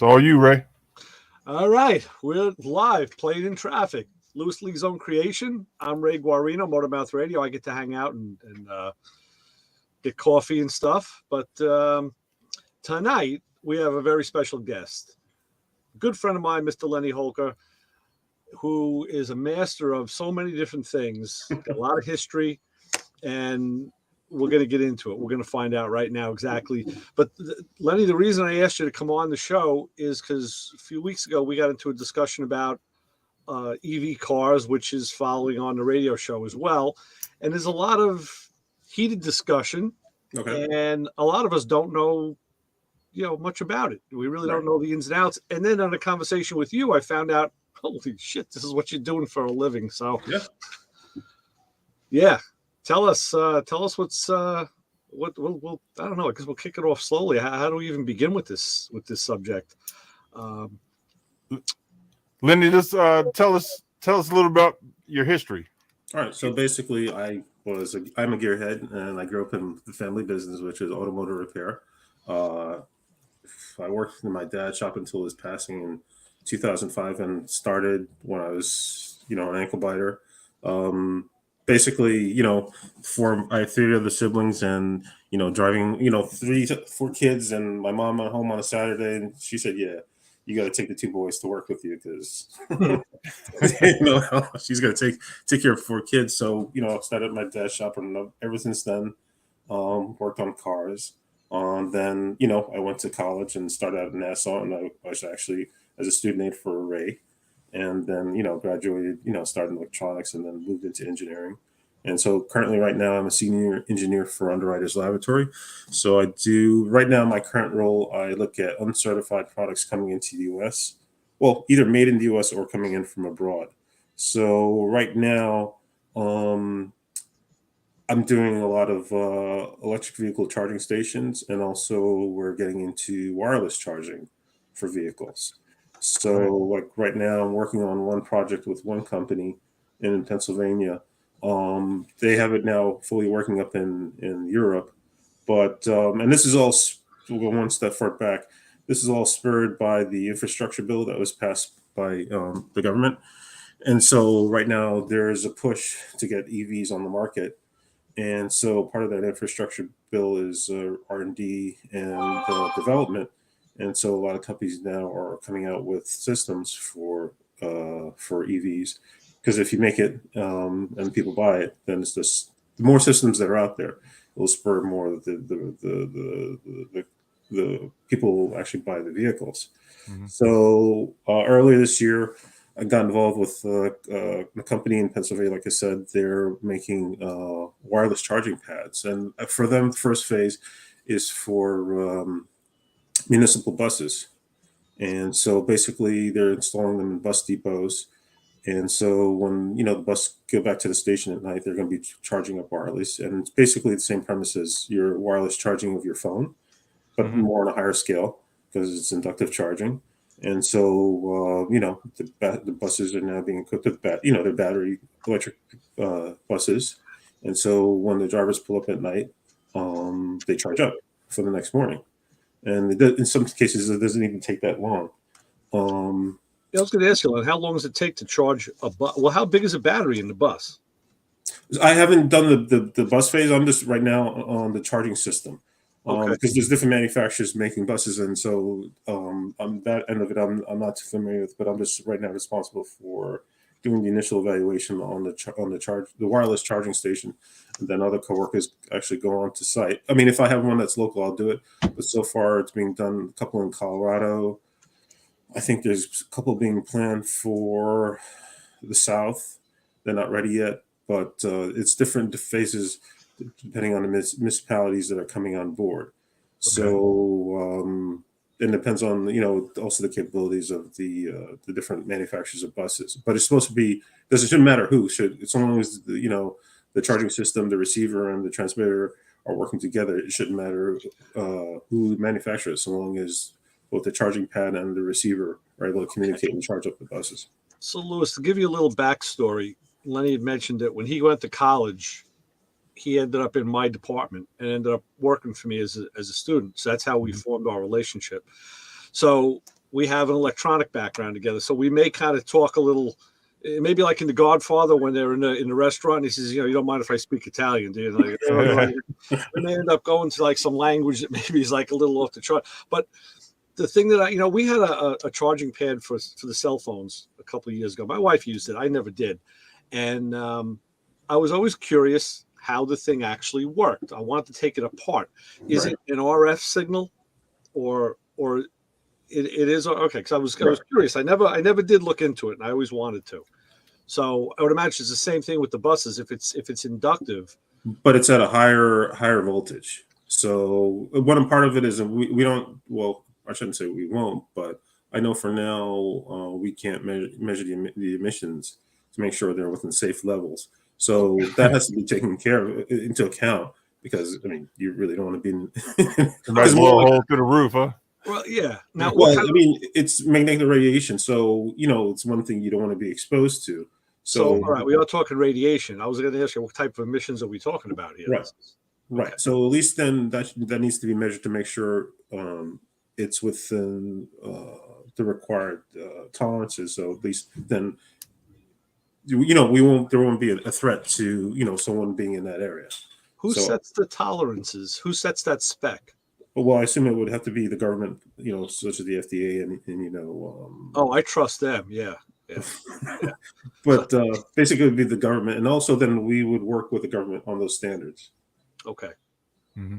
So are you, Ray? All right, we're live, playing in traffic. Loose League's own creation. I'm Ray Guarino, Motormouth Radio. I get to hang out and get coffee and stuff. But tonight we have a very special guest, a good friend of mine, Mr. Lenny Houlker, who is a master of so many different things, got a lot of history, and we're going to get into it. We're going to find out right now exactly. But Lenny, the reason I asked you to come on the show is because a few weeks ago we got into a discussion about EV cars, which is following on the radio show as well. And there's a lot of heated discussion, and a lot of us don't know, much about it. We really don't know the ins and outs. And then on a conversation with you, I found out, holy shit, this is what you're doing for a living. So, yeah. Tell us what's what we'll I don't know, because we'll kick it off slowly. How do we even begin with this subject? Lenny, just tell us a little about your history. All right. So basically, I'm a gearhead, and I grew up in the family business, which is automotive repair. I worked in my dad's shop until his passing in 2005, and started when I was, an ankle biter. Basically, I have 3 other siblings, and driving, 4 kids, and my mom went home on a Saturday, and she said, "Yeah, you got to take the 2 boys to work with you because she's got to take care of 4 kids." So I started at my dad's shop, and ever since then, worked on cars. Then I went to college and started out in Nassau, and I was actually as a student aide for Ray. And then, graduated, started in electronics and then moved into engineering. And so currently right now I'm a senior engineer for Underwriters Laboratory. So I do right now, my current role, I look at uncertified products coming into the US, well, either made in the US or coming in from abroad. So right now, I'm doing a lot of electric vehicle charging stations, and also we're getting into wireless charging for vehicles. So like right now I'm working on one project with one company in Pennsylvania. They have it now fully working up in Europe, but and this is all, we'll go one step further back. This is all spurred by the infrastructure bill that was passed by the government. And so right now there is a push to get EVs on the market. And so part of that infrastructure bill is R&D and development. And so a lot of companies now are coming out with systems for EVs, because if you make it and people buy it, then it's just the more systems that are out there will spur more of the people will actually buy the vehicles. Mm-hmm. So earlier this year, I got involved with a company in Pennsylvania. Like I said, they're making wireless charging pads, and for them, the first phase is for municipal buses. And so basically they're installing them in bus depots. And so when, the bus go back to the station at night, they're going to be charging up wireless. And it's basically the same premise as your wireless charging of your phone, but more on a higher scale because it's inductive charging. And so, the buses are now being equipped with, they're battery electric buses. And so when the drivers pull up at night, they charge up for the next morning. And in some cases, it doesn't even take that long. I was going to ask you, how long does it take to charge a bus? Well, how big is a battery in the bus? I haven't done the bus phase. I'm just right now on the charging system. Because there's different manufacturers making buses. And so on that end of it, I'm not too familiar with, but I'm just right now responsible for doing the initial evaluation on the wireless charging station, and then other coworkers actually go on to site. I mean, if I have one that's local, I'll do it. But so far, it's being done. A couple in Colorado. I think there's a couple being planned for the South. They're not ready yet, but it's different phases depending on the municipalities that are coming on board. Okay. So it depends on also the capabilities of the different manufacturers of buses. But it's supposed to be, because it shouldn't matter who should, as long as the charging system, the receiver, and the transmitter are working together. It shouldn't matter who manufactures, so long as both the charging pad and the receiver are able to communicate and charge up the buses. So, Louis, to give you a little backstory, Lenny had mentioned that when he went to college, he ended up in my department and ended up working for me as a student. So that's how we formed our relationship. So we have an electronic background together, so we may kind of talk a little. Maybe like in The Godfather when they're in the restaurant, and he says, "You don't mind if I speak Italian, do you?" Like, we may end up going to like some language that maybe is like a little off the chart. But the thing that we had a charging pad for the cell phones a couple of years ago. My wife used it. I never did, and I was always curious how the thing actually worked. I wanted to take it apart. Is it an RF signal, or it is okay? Because I was curious. I never did look into it, and I always wanted to. So I would imagine it's the same thing with the buses. If it's inductive, but it's at a higher voltage. So one part of it is we don't. Well, I shouldn't say we won't, but I know for now we can't measure the emissions to make sure they're within safe levels. So that has to be taken into account, because I mean you really don't want to be in. Might blow a hole through the roof, huh? Well, yeah. Now, it's magnetic radiation, so it's one thing you don't want to be exposed to. So all right, we are talking radiation. I was going to ask you, what type of emissions are we talking about here? Right. Okay. So at least then that needs to be measured to make sure it's within the required tolerances. So at least then, there won't be a threat to someone being in that area. Who sets the tolerances? Who sets that spec? Well, I assume it would have to be the government, such as the FDA and oh, I trust them. Yeah. But basically, it would be the government, and also then we would work with the government on those standards. Okay. Mm-hmm.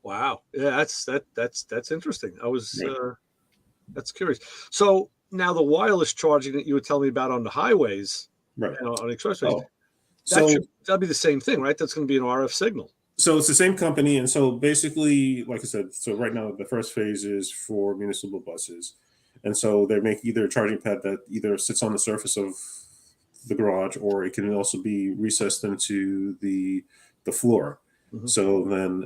Wow. Yeah, that's interesting. That's curious. So now the wireless charging that you were telling me about on the highways, right, on the expressways, that'll be the same thing, right? That's going to be an RF signal. So it's the same company, and so basically, like I said, so right now the first phase is for municipal buses, and so they make either a charging pad that either sits on the surface of the garage, or it can also be recessed into the floor. Mm-hmm. So then,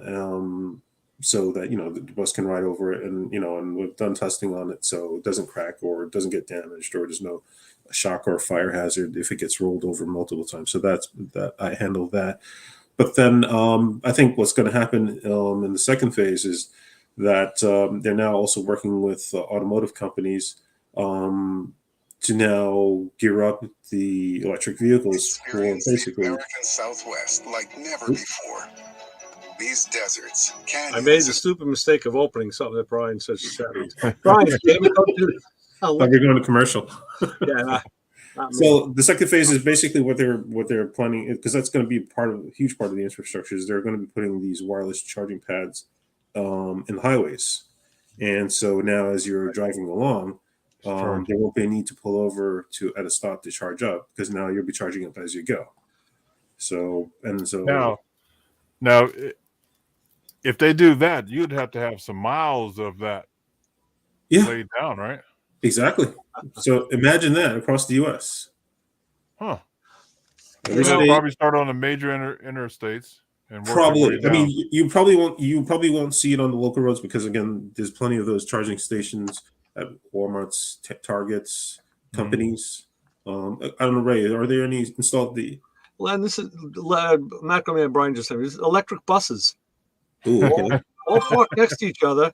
so that the bus can ride over it, and and we've done testing on it, so it doesn't crack or it doesn't get damaged, or there's no shock or fire hazard if it gets rolled over multiple times. So that I handle that. But then I think what's going to happen in the second phase is that they're now also working with automotive companies to now gear up the electric vehicles for basically the American Southwest like never before. These deserts, canyons. I made the stupid mistake of opening something that Brian says. Brian, damn it, don't do this. We're going to commercial. Yeah. So the second phase is basically what they're planning, because that's going to be a huge part of the infrastructure. Is they're going to be putting these wireless charging pads in highways, and so now as you're driving along, there won't be a need to pull over at a stop to charge up, because now you'll be charging up as you go. So now, if they do that, you'd have to have some miles of that laid down, right? Exactly. So imagine that across the U.S. Huh. Probably start on the major interstates and work probably. I mean, you probably won't see it on the local roads, because again, there's plenty of those charging stations at Walmart's, Targets, companies. I don't know, Ray, are there any installed? Len, this is not going to be Brian just saying. This is electric buses. Ooh, okay. all parked next to each other,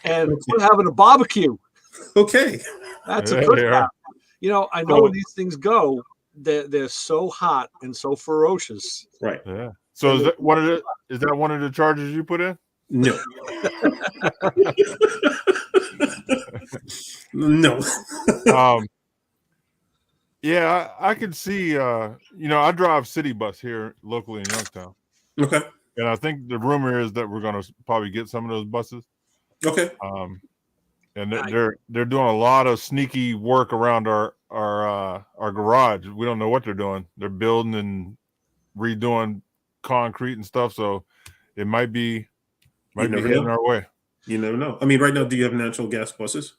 and we're having a barbecue. Okay, that's a cookout. I know when these things go, they're so hot and so ferocious. Right. Yeah. So is that one of the charges you put in? No. No. Yeah, I could see. I drive city bus here locally in Youngstown. Okay. And I think the rumor is that we're going to probably get some of those buses. Okay. And they're doing a lot of sneaky work around our garage. We don't know what they're doing. They're building and redoing concrete and stuff. So it might be heading our way. You never know. I mean, right now, do you have natural gas buses?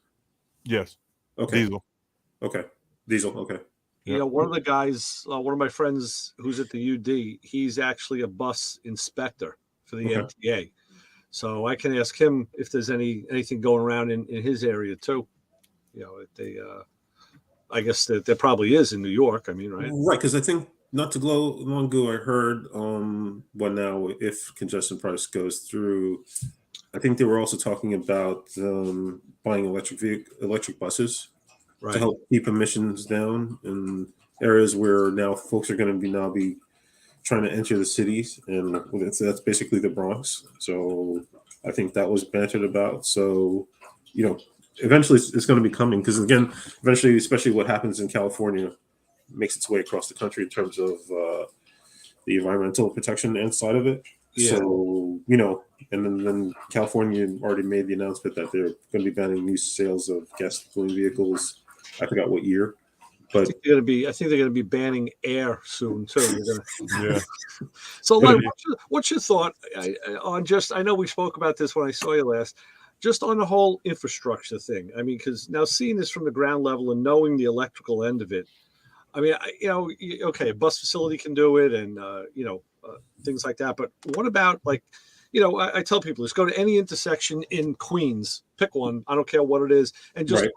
Yes. Okay. Diesel. Okay. Diesel. Okay. One of the guys, one of my friends who's at the UD, he's actually a bus inspector for the MTA. So I can ask him if there's anything going around in his area too. I guess that there probably is in New York. I mean, right? Right, because I think not too long ago I heard now if congestion price goes through I think they were also talking about buying electric buses to help keep emissions down in areas where now folks are going to be trying to enter the cities, and that's basically the Bronx. So I think that was bantered about. So, eventually it's going to be coming, because again, eventually, especially what happens in California makes its way across the country in terms of the environmental protection and side of it. Yeah. So, and then California already made the announcement that they're going to be banning new sales of gas-fueling vehicles. I forgot what year. But I think they're going to be banning air soon too. Yeah. So, Len, what's your thought on just? I know we spoke about this when I saw you last. Just on the whole infrastructure thing. I mean, because now seeing this from the ground level and knowing the electrical end of it, I mean, okay, a bus facility can do it, and things like that. But what about I tell people, just go to any intersection in Queens, pick one. I don't care what it is, and just look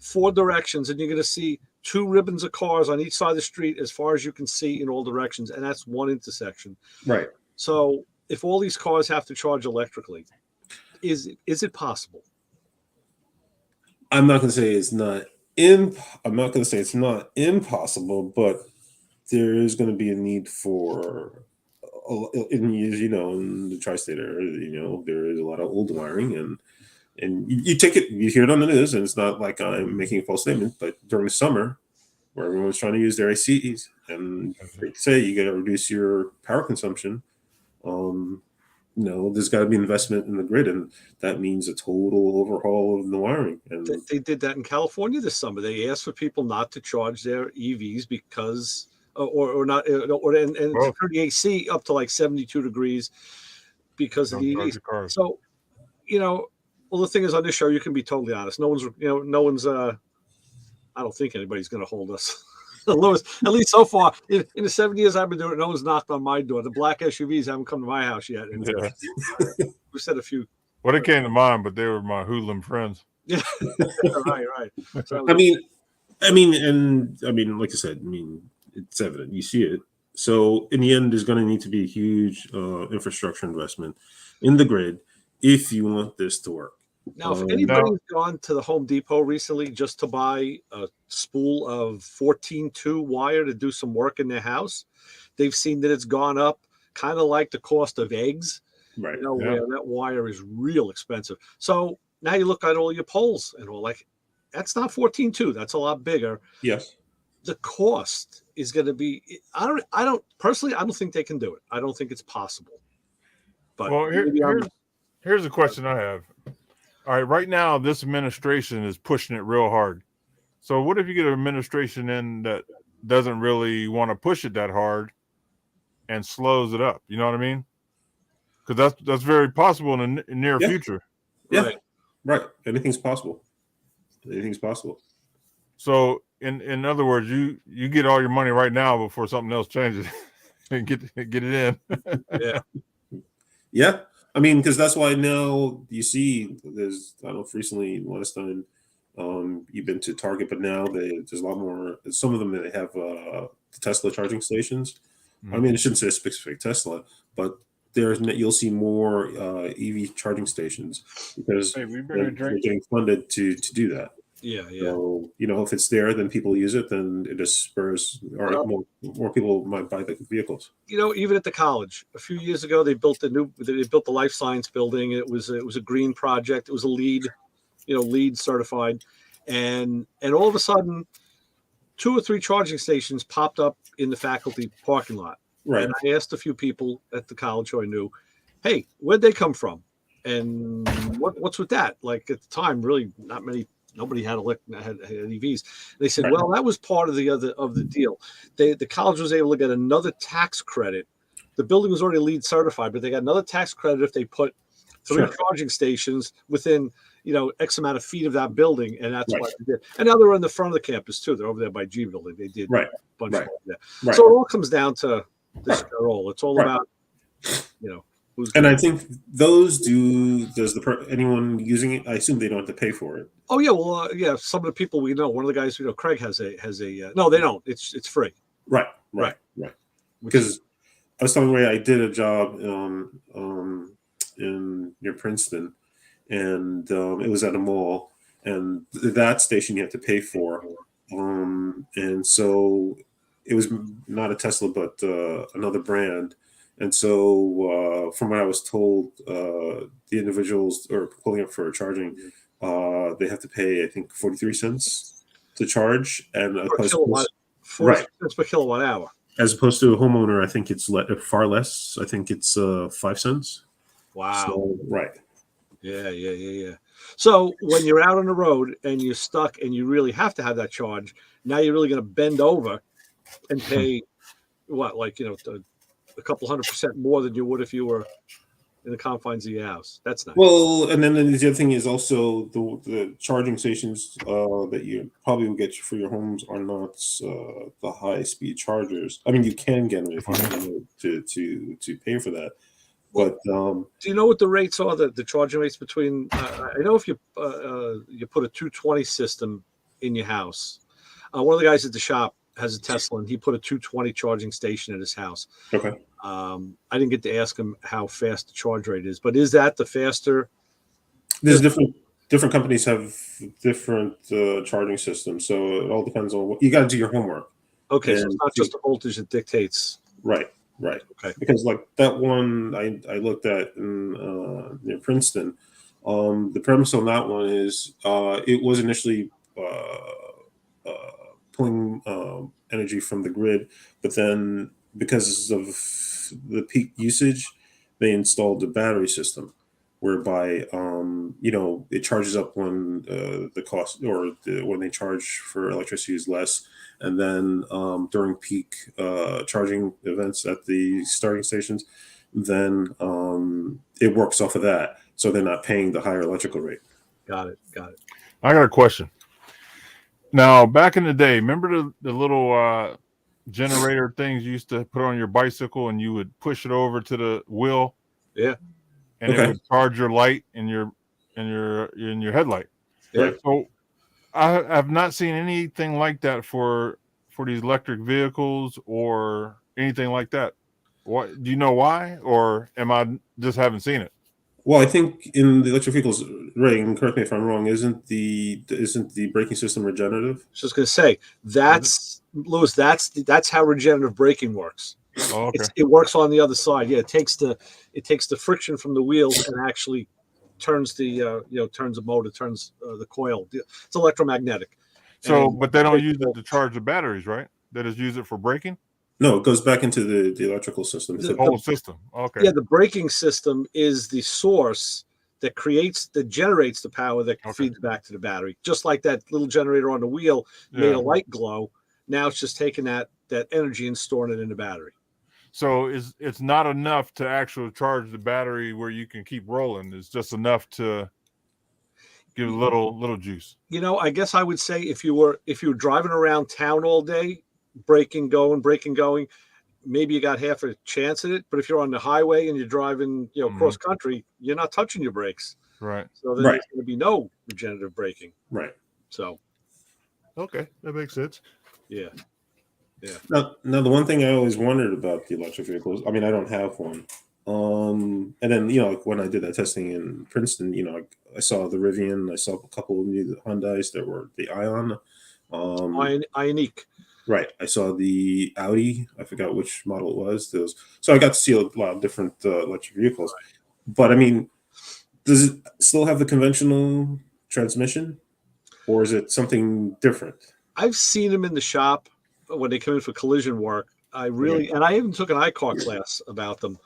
4 directions, and you're going to see 2 ribbons of cars on each side of the street as far as you can see in all directions, and that's one intersection. Right. So if all these cars have to charge electrically, is it possible? I'm not going to say it's not. I'm not going to say it's not impossible, but there is going to be a need for, in the tri-state area, there is a lot of old wiring, and you hear it on the news, and it's not like I'm making a false statement, but during the summer, where everyone's trying to use their ACs, and they say you got to reduce your power consumption. There's got to be investment in the grid, and that means a total overhaul of the wiring. And they did that in California this summer. They asked for people not to charge their EVs because, or not, and turn the AC up to like 72 degrees because of the EVs. So, well, the thing is, on this show, you can be totally honest. No one's. I don't think anybody's going to hold us. Lewis, at least so far, in the 7 years I've been doing it, no one's knocked on my door. The black SUVs haven't come to my house yet. And we said a few. Well, it came to mind, but they were my hoodlum friends. Yeah, right. So, I mean, like I said, it's evident. You see it. So in the end, there's going to need to be a huge infrastructure investment in the grid if you want this to work. Now, if anybody's gone to the Home Depot recently just to buy a spool of 14-2 wire to do some work in their house, they've seen that it's gone up kind of like the cost of eggs. Right. Where that wire is real expensive. So now you look at all your poles and all, that's not 14-2. That's a lot bigger. Yes. The cost is going to be, I don't personally, I don't think they can do it. I don't think it's possible. But here's a question I have. All right, right now, this administration is pushing it real hard. So what if you get an administration in that doesn't really want to push it that hard and slows it up? You know what I mean? Because that's very possible in the near future. Yeah, right. Anything's possible. So in other words, you get all your money right now before something else changes and get it in. Yeah. Yeah. Because that's why now you see there's, I don't know if recently last time you've been to Target, but now there's a lot more. Some of them they have the Tesla charging stations. Mm-hmm. I shouldn't say a specific Tesla, but you'll see more EV charging stations because they're getting funded to do that. Yeah. So if it's there, then people use it. Then it just spurs, more people might buy the vehicles. Even at the college, a few years ago, they built the life science building. It was a green project. It was a LEED certified, and all of a sudden, 2 or 3 charging stations popped up in the faculty parking lot. Right. And I asked a few people at the college who I knew, "Hey, where'd they come from? And what's with that?" Like at the time, really not many. Nobody had EVs. They said, well, that was part of the deal. The college was able to get another tax credit. The building was already LEED certified, but they got another tax credit if they put 3 charging stations within X amount of feet of that building, and that's what they did. And now they're in the front of the campus too. They're over there by G building. They did a bunch of that. Right. So it all comes down to this role. It's all about and I think those anyone using it, I assume they don't have to pay for it. Oh yeah, well some of the people we know, one of the guys we know, Craig has a no, they don't. It's free. Right. Because I was telling Ray I did a job in near Princeton, and it was at a mall, and that station you have to pay for, and so it was not a Tesla, but another brand. And so, from what I was told, the individuals are pulling up for charging, they have to pay, I think, 43 cents to charge, and Per kilowatt, 4 right, cents per kilowatt hour. as opposed to a homeowner, I think it's far less. I think it's 5 cents. Wow. So, right. Yeah. So when you're out on the road and you're stuck and you really have to have that charge, now you're really going to bend over and pay what, like, a couple 100% more than you would if you were in the confines of your house. That's nice. Well, and then the other thing is also the charging stations that you probably will get for your homes are not the high speed chargers. I mean, you can get them if you want to pay for that. But do you know what the rates are? The charging rates between? I know if you put a 220 system in your house. One of the guys at the shop has a Tesla, and he put a 220 charging station at his house. okay. I didn't get to ask him how fast the charge rate is, but is that the faster? There's different companies have different charging systems, so it all depends on what you got to do your homework. Okay, so it's not just the voltage that dictates. Right. Okay. Because like that one I looked at in near Princeton, the premise on that one is it was initially pulling energy from the grid, but then because of the peak usage, they installed a battery system whereby it charges up when the cost when they charge for electricity is less, and then during peak charging events at the starting stations, then it works off of that, so they're not paying the higher electrical rate. Got it. I got a question. Now, back in the day, remember the little generator things you used to put on your bicycle, and you would push it over to the wheel? Yeah. And it would charge your light in your headlight. Yeah. So I have not seen anything like that for these electric vehicles or anything like that. What do you know why, or am I just haven't seen it? Well, I think in the electric vehicles, Ray, and correct me if I'm wrong, isn't the braking system regenerative? Just gonna say that's Lewis. That's how regenerative braking works. Oh, okay. It works on the other side. Yeah, it takes the friction from the wheels and actually turns the turns the motor, turns the coil. It's electromagnetic. So, but they don't use it to charge the batteries, right? They just use it for braking. No, it goes back into the electrical system. The whole system. Okay. Yeah, the braking system is the source that generates the power that feeds back to the battery. Just like that little generator on the wheel made a light glow. Now it's just taking that energy and storing it in the battery. So it's not enough to actually charge the battery where you can keep rolling. It's just enough to give a little juice. I guess I would say if you were driving around town all day, braking going, maybe you got half a chance at it. But if you're on the highway and you're driving, cross country, you're not touching your brakes. Right. So then there's going to be no regenerative braking. Right. So. Okay, that makes sense. Yeah. Now, the one thing I always wondered about the electric vehicles, I mean, I don't have one. And then, when I did that testing in Princeton, I saw the Rivian, I saw a couple of new Hyundais that were the Ion. Ioniq. Right. I saw the Audi. I forgot which model it was. So I got to see a lot of different electric vehicles. Right. But I mean, does it still have the conventional transmission, or is it something different? I've seen them in the shop when they come in for collision work. And I even took an iCar class about them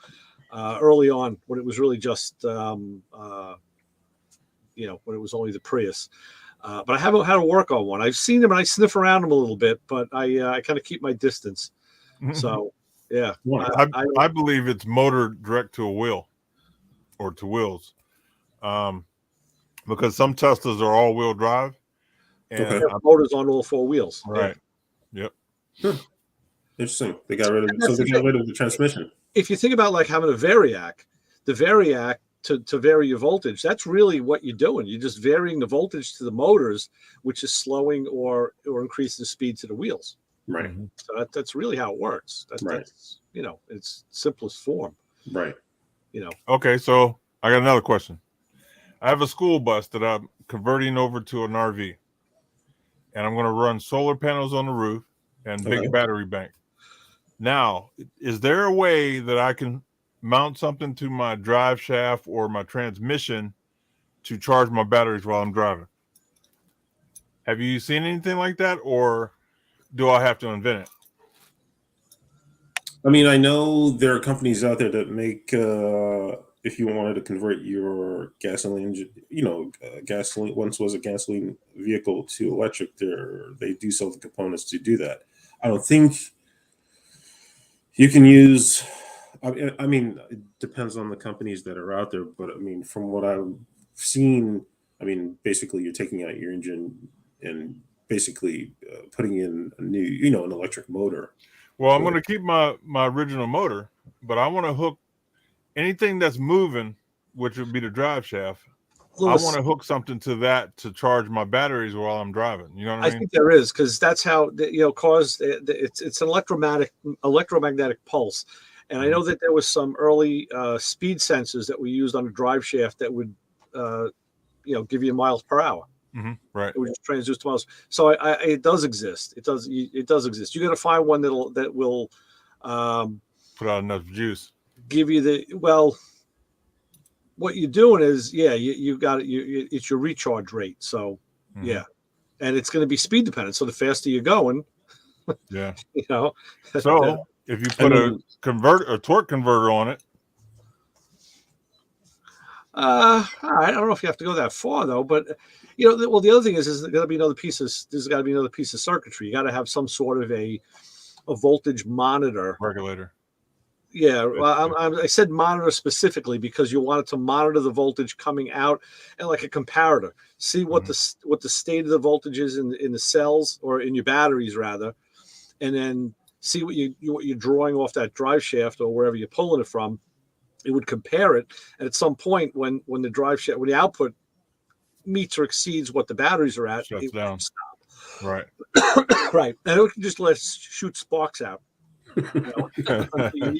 early on when it was really just, when it was only the Prius. But I haven't had to work on one. I've seen them and I sniff around them a little bit, but I kind of keep my distance. So, yeah. I believe it's motor direct to a wheel or to wheels, because some Teslas are all-wheel drive. And motors on all four wheels. Right. Yeah. Yep. Interesting. They got rid of the transmission. If you think about like having a variac, the variac to vary your voltage, that's really what you're doing. You're just varying the voltage to the motors, which is slowing or increasing the speed to the wheels. Right. So that's really how it works. That's its simplest form. Right. Okay, so I got another question. I have a school bus that I'm converting over to an RV, and I'm going to run solar panels on the roof and big Okay. battery bank. Now, is there a way that I can mount something to my drive shaft or my transmission to charge my batteries while I'm driving? Have you seen anything like that, or do I have to invent it? I mean, I know there are companies out there that make, if you wanted to convert your gasoline, gasoline once was a gasoline vehicle to electric, they do sell the components to do that. I don't think you can use. I mean, it depends on the companies that are out there, but I mean, from what I've seen, I mean, basically, you're taking out your engine and basically putting in a new, an electric motor. Well, I'm going to keep my original motor, but I want to hook anything that's moving, which would be the drive shaft. Louis, I want to hook something to that to charge my batteries while I'm driving. You know what I mean? think there is, because that's how cause it's an electromagnetic pulse, and I know that there was some early speed sensors that we used on the drive shaft that would give you miles per hour. Right. It would just transduce to miles. So it does exist. It does exist. You got to find one that will Put out enough juice. give you what you're doing is you got it. It's your recharge rate. So yeah, and it's going to be speed dependent. So the faster you're going, yeah. So if you put a torque converter on it. All right. I don't know if you have to go that far though, but the other thing is there's got to be another piece of circuitry. You got to have some sort of a voltage monitor regulator. Yeah, well, I said monitor specifically because you want it to monitor the voltage coming out, and like a comparator, see what the state of the voltage is in the cells or in your batteries rather, and then see what you're drawing off that drive shaft or wherever you're pulling it from. It would compare it, and at some point when the drive shaft, when the output meets or exceeds what the batteries are at, shuts down. Stop. Right. Right, and it can just shoot sparks out. I can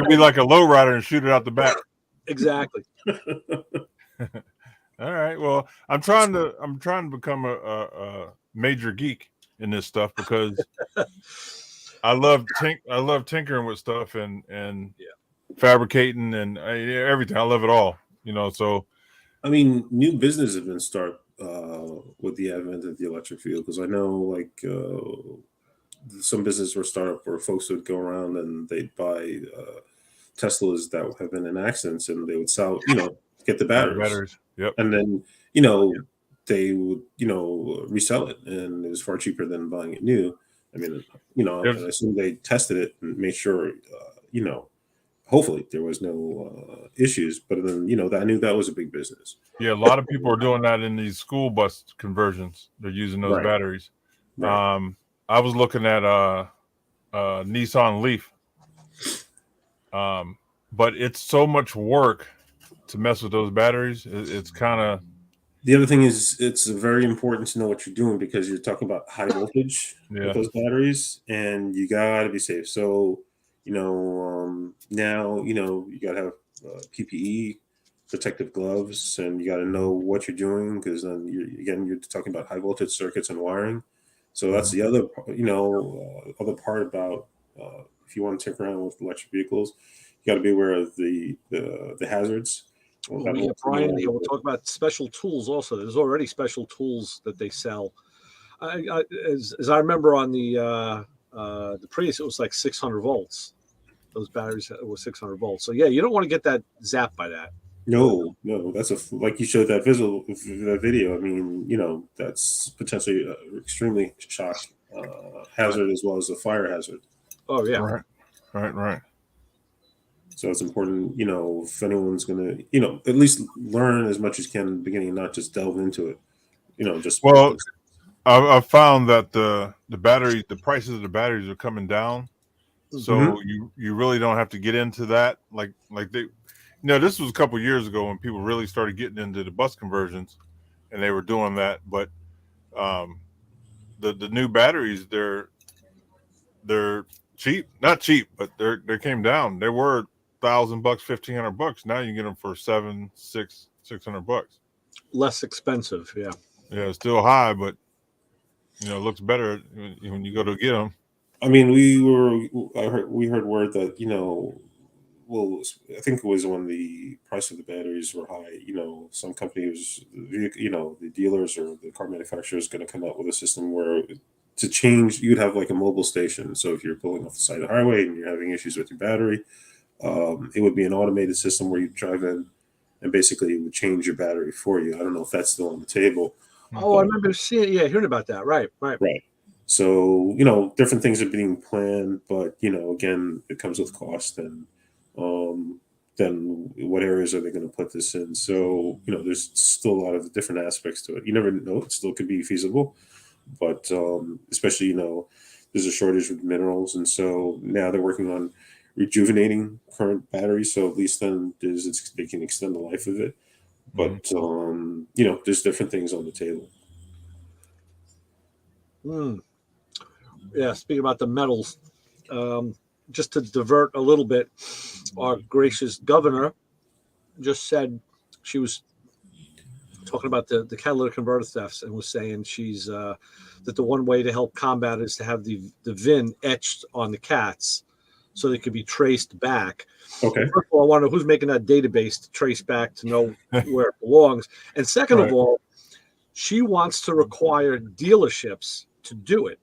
be like a lowrider and shoot it out the back. Exactly. All right. Well, I'm trying to become a major geek in this stuff because I love tinkering with stuff and fabricating and everything. I love it all. So I mean, new business has been started with the advent of the electric vehicle, because I know like some business or startup where folks would go around and they'd buy Teslas that have been in accidents, and they would sell, get the batteries. Yep. And then, they would, resell it, and it was far cheaper than buying it new. I mean, and I assume they tested it and made sure, hopefully there was no issues. But then, I knew that was a big business. Yeah, a lot of people are doing that in these school bus conversions. They're using those batteries. Right. I was looking at Nissan Leaf, but it's so much work to mess with those batteries. It's kind of. The other thing is, it's very important to know what you're doing, because you're talking about high voltage with those batteries, and you got to be safe. So, now, you got to have PPE, protective gloves, and you got to know what you're doing, because then you're talking about high voltage circuits and wiring. So that's the other, other part about if you want to tinker around with electric vehicles, you got to be aware of the hazards. Brian, we'll talk about special tools also. There's already special tools that they sell. As I remember on the Prius, it was like 600 volts. Those batteries were 600 volts. So yeah, you don't want to get that zapped by that. No, that's like you showed that video. I mean, that's potentially extremely shock hazard as well as a fire hazard. Oh yeah, right. So it's important, if anyone's going to, at least learn as much as you can in the beginning, and not just delve into it. I've found that the prices of the batteries are coming down, so you really don't have to get into that. Like they. This was a couple years ago when people really started getting into the bus conversions, and they were doing that. But the new batteries, they're cheap, not cheap, but they came down. They were $1,000, $1,500. Now you can get them for $600. Less expensive, yeah. Yeah, it's still high, but it looks better when you go to get them. I mean, we heard word that well, I think it was when the price of the batteries were high. Some companies, the dealers or the car manufacturers, going to come out with a system where to change, you'd have like a mobile station. So if you're pulling off the side of the highway and you're having issues with your battery, it would be an automated system where you drive in and basically it would change your battery for you. I don't know if that's still on the table. Oh, I remember hearing about that. Right. So, different things are being planned, but, again, it comes with cost and then what areas are they going to put this in? So, there's still a lot of different aspects to it. You never know, it still could be feasible, but especially, there's a shortage of minerals. And so now they're working on rejuvenating current batteries. So at least then they can extend the life of it. But, there's different things on the table. Yeah, speaking about the metals, just to divert a little bit, our gracious governor just said she was talking about the catalytic converter thefts and was saying she's that the one way to help combat it is to have the VIN etched on the cats so they could be traced back. Okay. First of all, I wonder who's making that database to trace back to know where it belongs. And second of all, she wants to require dealerships to do it.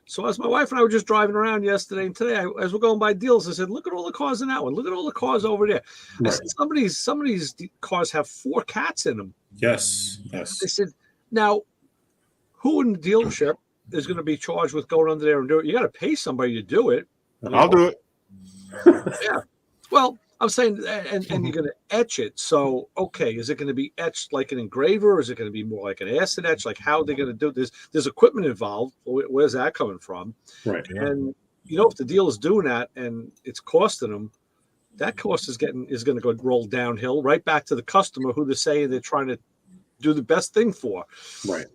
So as my wife and I were just driving around yesterday and today, as we're going by deals, I said, look at all the cars in that one. Look at all the cars over there. I said, some of these cars have 4 cats in them. Yes. I said, now, who in the dealership is going to be charged with going under there and do it? You got to pay somebody to do it. I'll do it. Yeah. Well, I'm saying, and you're going to etch it. So, okay, is it going to be etched like an engraver? Or is it going to be more like an acid etch? Like, how are they going to do this? There's equipment involved. Where's that coming from? Right. And, if the deal is doing that and it's costing them, that cost is going to go roll downhill right back to the customer who they're saying they're trying to do the best thing for. Right.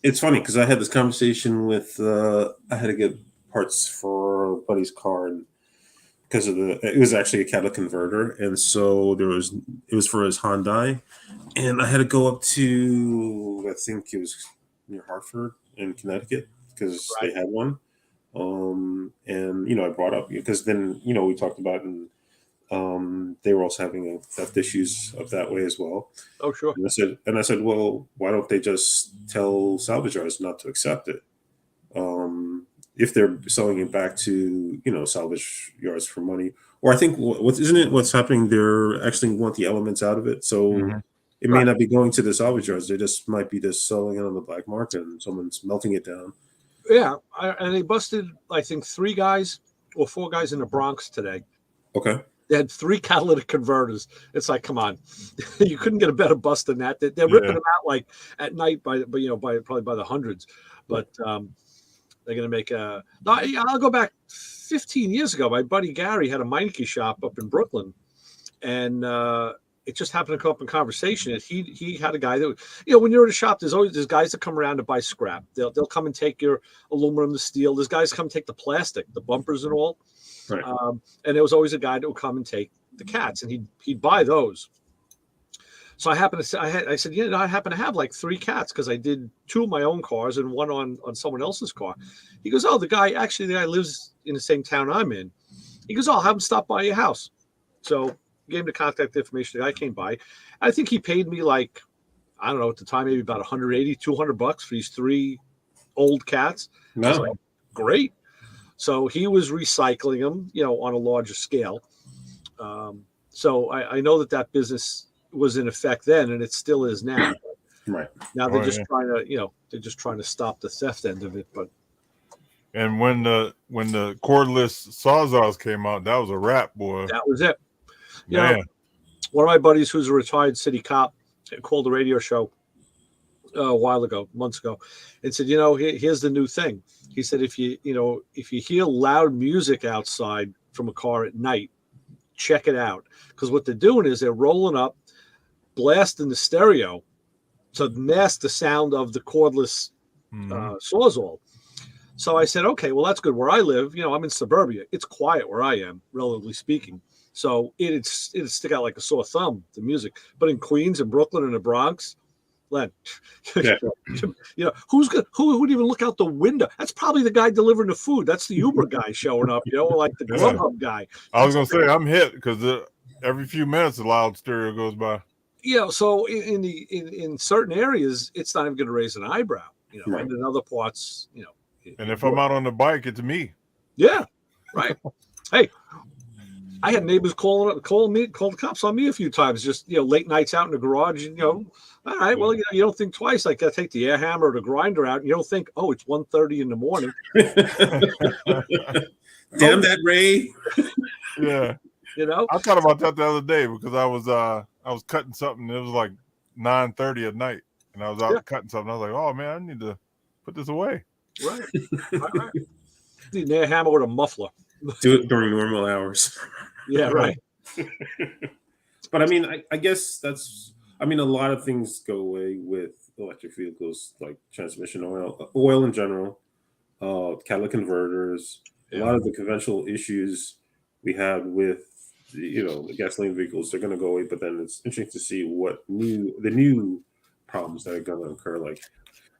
It's funny because I had this conversation with, I had to get parts for a buddy's car and because it was actually a catalytic converter, and so it was for his Hyundai, and I had to go up to, I think it was near Hartford in Connecticut because they had one, and I brought up because then we talked about and they were also having theft issues up that way as well. Oh sure. And I said, well, why don't they just tell salvage yards not to accept it? If they're selling it back to salvage yards for money, or I think what's happening? They're actually want the elements out of it, so it may not be going to the salvage yards. They just might be just selling it on the black market, and someone's melting it down. Yeah, and they busted I think 3 guys or 4 guys in the Bronx today. Okay. They had 3 catalytic converters. It's like, come on, you couldn't get a better bust than that. They're ripping them out like at night by probably by the hundreds, but. They're going to make I'll go back 15 years ago. My buddy Gary had a Meineke shop up in Brooklyn, and it just happened to come up in conversation. He had a guy that, when you're at a shop, there's guys that come around to buy scrap. They'll come and take your aluminum, the steel. There's guys come take the plastic, the bumpers and all. Right. And there was always a guy that would come and take the cats, and he'd buy those. So I happened to say, I said, I happen to have like 3 cats because I did 2 of my own cars and 1 on someone else's car. He goes, oh, the guy lives in the same town I'm in. He goes, oh, I'll have him stop by your house. So gave him the contact information. The guy came by. I think he paid me like, I don't know, at the time, maybe about $180, $200 for these 3 old cats. No. Like, great. So he was recycling them, on a larger scale. So I know that business was in effect then, and it still is now. Right. Now they're just trying to stop the theft end of it. But and when the cordless sawzalls came out, that was a wrap, boy. That was it. Man. One of my buddies who's a retired city cop called a radio show a while ago, months ago, and said, here's the new thing. He said, if you hear loud music outside from a car at night, check it out. Because what they're doing is they're rolling up, blasting the stereo to mask the sound of the cordless sawzall. So I said, okay, well, that's good. Where I live, I'm in suburbia. It's quiet where I am, relatively speaking. So it'd stick out like a sore thumb, the music. But in Queens and Brooklyn and the Bronx, Len, Yeah. who would even look out the window? That's probably the guy delivering the food. That's the Uber guy showing up, or like the Grubhub guy. I was gonna say I'm hit because every few minutes a loud stereo goes by. So in certain areas, it's not even going to raise an eyebrow, Right. and in other parts, And if I'm out on the bike, it's me. Yeah, right. Hey, I had neighbors call the cops on me a few times, just late nights out in the garage, and all right, well, you don't think twice. Like, I take the air hammer or the grinder out, and you don't think, oh, it's 1:30 in the morning. Damn that Ray. Yeah. I thought about that the other day because I was cutting something. It was like 9:30 at night, and I was out cutting something. I was like, oh man, I need to put this away. Right. Right. Need an air hammer with a muffler. Do it during normal hours. Yeah, right. But I mean, I guess a lot of things go away with electric vehicles, like transmission oil in general, catalytic converters. A lot of the conventional issues we had with the gasoline vehicles, they're going to go away. But then it's interesting to see what the new problems that are going to occur. Like,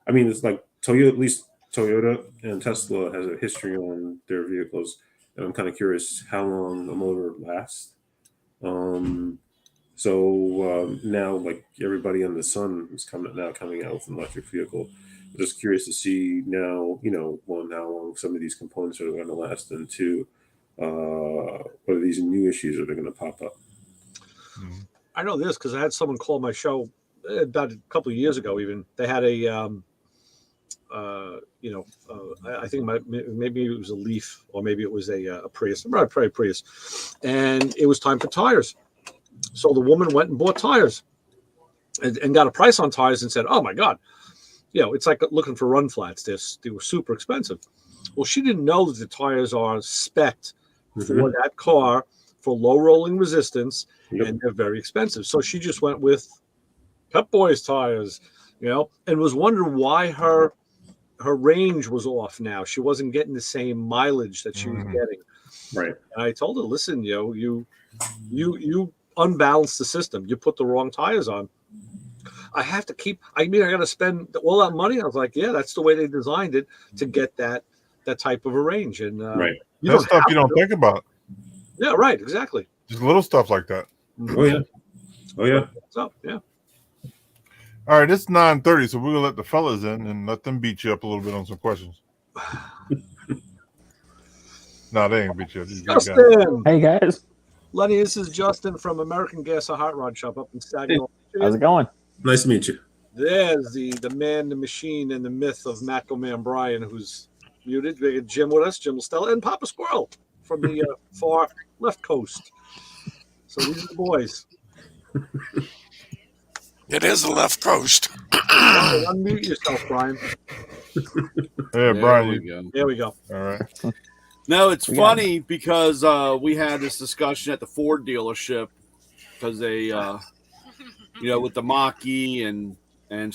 I mean, it's like Toyota and Tesla has a history on their vehicles, and I'm kind of curious how long a motor lasts. Now, like everybody under the sun is coming out with an electric vehicle. I'm just curious to see now, one, how long some of these components are going to last, and two, what are these new issues are they going to pop up? I know this because I had someone call my show about a couple of years ago. Even they had a I think maybe it was a Leaf or maybe it was a Prius, probably a Prius, and it was time for tires. So the woman went and bought tires and got a price on tires and said, "Oh my God, it's like looking for run flats. They were super expensive." Well, she didn't know that the tires are spec'd for that car for low rolling resistance, and they're very expensive. So she just went with Pep Boys tires, and was wondering why her range was off now. She wasn't getting the same mileage that she was getting. Right. And I told her, listen, you unbalance the system. You put the wrong tires on. I got to spend all that money. I was like, yeah, that's the way they designed it to get that type of a range. And that's stuff you don't think about. Yeah, right. Exactly. Just little stuff like that. Oh yeah. So yeah. All right, it's 9:30, so we're gonna let the fellas in and let them beat you up a little bit on some questions. No, they ain't beat you up. Justin. Hey guys. Lenny, this is Justin from American Gas, a hot rod shop up in Saginaw. How's it going? Nice to meet you. There's the man, the machine, and the myth of Macho Man Brian, who's muted. We got Jim with us, Jim Stella, and Papa Squirrel from the far left coast. So these are the boys. It is the left coast. Unmute yourself, Brian. Yeah, Brian. There we go. All right. No, it's funny because we had this discussion at the Ford dealership because they, with the Mach-E and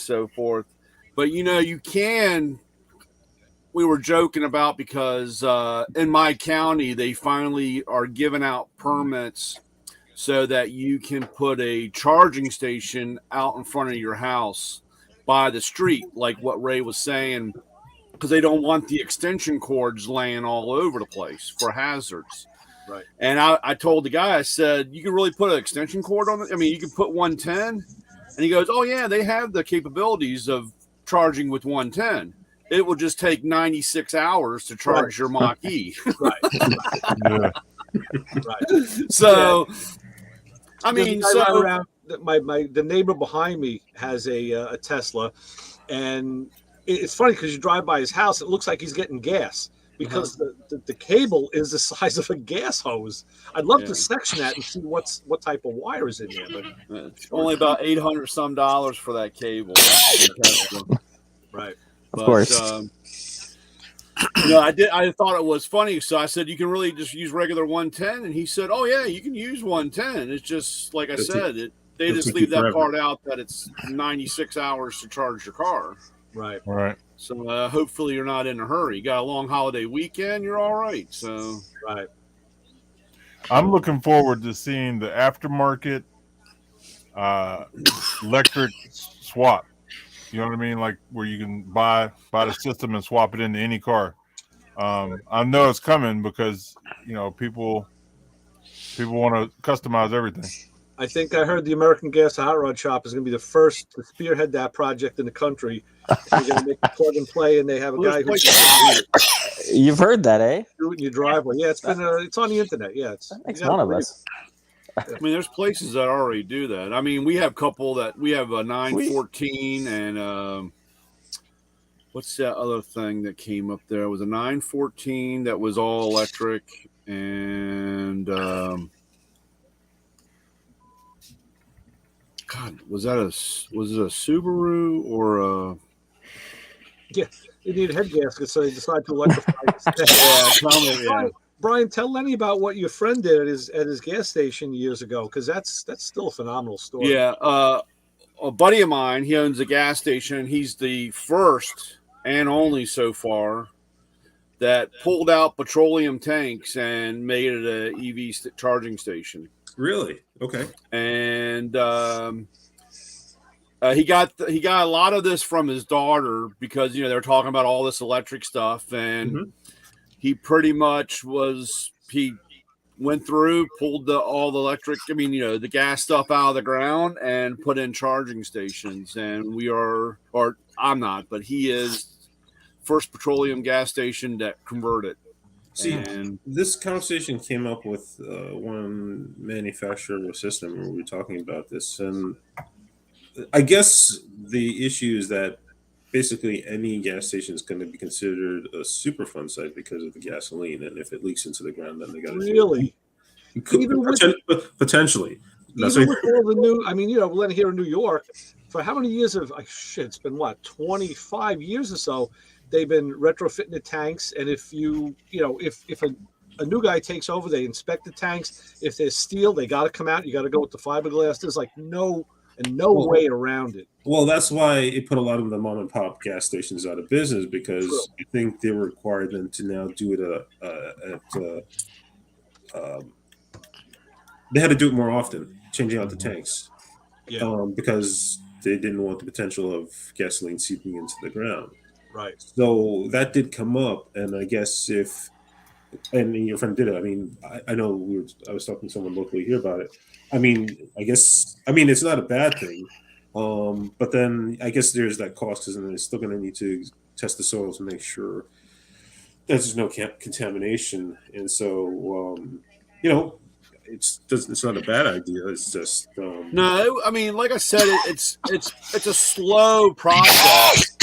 so forth. But, we were joking about because in my county, they finally are giving out permits so that you can put a charging station out in front of your house by the street, like what Ray was saying, because they don't want the extension cords laying all over the place for hazards. Right. And I told the guy, I said, you can really put an extension cord on it? I mean, you can put 110? And he goes, oh, yeah, they have the capabilities of charging with 110. It will just take 96 hours to charge your Mach-E. Right. Yeah. Right. So... I mean, the neighbor behind me has a Tesla, and it's funny because you drive by his house, it looks like he's getting gas because the cable is the size of a gas hose. I'd love to section that and see what type of wire is in there, but it's only about $800 some for that cable. Right, of course. I thought it was funny, so I said you can really just use regular 110, and he said, "Oh yeah, you can use 110." It's just like I said, they just leave that part out that it's 96 hours to charge your car. Right. Right. So hopefully you're not in a hurry. You got a long holiday weekend, you're all right. So Right. I'm looking forward to seeing the aftermarket electric swap. You know what I mean? Like where you can buy the system and swap it into any car. I know it's coming because people want to customize everything. I think I heard the American Gas Hot Rod Shop is going to be the first to spearhead that project in the country. They're going to make a plug and play, and they have a guy who You've heard that, eh? do it in your driveway. Yeah, it's on the internet. Yeah, That makes one of us. I mean, there's places that already do that. I mean, we have a couple that we have a 914 and what's that other thing that came up there? It was a 914 that was all electric, and God, was it a Subaru or a? Yeah, they need head gaskets, so they decide to electrify it. Yeah. Brian, tell Lenny about what your friend did at his gas station years ago, because that's still a phenomenal story. Yeah, a buddy of mine, he owns a gas station. He's the first and only so far that pulled out petroleum tanks and made it an EV charging station. Really? Okay. And he got a lot of this from his daughter because they're talking about all this electric stuff, and he pretty much he went through, pulled all the electric, the gas stuff out of the ground and put in charging stations. And I'm not, but he is first petroleum gas station that converted. See, and this conversation came up with one manufacturer of a system where we were talking about this. And I guess the issue is that basically any gas station is going to be considered a Superfund site because of the gasoline. And if it leaks into the ground, then they got to really. Potentially. Even with all the new, here in New York, for how many years it's been 25 years or so, they've been retrofitting the tanks. And if if a new guy takes over, they inspect the tanks. If there's steel, they got to come out. You got to go with the fiberglass. There's no way around it. Well, that's why it put a lot of the mom and pop gas stations out of business, because I think they required them to now do it they had to do it more often, changing out the tanks, because they didn't want the potential of gasoline seeping into the ground. Right. So that did come up, and I guess and your friend did it. I mean, I know I was talking to someone locally here about it. I mean, it's not a bad thing, but then I guess there's that cost, because then they're still going to need to test the soil to make sure there's no contamination, and so it's not a bad idea. It's just no. I mean, like I said, it's a slow process.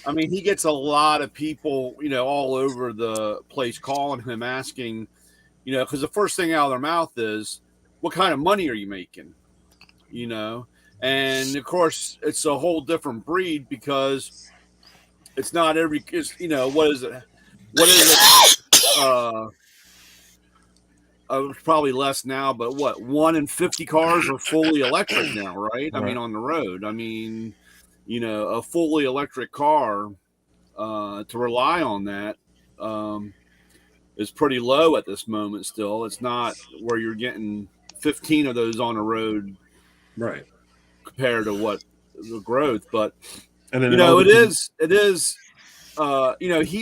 I mean, he gets a lot of people, all over the place calling him, asking, because the first thing out of their mouth is, "What kind of money are you making?" And of course, it's a whole different breed, because it's not every. What is it? Probably less now, but 1 in 50 cars are fully electric now, right? I mean, on the road. I mean, a fully electric car, to rely on that is pretty low at this moment still. It's not where you're getting 15 of those on the road, right, compared to what the growth. But, and then it is,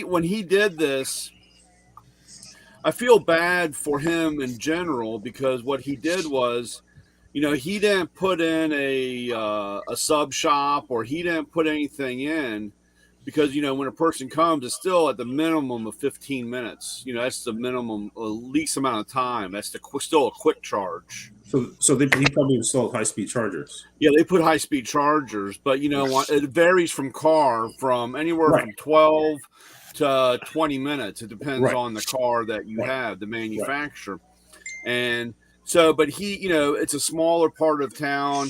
when he did this, I feel bad for him in general, because what he did was, he didn't put in a sub shop, or he didn't put anything in, because, when a person comes, it's still at the minimum of 15 minutes. That's the minimum, least amount of time. That's still a quick charge. So he probably installed high-speed chargers. Yeah, they put high-speed chargers, but, it varies from anywhere from 12 to 20 minutes. It depends on the car that you have, the manufacturer. And so, but he, it's a smaller part of town.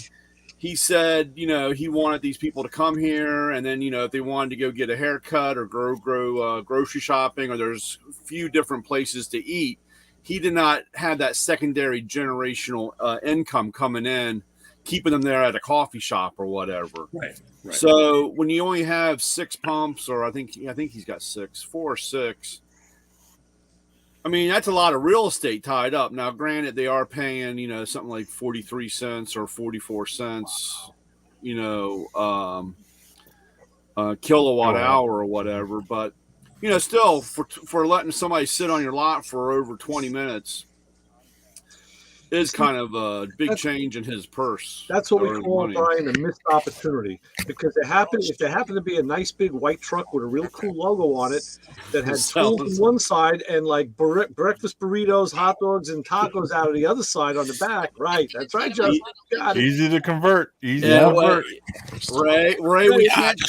He said, he wanted these people to come here, and then, if they wanted to go get a haircut or go grocery shopping, or there's a few different places to eat, he did not have that secondary generational income coming in keeping them there at a coffee shop or whatever. Right. So when you only have 6 pumps, or I think he's got 4 or 6. I mean, that's a lot of real estate tied up. Now, granted, they are paying, something like 43 cents or 44 cents, kilowatt hour or whatever. But, still for letting somebody sit on your lot for over 20 minutes is kind of a big change in his purse. That's what we call, Brian, a missed opportunity. Because if there happened to be a nice big white truck with a real cool logo on it that had tools on one side and like breakfast burritos, hot dogs, and tacos out of the other side on the back. Right. That's right, Justin. Easy to convert. Ray, we can't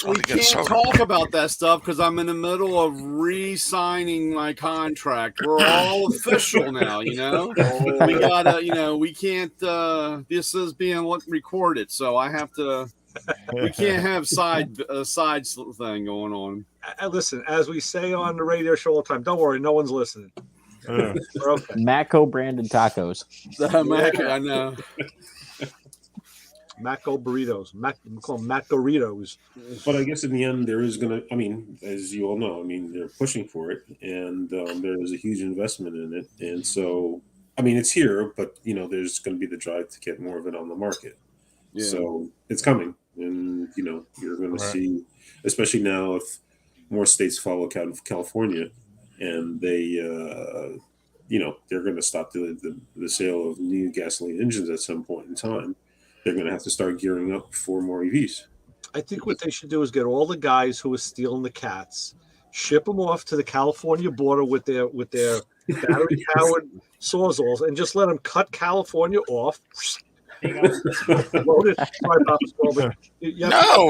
talk about that stuff because I'm in the middle of re-signing my contract. We're all official now, We gotta, we can't. This is being recorded, so I have to. We can't have side thing going on. Listen, as we say on the radio show all the time, don't worry, no one's listening. Yeah. We're okay. Macco branded tacos. I know. Macco burritos. We call them Macoritos. But I guess in the end, there is going to, as you all know, they're pushing for it, and there is a huge investment in it. And so, it's here, but, there's going to be the drive to get more of it on the market. Yeah. So it's coming. And, you're going to see, especially now if more states follow California, and they, they're going to stop the sale of new gasoline engines at some point in time. They're going to have to start gearing up for more EVs. I think what they should do is get all the guys who are stealing the cats, ship them off to the California border with their battery-powered sawzalls, and just let them cut California off. No,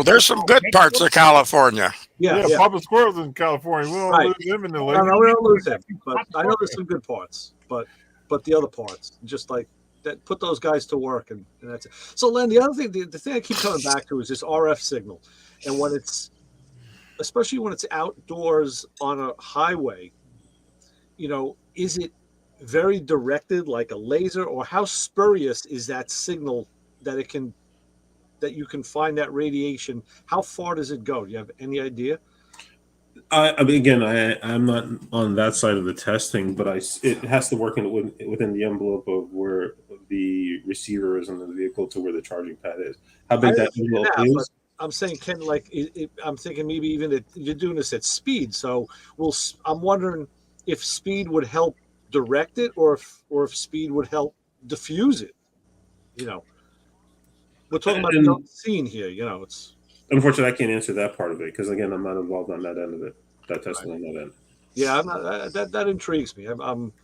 there's some good parts of California. Yeah. Papa Squirrel's in California. We don't lose him in the lake. No, we don't lose him. But I know there's some good parts. But the other parts, just like that, put those guys to work, and that's it. So, Len, the other thing, the thing I keep coming back to is this RF signal, and especially when it's outdoors on a highway, is it very directed like a laser, or how spurious is that signal that you can find that radiation? How far does it go? Do you have any idea? I'm not on that side of the testing, but it has to work within the envelope of where the receiver is in the vehicle to where the charging pad is. How big that envelope is? I'm saying, I'm thinking maybe even that you're doing this at speed. So I'm wondering if speed would help direct it, or if speed would help diffuse it. We're talking about the scene here. It's unfortunately I can't answer that part of it because again I'm not involved on that end of it. That testing on that end. Yeah, I'm not. That intrigues me. I'm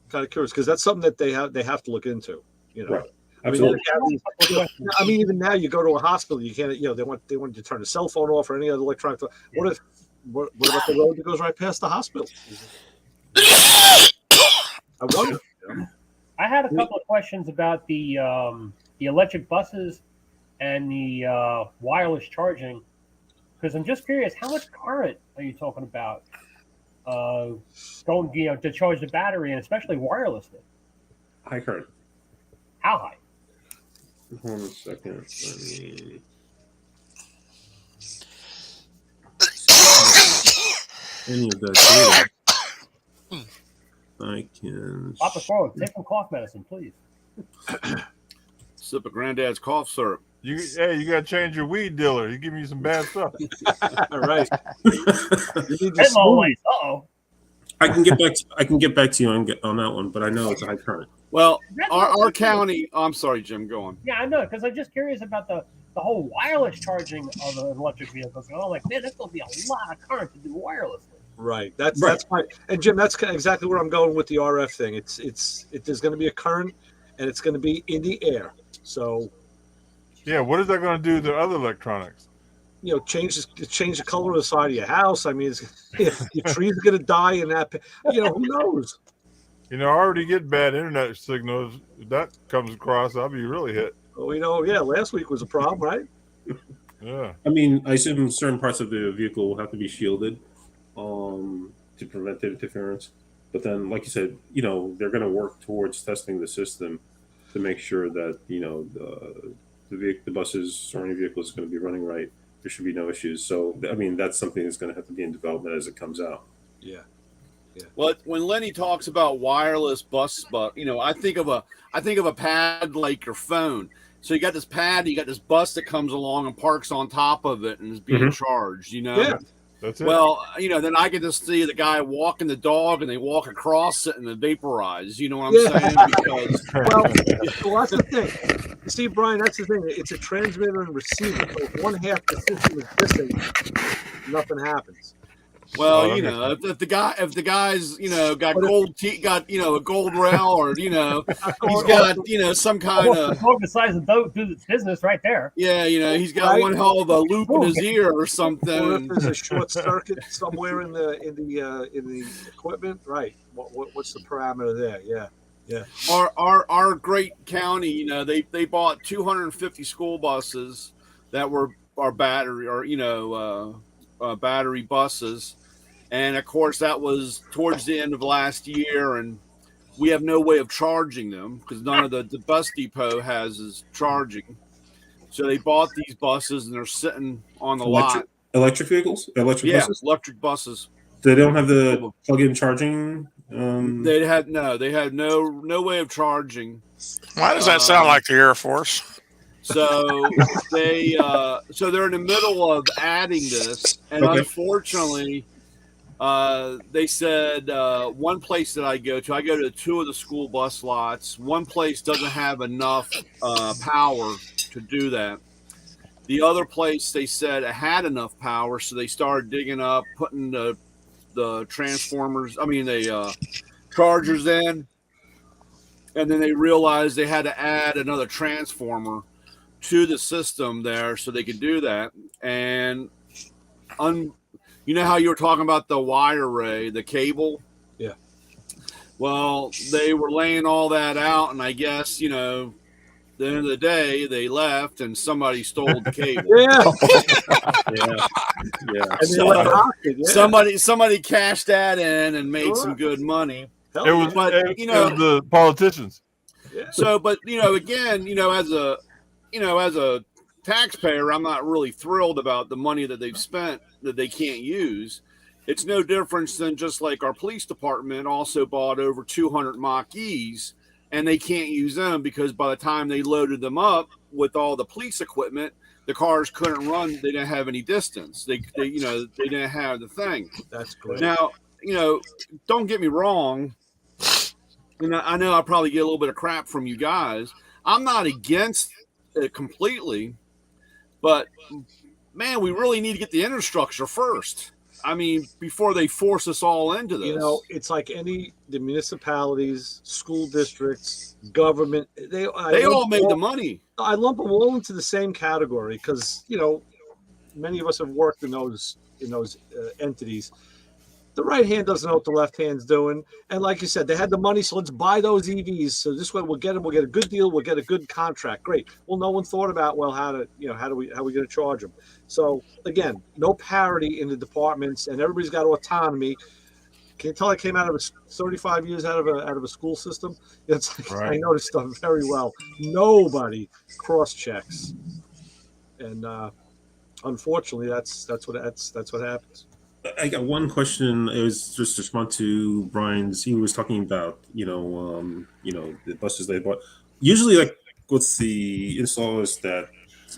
kind of curious because that's something that they have to look into. Right. Absolutely. Even now you go to a hospital, you can't. They want you to turn the cell phone off or any other electronic. What about the road that goes right past the hospital? I wonder. I had a couple of questions about the electric buses and the wireless charging, because I'm just curious, how much current are you talking about going, to charge the battery, and especially wirelessly? High current. How high? Hold on a second. Any of that data, I can. Papa Squirrel, take some cough medicine, please. Sip of Granddad's cough syrup. You gotta change your weed dealer. You give me some bad stuff. All right. Uh-oh. I can get back to you on that one, but I know it's a high current. Well, our county. I'm sorry, Jim. Go on. Yeah, I know, because I'm just curious about the whole wireless charging of an electric vehicle. So I'm like, man, that's going to be a lot of current to do wirelessly. Right. That's my. And Jim, that's exactly where I'm going with the RF thing. There's going to be a current, and it's going to be in the air. So. Yeah. What is that going to do to other electronics? Change the color of the side of your house. I mean, your trees are going to die in that. Who knows? I already get bad internet signals. If that comes across, I'll be really hit. Well, last week was a problem, right? Yeah. I assume certain parts of the vehicle will have to be shielded to prevent interference. But then, like you said, they're going to work towards testing the system to make sure that the buses or any vehicle is going to be running right. There should be no issues. So I mean, that's something that's going to have to be in development as it comes out. Yeah. Well, when Lenny talks about wireless bus, I think of a pad like your phone. So you got this pad, you got this bus that comes along and parks on top of it and is being charged. Yeah. That's it. Well, then I get to see the guy walking the dog and they walk across it and they vaporize. You know what I'm saying? Because Well, that's the thing. You see, Brian, that's the thing. It's a transmitter and receiver. So if one half the system is missing, nothing happens. well, if the guy's got gold teeth, got a gold rail, or he's got some kind of the size of boat do its business right there. Yeah, he's got one hell of a loop in his ear or something. Or if there's a short circuit somewhere in the equipment, right? What's the parameter there? Yeah. Our great county, they bought 250 school buses that were our battery battery buses, and of course that was towards the end of last year, and we have no way of charging them because none of the bus depot has is charging. So they bought these buses and they're sitting on the lot. Electric vehicles? Buses? Electric buses. They don't have the plug-in charging. They had no way of charging. Why does that sound like the Air Force? So they're in the middle of adding this, and unfortunately, they said one place that I go to two of the school bus lots. One place doesn't have enough power to do that. The other place, they said, it had enough power, so they started digging up, putting the transformers, the chargers in, and then they realized they had to add another transformer to the system there so they could do that. And you know how you were talking about the wire array, the cable? Yeah. Well, they were laying all that out, and I guess, the end of the day, they left and somebody stole the cable. Somebody cashed that in and made some good money. It was the politicians. Yeah. So, but again, as a taxpayer, I'm not really thrilled about the money that they've spent that they can't use. It's no difference than just like our police department also bought over 200 Mach-E's, and they can't use them because by the time they loaded them up with all the police equipment, the cars couldn't run. They didn't have any distance. They didn't have the thing. That's great. Now, don't get me wrong. I know I'll probably get a little bit of crap from you guys. I'm not against it completely, but man, we really need to get the infrastructure first. Before they force us all into this. It's like the municipalities, school districts, government. They all made the money. I lump them all into the same category because many of us have worked in those entities. The right hand doesn't know what the left hand's doing, and like you said, they had the money, so let's buy those EVs. So this way, we'll get them. We'll get a good deal. We'll get a good contract. Great. Well, no one thought about how are we going to charge them? So again, no parity in the departments, and everybody's got autonomy. Can you tell I came out of 35 years out of a school system? It's like, right. I know this stuff very well. Nobody cross checks, and unfortunately, that's what happens. I got one question. It was just to respond to Brian's. He was talking about the buses they bought. Usually, like with the installers that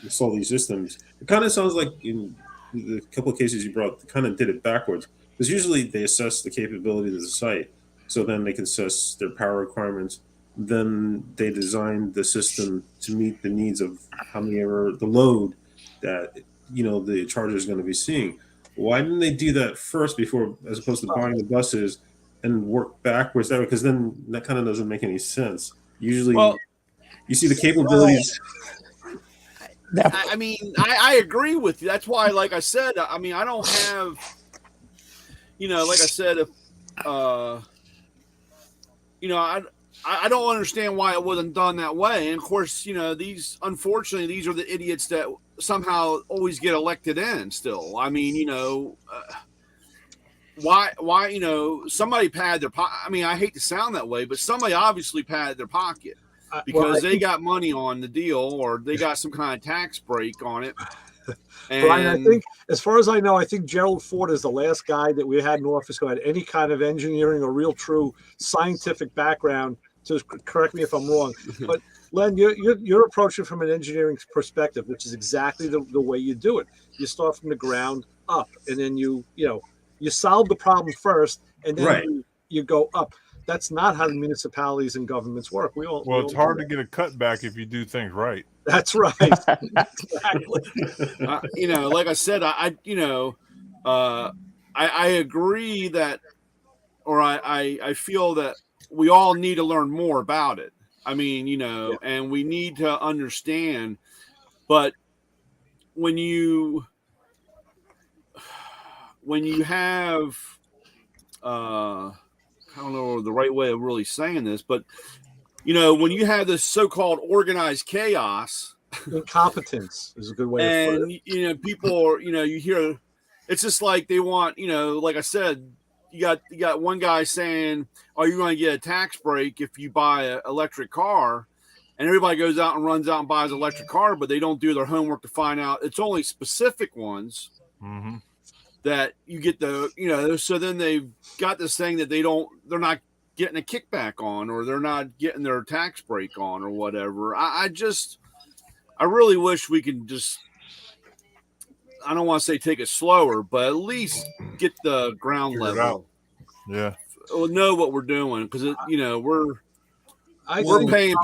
install these systems, it kind of sounds like in the couple of cases you brought, they kind of did it backwards. Because usually they assess the capability of the site, so then they can assess their power requirements. Then they design the system to meet the needs of the load that the charger is going to be seeing. Why didn't they do that first before, as opposed to buying the buses and work backwards that way? Because then that kind of doesn't make any sense. Usually, you see the capabilities. I agree with you. That's why, like I said, I don't have, like I said, if, I don't understand why it wasn't done that way. And of course, unfortunately, these are the idiots that somehow always get elected in still. Why, somebody padded their pocket. I hate to sound that way, but somebody obviously padded their pocket. because they got money on the deal, or they got some kind of tax break on it. And Brian, I think, as far as I know, I think Gerald Ford is the last guy that we had in office who had any kind of engineering or real true scientific background. So correct me if I'm wrong, but Len, you're approaching from an engineering perspective, which is exactly the way you do it. You start from the ground up, and then you solve the problem first, and then you go up. That's not how the municipalities and governments work. It's hard to get a cutback if you do things right. That's right. Exactly. Like I said, I agree that, or I feel that we all need to learn more about it. I mean, and we need to understand. But when you have, I don't know the right way of really saying this, but when you have this so-called organized chaos, incompetence is a good way to put it. People are, you hear, it's just like they want, like I said, you got one guy saying, "Are you going to get a tax break if you buy an electric car?" And everybody goes out and runs out and buys an electric car, but they don't do their homework to find out it's only specific ones. Mm-hmm. That you get so then they've got this thing that they're not getting a kickback on, or they're not getting their tax break on, or whatever. I really wish we could just, I don't want to say take it slower, but at least get the ground level. Yeah. Know what we're doing. Cause we're paying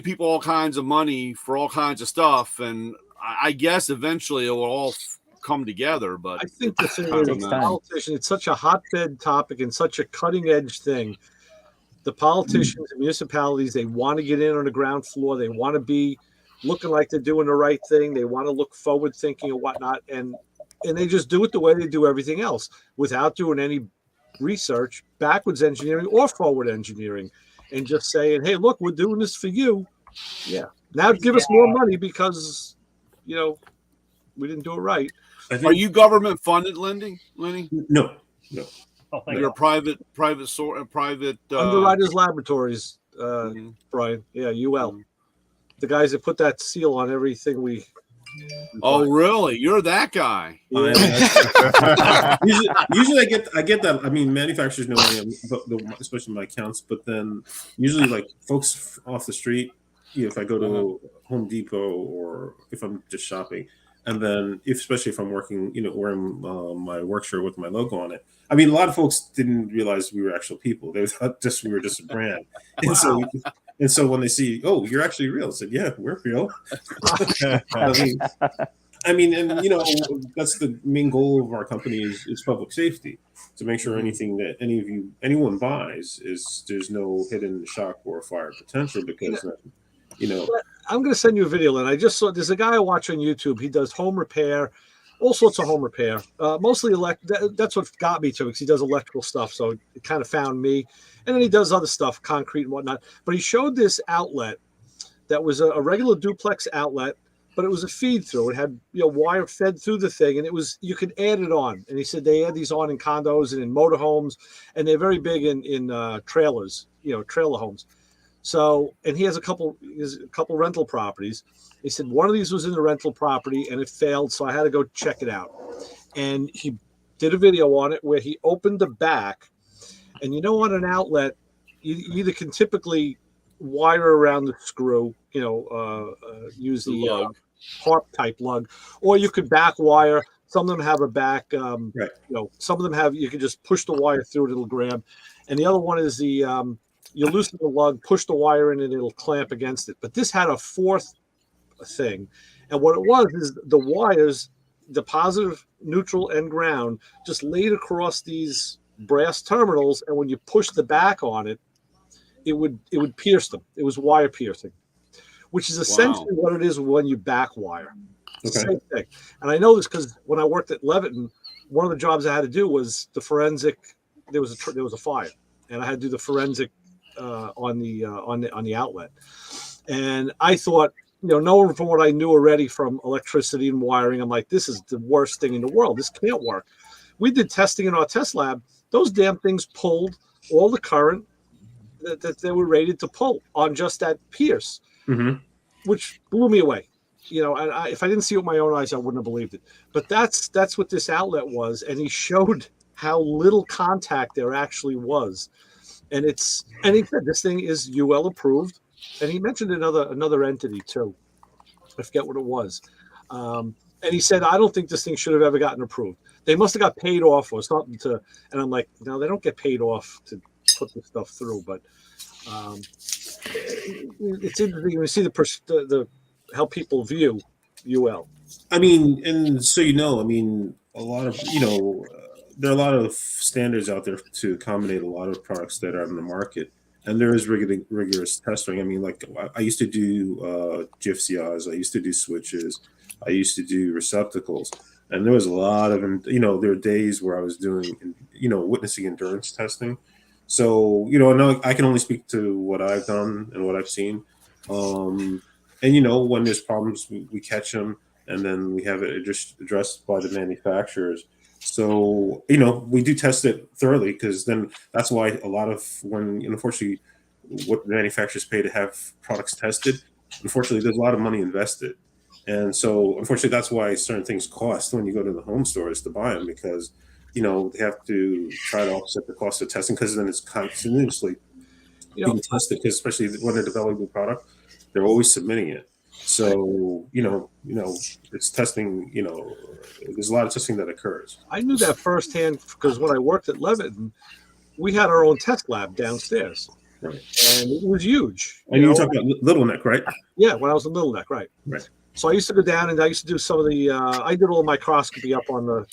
people all kinds of money for all kinds of stuff. And I guess eventually it will all come together, but I think the thing is, politician, it's such a hotbed topic and such a cutting edge thing. The politicians and municipalities, they want to get in on the ground floor. They want to be looking like they're doing the right thing. They want to look forward thinking and whatnot. And they just do it the way they do everything else without doing any research, backwards engineering or forward engineering, and just saying, "Hey, look, we're doing this for you." Yeah. Now give us more money because, we didn't do it right. Are you government funded, Lenny? No. Oh, You're a private Underwriters Laboratories, Brian. Yeah, UL. The guys that put that seal on everything we. Oh, really? You're that guy. Yeah. usually I get that. I mean, manufacturers know I am, especially my accounts. But then usually, like folks off the street, if I go to Home Depot or if I'm just shopping. And then, especially if I'm working, wearing my work shirt with my logo on it. I mean, a lot of folks didn't realize we were actual people. They thought we were just a brand. And so when they see, "Oh, you're actually real," I said, "Yeah, we're real." I mean, and that's the main goal of our company is public safety, to make sure anything that anyone buys there's no hidden shock or fire potential, because I'm going to send you a video, and I just saw there's a guy I watch on YouTube. He does home repair, all sorts of home repair, mostly that's what got me to it, because he does electrical stuff. So it kind of found me, and then he does other stuff, concrete and whatnot. But he showed this outlet that was a regular duplex outlet, but it was a feed through. It had wire fed through the thing, and you could add it on. And he said they add these on in condos and in motorhomes, and they're very big in trailers, trailer homes. So, and he has a couple rental properties. He said one of these was in the rental property and it failed, so I had to go check it out. And he did a video on it where he opened the back, and on an outlet, you either can typically wire around the screw, use the harp type lug, or you could back wire. Some of them have a back, right. Some of them have, you can just push the wire through it, it'll grab. And the other one is you loosen the lug, push the wire in, and it'll clamp against it. But this had a fourth thing. And what it was is the wires, the positive, neutral, and ground, just laid across these brass terminals. And when you push the back on it, it would pierce them. It was wire piercing, which is essentially what it is when you back wire. Okay. Same thing. And I know this because when I worked at Leviton, one of the jobs I had to do was the forensic. There was a fire, and I had to do the forensic on the outlet. And I thought, knowing from what I knew already from electricity and wiring, I'm like, this is the worst thing in the world. This can't work. We did testing in our test lab. Those damn things pulled all the current. that they were rated to pull on just that Pierce, Mm-hmm. which blew me away. And if I didn't see it with my own eyes, I wouldn't have believed it. But that's what this outlet was, and he showed how little contact there actually was. And he said this thing is UL approved, and he mentioned another entity too. I forget what it was. And he said, I don't think this thing should have ever gotten approved. They must have got paid off or something and I'm like, no, they don't get paid off to put this stuff through. But it's interesting to see the how people view UL. I mean, and so a lot of there are a lot of standards out there to accommodate a lot of products that are on the market, and there is rigorous testing. I mean, like I used to do GFCIs, I used to do switches, I used to do receptacles, and there was a lot of there were days where I was doing witnessing endurance testing. So I know I can only speak to what I've done and what I've seen. And when there's problems, we catch them, and then we have it just addressed by the manufacturers. So we do test it thoroughly, because then that's why a lot of unfortunately, what the manufacturers pay to have products tested, unfortunately, there's a lot of money invested, and so unfortunately, that's why certain things cost when you go to the home stores to buy them, because they have to try to offset the cost of testing, because then it's continuously being tested, because especially when they're developing a product, they're always submitting it. So it's testing. There's a lot of testing that occurs. I knew that firsthand because when I worked at Leviton, we had our own test lab downstairs, right? And it was huge. And you talking about Little Neck, right? Yeah, when I was in Little Neck, right? Right. So I used to go down and I used to do some of the. I did all the microscopy up on the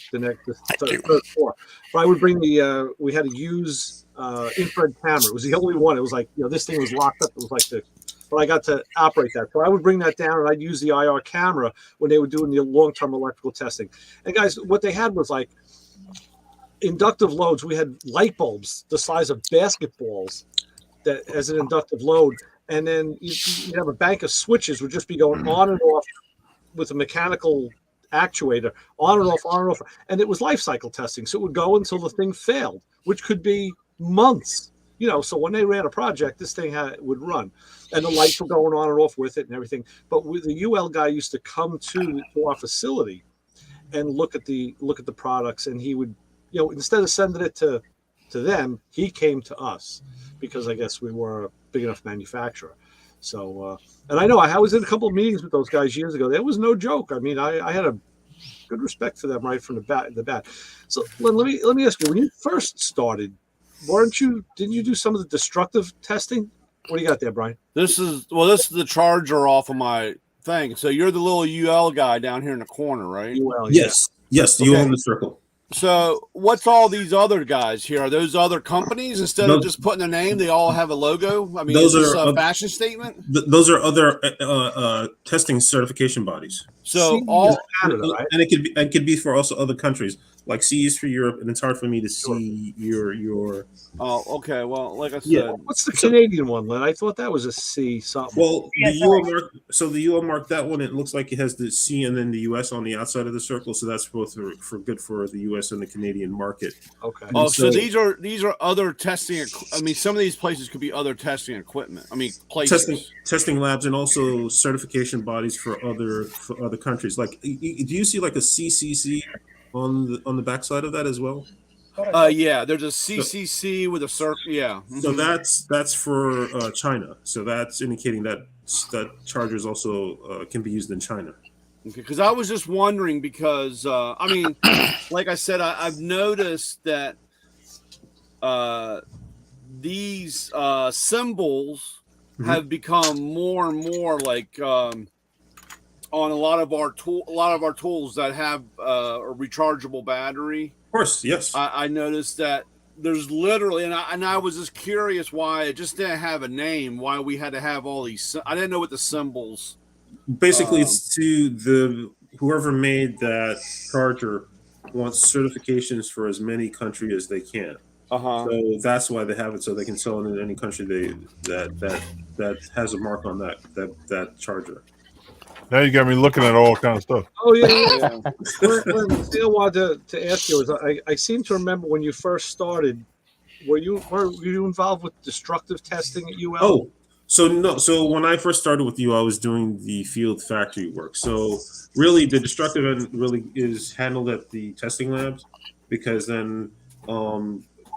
third floor. But I would bring we had to use infrared camera. It was the only one. It was like this thing was locked up. It was like but I got to operate that. So I would bring that down and I'd use the IR camera when they were doing the long-term electrical testing. And guys, what they had was like inductive loads. We had light bulbs the size of basketballs that as an inductive load. And then you'd have a bank of switches would just be going on and off with a mechanical actuator, on and off, on and off. And it was life cycle testing. So it would go until the thing failed, which could be months. So when they ran a project, this thing would run. And the lights were going on and off with it and everything. But the UL guy used to come to our facility and look at the products, and he would, instead of sending it to them, he came to us because I guess we were a big enough manufacturer. So, and I know I was in a couple of meetings with those guys years ago. That was no joke. I mean, I had a good respect for them right from the bat. So let me ask you, when you first started, didn't you do some of the destructive testing? What do you got there, Brian? This is the charger off of my thing. So you're the little UL guy down here in the corner, right? UL, yes, you own the circle. So what's all these other guys here? Are those other companies? Instead of just putting a name, they all have a logo? I mean, is this a fashion statement? Those are other testing certification bodies. So Canada, right? And it could be for also other countries. Like C is for Europe, and it's hard for me to see your. Oh, okay. Well, like I said, yeah. What's the Canadian one, Len? I thought that was a C something. Well, the UL mark. So the UL mark, that one, it looks like it has the C and then the US on the outside of the circle. So that's both for good for the US and the Canadian market. Okay. Oh, so these are other testing. I mean, some of these places could be other testing equipment. I mean, places. Testing labs, and also certification bodies for other countries. Like, do you see like a CCC on the backside of that as well? Yeah, there's a CCC with a circle. Yeah. Mm-hmm. So that's for China. So that's indicating that chargers also can be used in China. Okay, because I was just wondering because I mean, like I said, I've noticed that these symbols have become more and more like on a lot of our tools that have a rechargeable battery. Of course, yes. I noticed that there's literally, and I was just curious why it just didn't have a name. Why we had to have all these? I didn't know what the symbols. Basically, it's to whoever made that charger wants certifications for as many countries as they can. So that's why they have it, so they can sell it in any country that has a mark on that charger. Now you got me looking at all kind of stuff. Oh yeah. The thing I wanted to ask you is I seem to remember when you first started, were you involved with destructive testing at UL? Oh, so no. So when I first started with you, I was doing the field factory work. So really, the destructive end really is handled at the testing labs, because then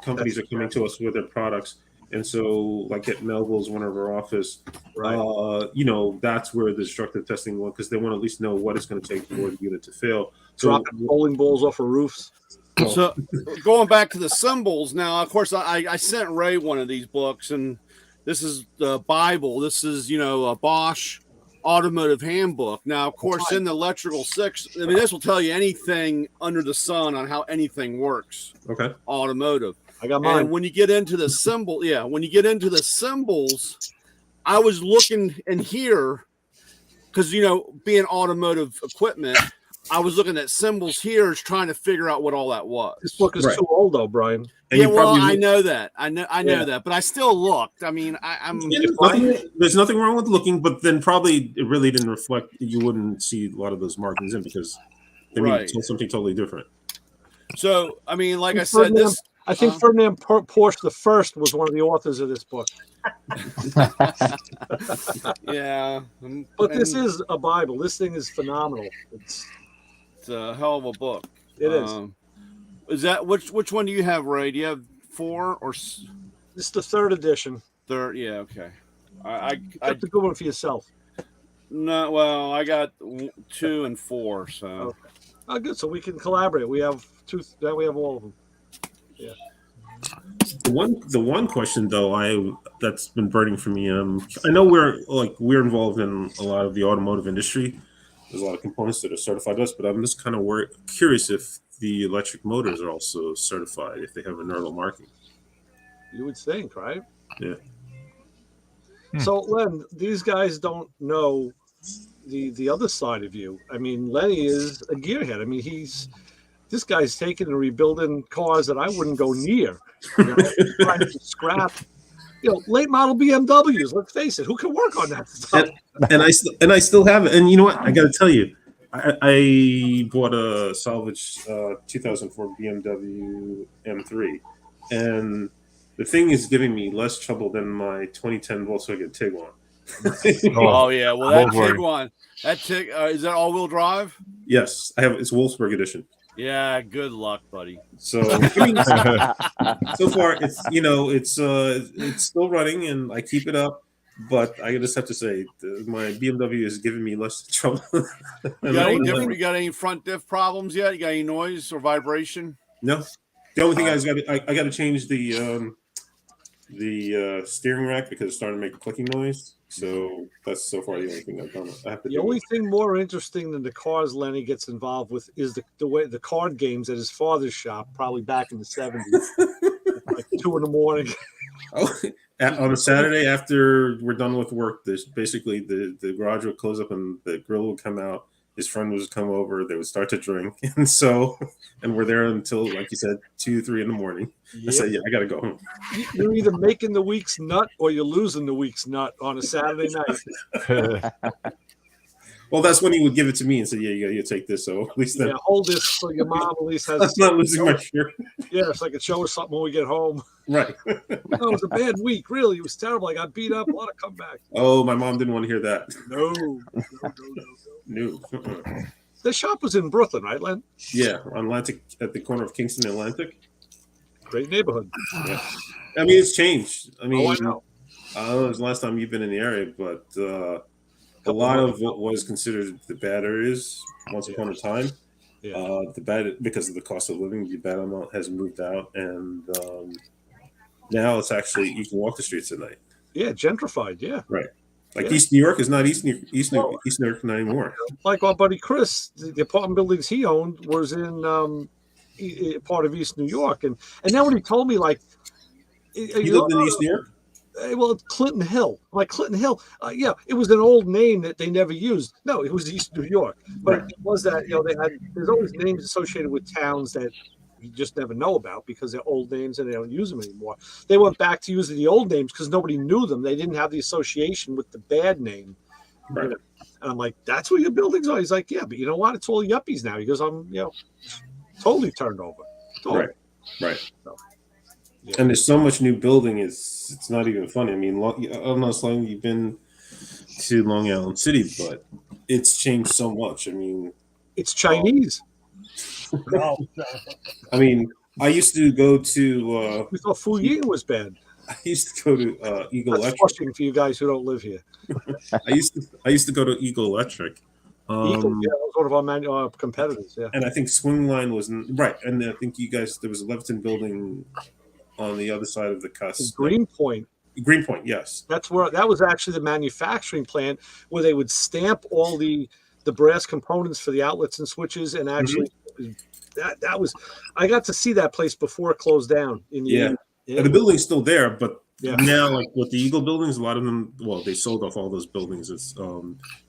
companies are coming to us with their products. And so, like at Melville's, one of our office, Right. that's where the destructive testing was, because they want to at least know what it's going to take for the unit to fail. So, Dropping bowling balls off of roofs. So going back to the symbols now, of course, I sent Ray one of these books, and this is the Bible. This is, a Bosch automotive handbook. Now, of course, in the electrical 6, I mean, this will tell you anything under the sun on how anything works. Okay. Automotive. I got mine. And when you get into the symbols, I was looking in here because, being automotive equipment, I was looking at symbols here, trying to figure out what all that was. This book is too old, though, Brian. And Yeah, well, I know that. I know that, but I still looked. I mean, there's nothing wrong with looking, but then probably it really didn't reflect. You wouldn't see a lot of those markings in, because they mean something totally different. So, I mean, like I said, I think Ferdinand Porsche the First was one of the authors of this book. Yeah, but this is a Bible. This thing is phenomenal. It's a hell of a book. It is. Is that which one do you have, Ray? Do you have 4 or? This is the 3rd edition. Third, yeah, okay. I got the good one for yourself. No, well, I got 2 and 4, so. Okay. Oh, good. So we can collaborate. We have 2. Now we have all of them. Yeah. The one question though that's been burning for me. I know we're involved in a lot of the automotive industry. There's a lot of components that are certified to us, but I'm just kind of curious if the electric motors are also certified, if they have a NERDL marking. You would think, right? Yeah. So, Len, these guys don't know the other side of you. I mean, Lenny is a gearhead. I mean, this guy's taking and rebuilding cars that I wouldn't go near. Trying to scrap, late model BMWs. Let's face it, who can work on that stuff? And I still have it. And you know what? I got to tell you, I bought a salvage 2004 BMW M3, and the thing is giving me less trouble than my 2010 Volkswagen Tiguan. Oh yeah, well that Tiguan, is that all-wheel drive? Yes, I have. It's Wolfsburg edition. Yeah, good luck, buddy. So, so far it's still running, and I keep it up. But I just have to say, my BMW is giving me less trouble. You got any front diff problems yet? You got any noise or vibration? No. The only thing I got to change the steering rack because it's starting to make a clicking noise. So that's so far the only thing I've done. The only thing more interesting than the cars Lenny gets involved with is the way the card games at his father's shop, probably back in the 70s, like 2 a.m. Oh, on a Saturday after we're done with work, there's basically the garage would close up and the grill would come out. His friend would come over. They would start to drink, and we're there until, like you said, 2, 3 in the morning. Yep. I said, "Yeah, I got to go home." You're either making the week's nut or you're losing the week's nut on a Saturday night. Well, that's when he would give it to me and say, "Yeah, you take this." So at least hold this so your mom at least has. That's not losing my shirt. Yeah, so I could show her something when we get home. Right. It was a bad week. Really, it was terrible. I got beat up. A lot of comeback. Oh, my mom didn't want to hear that. No. The shop was in Brooklyn, right, Len? Yeah, on Atlantic, at the corner of Kingston and Atlantic. Great neighborhood. Yeah. I mean, it's changed. I mean, I know. I don't know. It was the last time you've been in the area, but a lot of what was considered the bad areas once upon a time, the bad, because of the cost of living, the bad amount has moved out, and now it's actually you can walk the streets at night. Yeah, gentrified. Yeah, right. Like East New York is not East New York anymore. Like our buddy Chris, the apartment buildings he owned was in part of East New York, and then when he told me like he lived in East New York. Well, Clinton Hill. Like Clinton Hill, it was an old name that they never used. No, it was East New York, but it was that there's always names associated with towns that you just never know about because they're old names and they don't use them anymore. They went back to using the old names because nobody knew them. They didn't have the association with the bad name. Right. And I'm like, that's where your buildings are. He's like, yeah, but you know what? It's all yuppies now. He goes, I'm totally turned over. Totally. Right. So, Yeah. And there's so much new building. It's not even funny. I mean, I don't know how long you've been to Long Island City, but it's changed so much. I mean, It's Chinese. No, I mean, I used to go to We thought Fu Ying was bad. I used to go to Eagle That's Electric. Flushing for you guys who don't live here. I used to go to Eagle Electric. Eagle, yeah, that was one of our competitors. Yeah, And I think Swing Line was right. And I think you guys there was a Leviton building on the other side of the cusp. Greenpoint. Greenpoint, yes. That was actually the manufacturing plant where they would stamp all the brass components for the outlets and switches, and actually that was I got to see that place before it closed down. In the 80s. Yeah. And the building's still there, but Yeah. now, like with the Eagle buildings, a lot of them, well, they sold off all those buildings. It's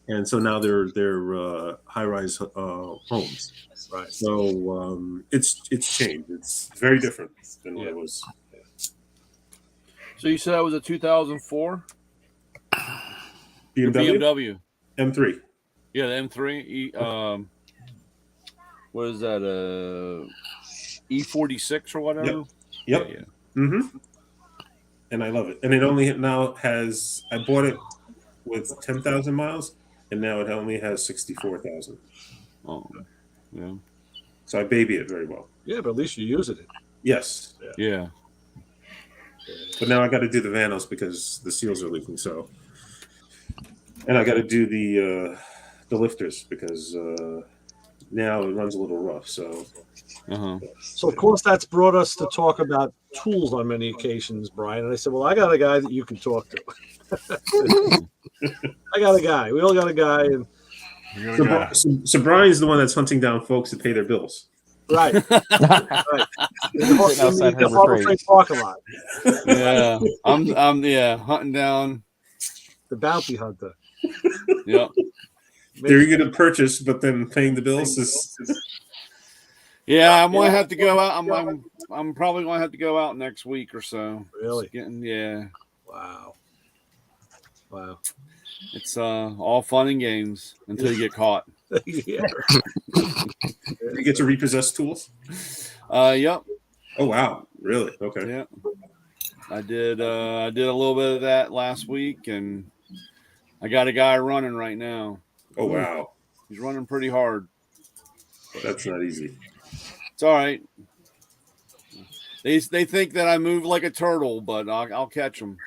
and so now they're high-rise homes. Right. So it's changed. It's very different than what it was. So you said that was a 2004 BMW BMW. M3. Yeah, the M3. What is that? E46 or whatever. Yep. Yeah. Mm-hmm. And I love it. And it only now has. I bought it with 10,000 miles, and now it only has 64,000. Oh, yeah. So I baby it very well. Yeah, but at least you're using it. Yes. Yeah. But now I got to do the vanos because the seals are leaking. So, and I got to do the lifters because now it runs a little rough. So, So of course that's brought us to talk about tools on many occasions, Brian. And I said, well, I got a guy that you can talk to. I got a guy. We all got a guy, and so Brian's the one that's hunting down folks to pay their bills. right. Right. In the Harbor Freight parking lot. Yeah. I'm hunting down the bounty hunter. Yep. They're going to purchase, but then paying the bills is. Yeah, I'm gonna have to go out. I'm probably gonna have to go out next week or so. Really? Wow. It's all fun and games until you get caught. Yeah. You get to repossess tools? Yep. Oh wow, really? Okay. Yeah. I did a little bit of that last week, and I got a guy running right now. Oh wow. He's running pretty hard. That's not easy. It's all right. They think that I move like a turtle, but I'll catch them.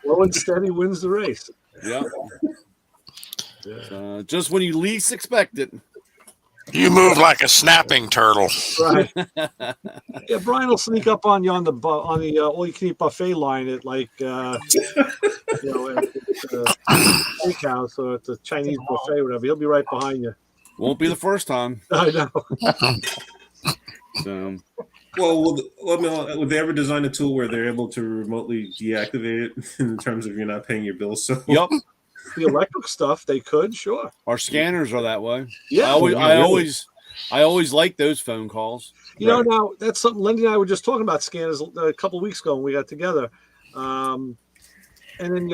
Slow and steady wins the race. Yep. Just when you least expect it. You move like a snapping turtle. Right. Yeah, Brian will sneak up on you on the all-you-can-eat buffet line at at the steakhouse or at the Chinese buffet, whatever. He'll be right behind you. Won't be the first time. I know. So, well, would they ever design a tool where they're able to remotely deactivate it in terms of you're not paying your bills? So yep. The electric stuff they could, sure. Our scanners are that way. Yeah, I always like those phone calls. You know, now that's something Lenny and I were just talking about scanners a couple of weeks ago when we got together, and then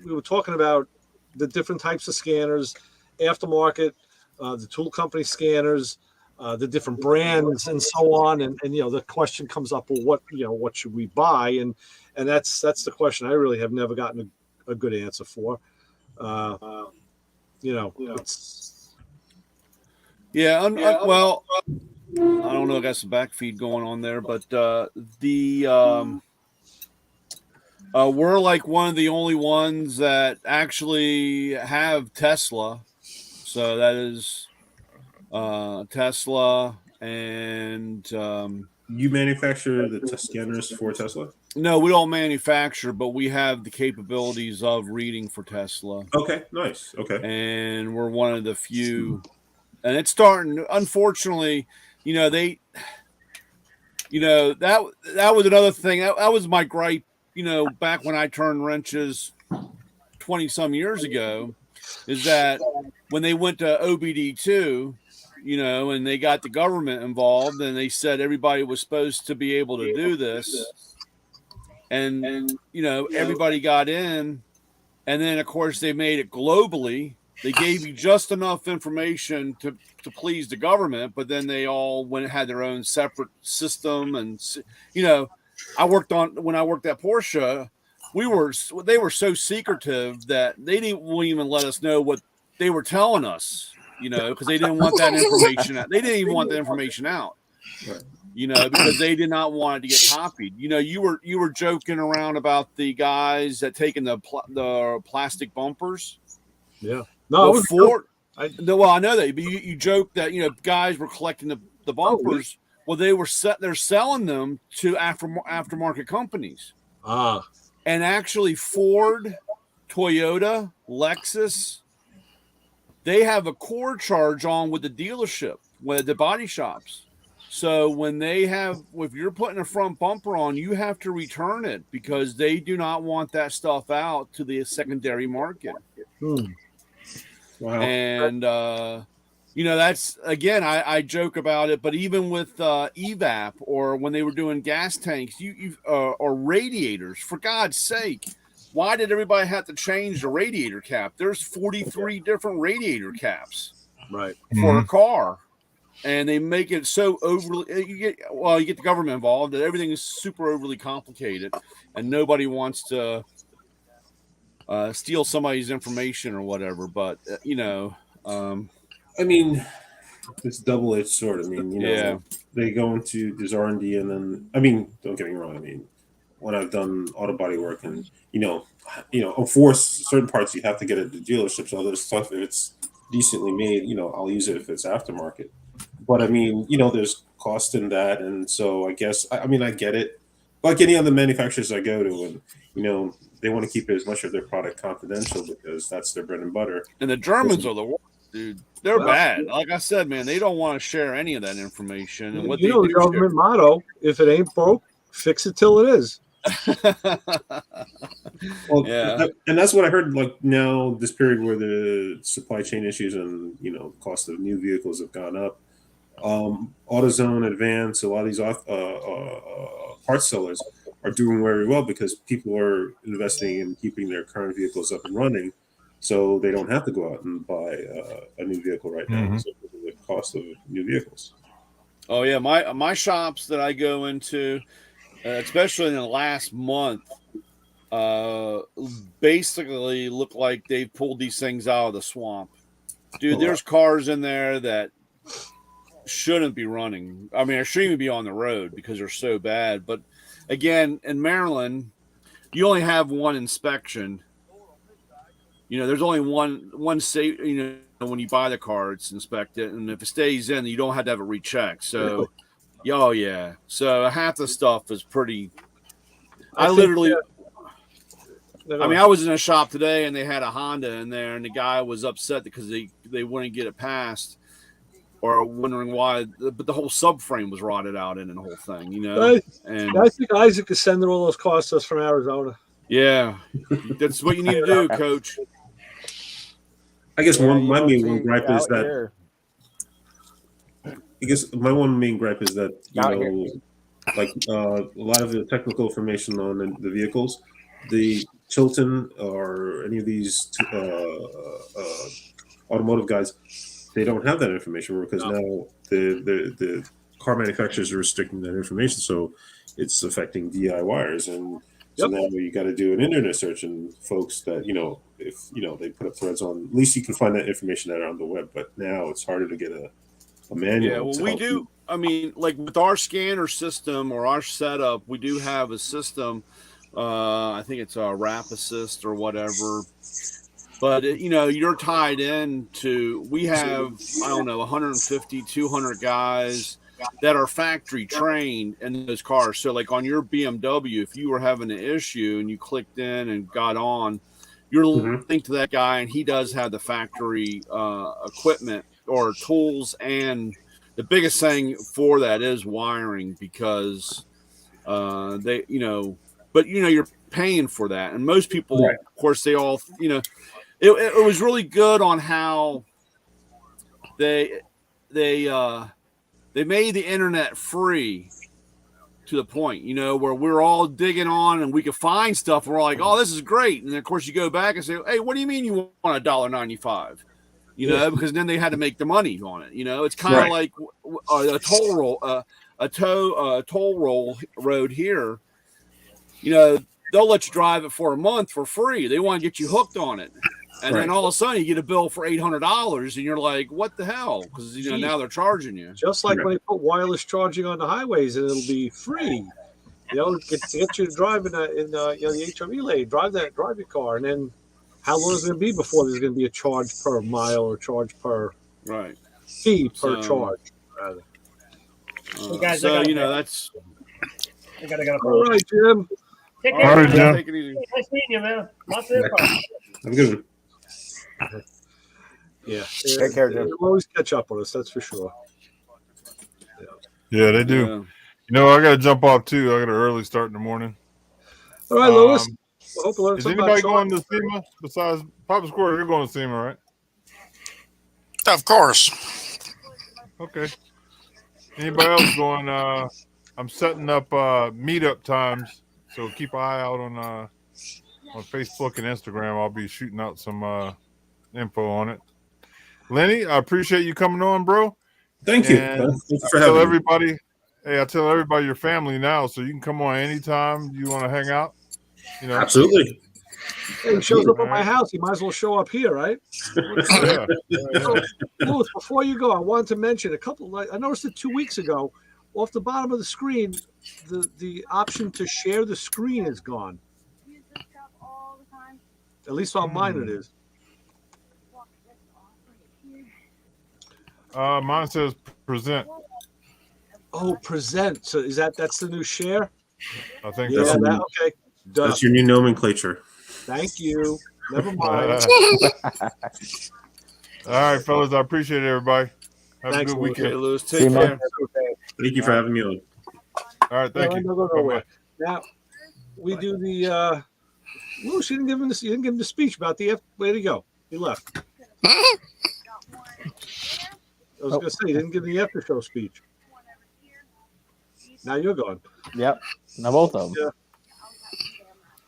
we were talking about the different types of scanners, aftermarket, the tool company scanners, the different brands, and so on. And the question comes up, well, what should we buy? And that's the question I really have never gotten a good answer for. It's well, I don't know. I got some back feed going on there, but we're like one of the only ones that actually have Tesla. So that is Tesla, and you manufacture the scanners for Tesla? No, we don't manufacture, but we have the capabilities of reading for Tesla. Okay, nice. Okay, and we're one of the few. And it's starting. Unfortunately, that was another thing. That was my gripe. Back when I turned wrenches 20-some years ago, is that when they went to OBD2, and they got the government involved, and they said everybody was supposed to be able to do this, and everybody got in, and then of course they made it globally, They gave you just enough information to please the government, but then they all went and had their own separate system. And when I worked at Porsche, they were so secretive that they wouldn't even let us know what they were telling us, because they didn't want that information out. They didn't even want the information out, because they did not want it to get copied. You were joking around about the guys that taking the plastic bumpers. Yeah. No, I know that, but you joke that guys were collecting the bumpers. Well, they're selling them to aftermarket companies. And actually Ford, Toyota, Lexus, they have a core charge on with the dealership, with the body shops. So if you're putting a front bumper on, you have to return it because they do not want that stuff out to the secondary market. Wow. And, that's, again, I joke about it, but even with EVAP or when they were doing gas tanks or radiators, for God's sake, why did everybody have to change the radiator cap? There's 43 different radiator caps for a car. And they make it so overly, you get the government involved, that everything is super overly complicated and nobody wants to steal somebody's information or whatever. But, I mean, it's double-edged sword. I mean, they go into this R&D and then, don't get me wrong. When I've done auto body work and, of course, certain parts you have to get at the dealership. So other stuff, if it's decently made, I'll use it if it's aftermarket. But there's cost in that. And so I guess, I get it. Like any other manufacturers I go to, and, they want to keep as much of their product confidential because that's their bread and butter. And the Germans are the worst, dude. They're bad. Like I said, man, they don't want to share any of that information. And what the government motto: if it ain't broke, fix it till it is. Well, yeah, and that's what I heard. Like now, this period where the supply chain issues and the cost of new vehicles have gone up. AutoZone, Advance, a lot of these parts sellers are doing very well because people are investing in keeping their current vehicles up and running, so they don't have to go out and buy a new vehicle right now. So the cost of new vehicles. Oh yeah, my shops that I go into, especially in the last month, basically look like they've pulled these things out of the swamp. Dude, there's cars in there that shouldn't be running. I shouldn't even be on the road because they're so bad. But again, in Maryland, you only have one inspection. There's only one safe. When you buy the car, it's inspected, and if it stays in, you don't have to have it rechecked. So, so half the stuff is pretty. I was in a shop today, and they had a Honda in there, and the guy was upset because they wouldn't get it passed. Or wondering why, but the whole subframe was rotted out in the whole thing, And I think Isaac is sending all those cars to us from Arizona. Yeah, that's what you need to do, Coach. I guess my main gripe is that. I guess my one main gripe is that like a lot of the technical information on the vehicles, the Chilton or any of these automotive guys. They don't have that information because now the car manufacturers are restricting that information, so it's affecting DIYers. And so now you got to do an internet search, and folks that if they put up threads on, at least you can find that information out on the web. But now it's harder to get a manual. Yeah, well, we do. Like with our scanner system or our setup, we do have a system. I think it's a Rap Assist or whatever. But, you're tied into, we have, 150, 200 guys that are factory trained in those cars. So like on your BMW, if you were having an issue and you clicked in and got on, you're linked to that guy, and he does have the factory equipment or tools. And the biggest thing for that is wiring because but you're paying for that. And most people, of course, they all, It was really good on how they made the internet free to the point, where we're all digging on and we can find stuff. And we're like, oh, this is great. And then, of course, you go back and say, hey, what do you mean you want $1.95? Because then they had to make the money on it. It's kind of like a toll road here. They'll let you drive it for a month for free. They want to get you hooked on it. And then all of a sudden you get a bill for $800 and you're like, what the hell? Because, now they're charging you. Just like when they put wireless charging on the highways and it'll be free. Get you to drive in the HOV lane, drive your car. And then how long is it going to be before there's going to be a charge per mile or charge per fee per charge? Rather. That's. I gotta go. All right, Jim. Take care. All right, Jim. Take it easy. Nice meeting you, man. Lots of info. I'm good. Yeah. Take care, Jim. They'll always catch up on us, that's for sure. Yeah, they do. Yeah. I got to jump off too. I got an early start in the morning. All right, Louis. I hope you learned Is something anybody about going to SEMA besides Papa Square? You're going to SEMA, right? Of course. Okay. Anybody else going? I'm setting up meetup times, so keep an eye out on Facebook and Instagram. I'll be shooting out some info on it. Lenny, I appreciate you coming on, bro. Thank you. And Thanks for having me. I tell everybody your family now, so you can come on anytime you want to hang out. Absolutely. Hey, he shows up at my house. He might as well show up here, right? Yeah. So, Louis, before you go, I wanted to mention I noticed it 2 weeks ago. Off the bottom of the screen, the option to share the screen is gone. At least on mine it is. Mine says present. Oh, present. So that's the new share? I think Yeah, that's okay. Duh. That's your new nomenclature. Thank you. Never mind. All right, fellas. I appreciate it, everybody. Have Thanks, a good Louis. weekend. Okay, Lewis, See take you, man. care. Thank you for having me on. All right, thank you. Don't go nowhere. Bye-bye. Now we do the. Louis, you didn't give him this. You didn't give him the speech about the. Where'd he go? He left. I was going to say, you didn't give the after show speech. Now you're gone. Yep. Now both of them. Yeah.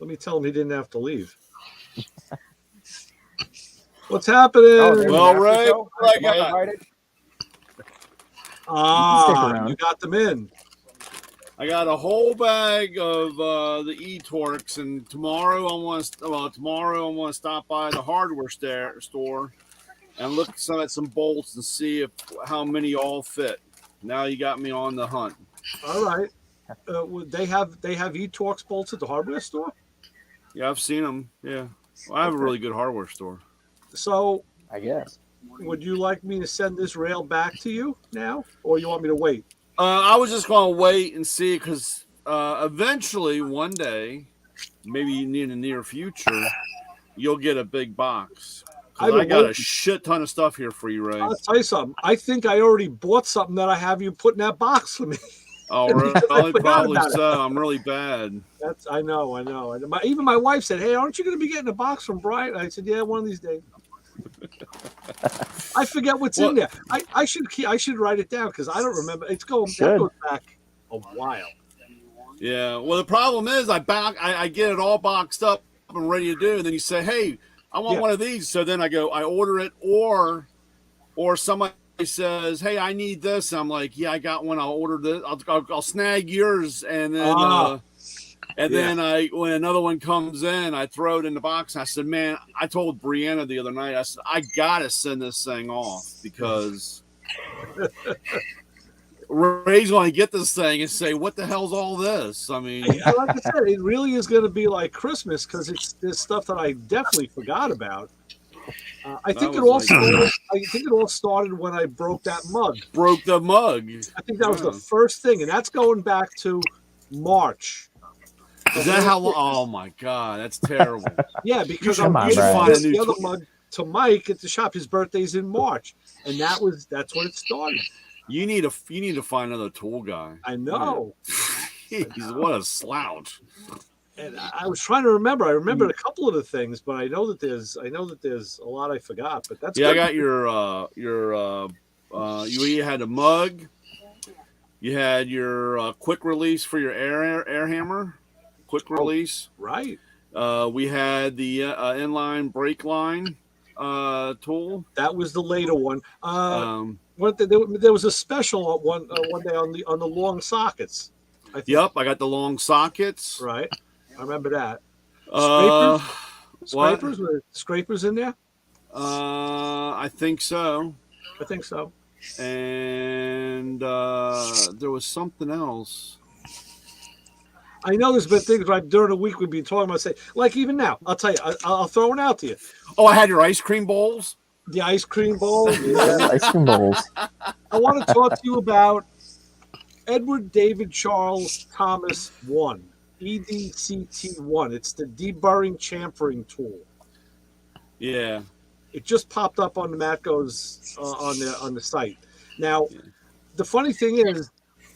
Let me tell him he didn't have to leave. What's happening? Well, Ray, what I got? around. You got them in. I got a whole bag of the e-Torx, and tomorrow I want to stop by the hardware store and look at some bolts and see how many all fit. Now you got me on the hunt. All right. They have e-Torx bolts at the hardware store. Yeah, I've seen them. Yeah, well, I have a really good hardware store. So, I guess. would you like me to send this rail back to you now, or you want me to wait? I was just going to wait and see because eventually one day, maybe in the near future, you'll get a big box. I got a shit ton of stuff here for you, Ray. I'll tell you something. I think I already bought something that I have you put in that box for me. Oh, really? Probably so. I'm really bad. I know. Even my wife said, "Hey, aren't you going to be getting a box from Brian?" I said, "Yeah, one of these days." I forget what's in there. I should write it down because I don't remember. That goes back a while. Yeah. Well, the problem is I get it all boxed up and ready to do, and then you say, "Hey, I want one of these." So then I order it, or somebody says, "Hey, I need this." And I'm like, "Yeah, I got one. I'll order this. I'll snag yours." And then then when another one comes in, I throw it in the box. And I said, "Man," I told Brianna the other night, I said, "I gotta send this thing off because Ray's going to get this thing and say, what the hell's all this?" I mean, like I said, it really is going to be like Christmas because there's stuff that I definitely forgot about. I think it all started when I broke that mug. Broke the mug. I think that was the first thing, and that's going back to March. Is that how long? Oh my God, that's terrible. Yeah, because Come I'm on, Brian. the other mug to Mike at the shop. His birthday's in March, and that's when it started. You need to find another tool guy. I know. Jeez, what a slouch. And I was trying to remember. I remembered a couple of the things, but I know that there's a lot I forgot. But that's I good. got your you had a mug, You had your quick release for your air hammer, quick release. Right. We had the inline brake line tool. That was the later one. There was a special one day on the long sockets. I think. Yep, I got the long sockets. Right. I remember that. Scrapers? Were scrapers in there? I think so. I think so. And there was something else. I know there's been things right during the week we've been talking about. Say, like even now, I'll tell you, I'll throw one out to you. Oh, I had your ice cream bowls. The ice cream bowl. Yeah. Ice cream bowls. I want to talk to you about Edward David Charles Thomas 1, EDCT1. It's the deburring chamfering tool. Yeah. It just popped up on the Matco's on the site. Now, the funny thing is,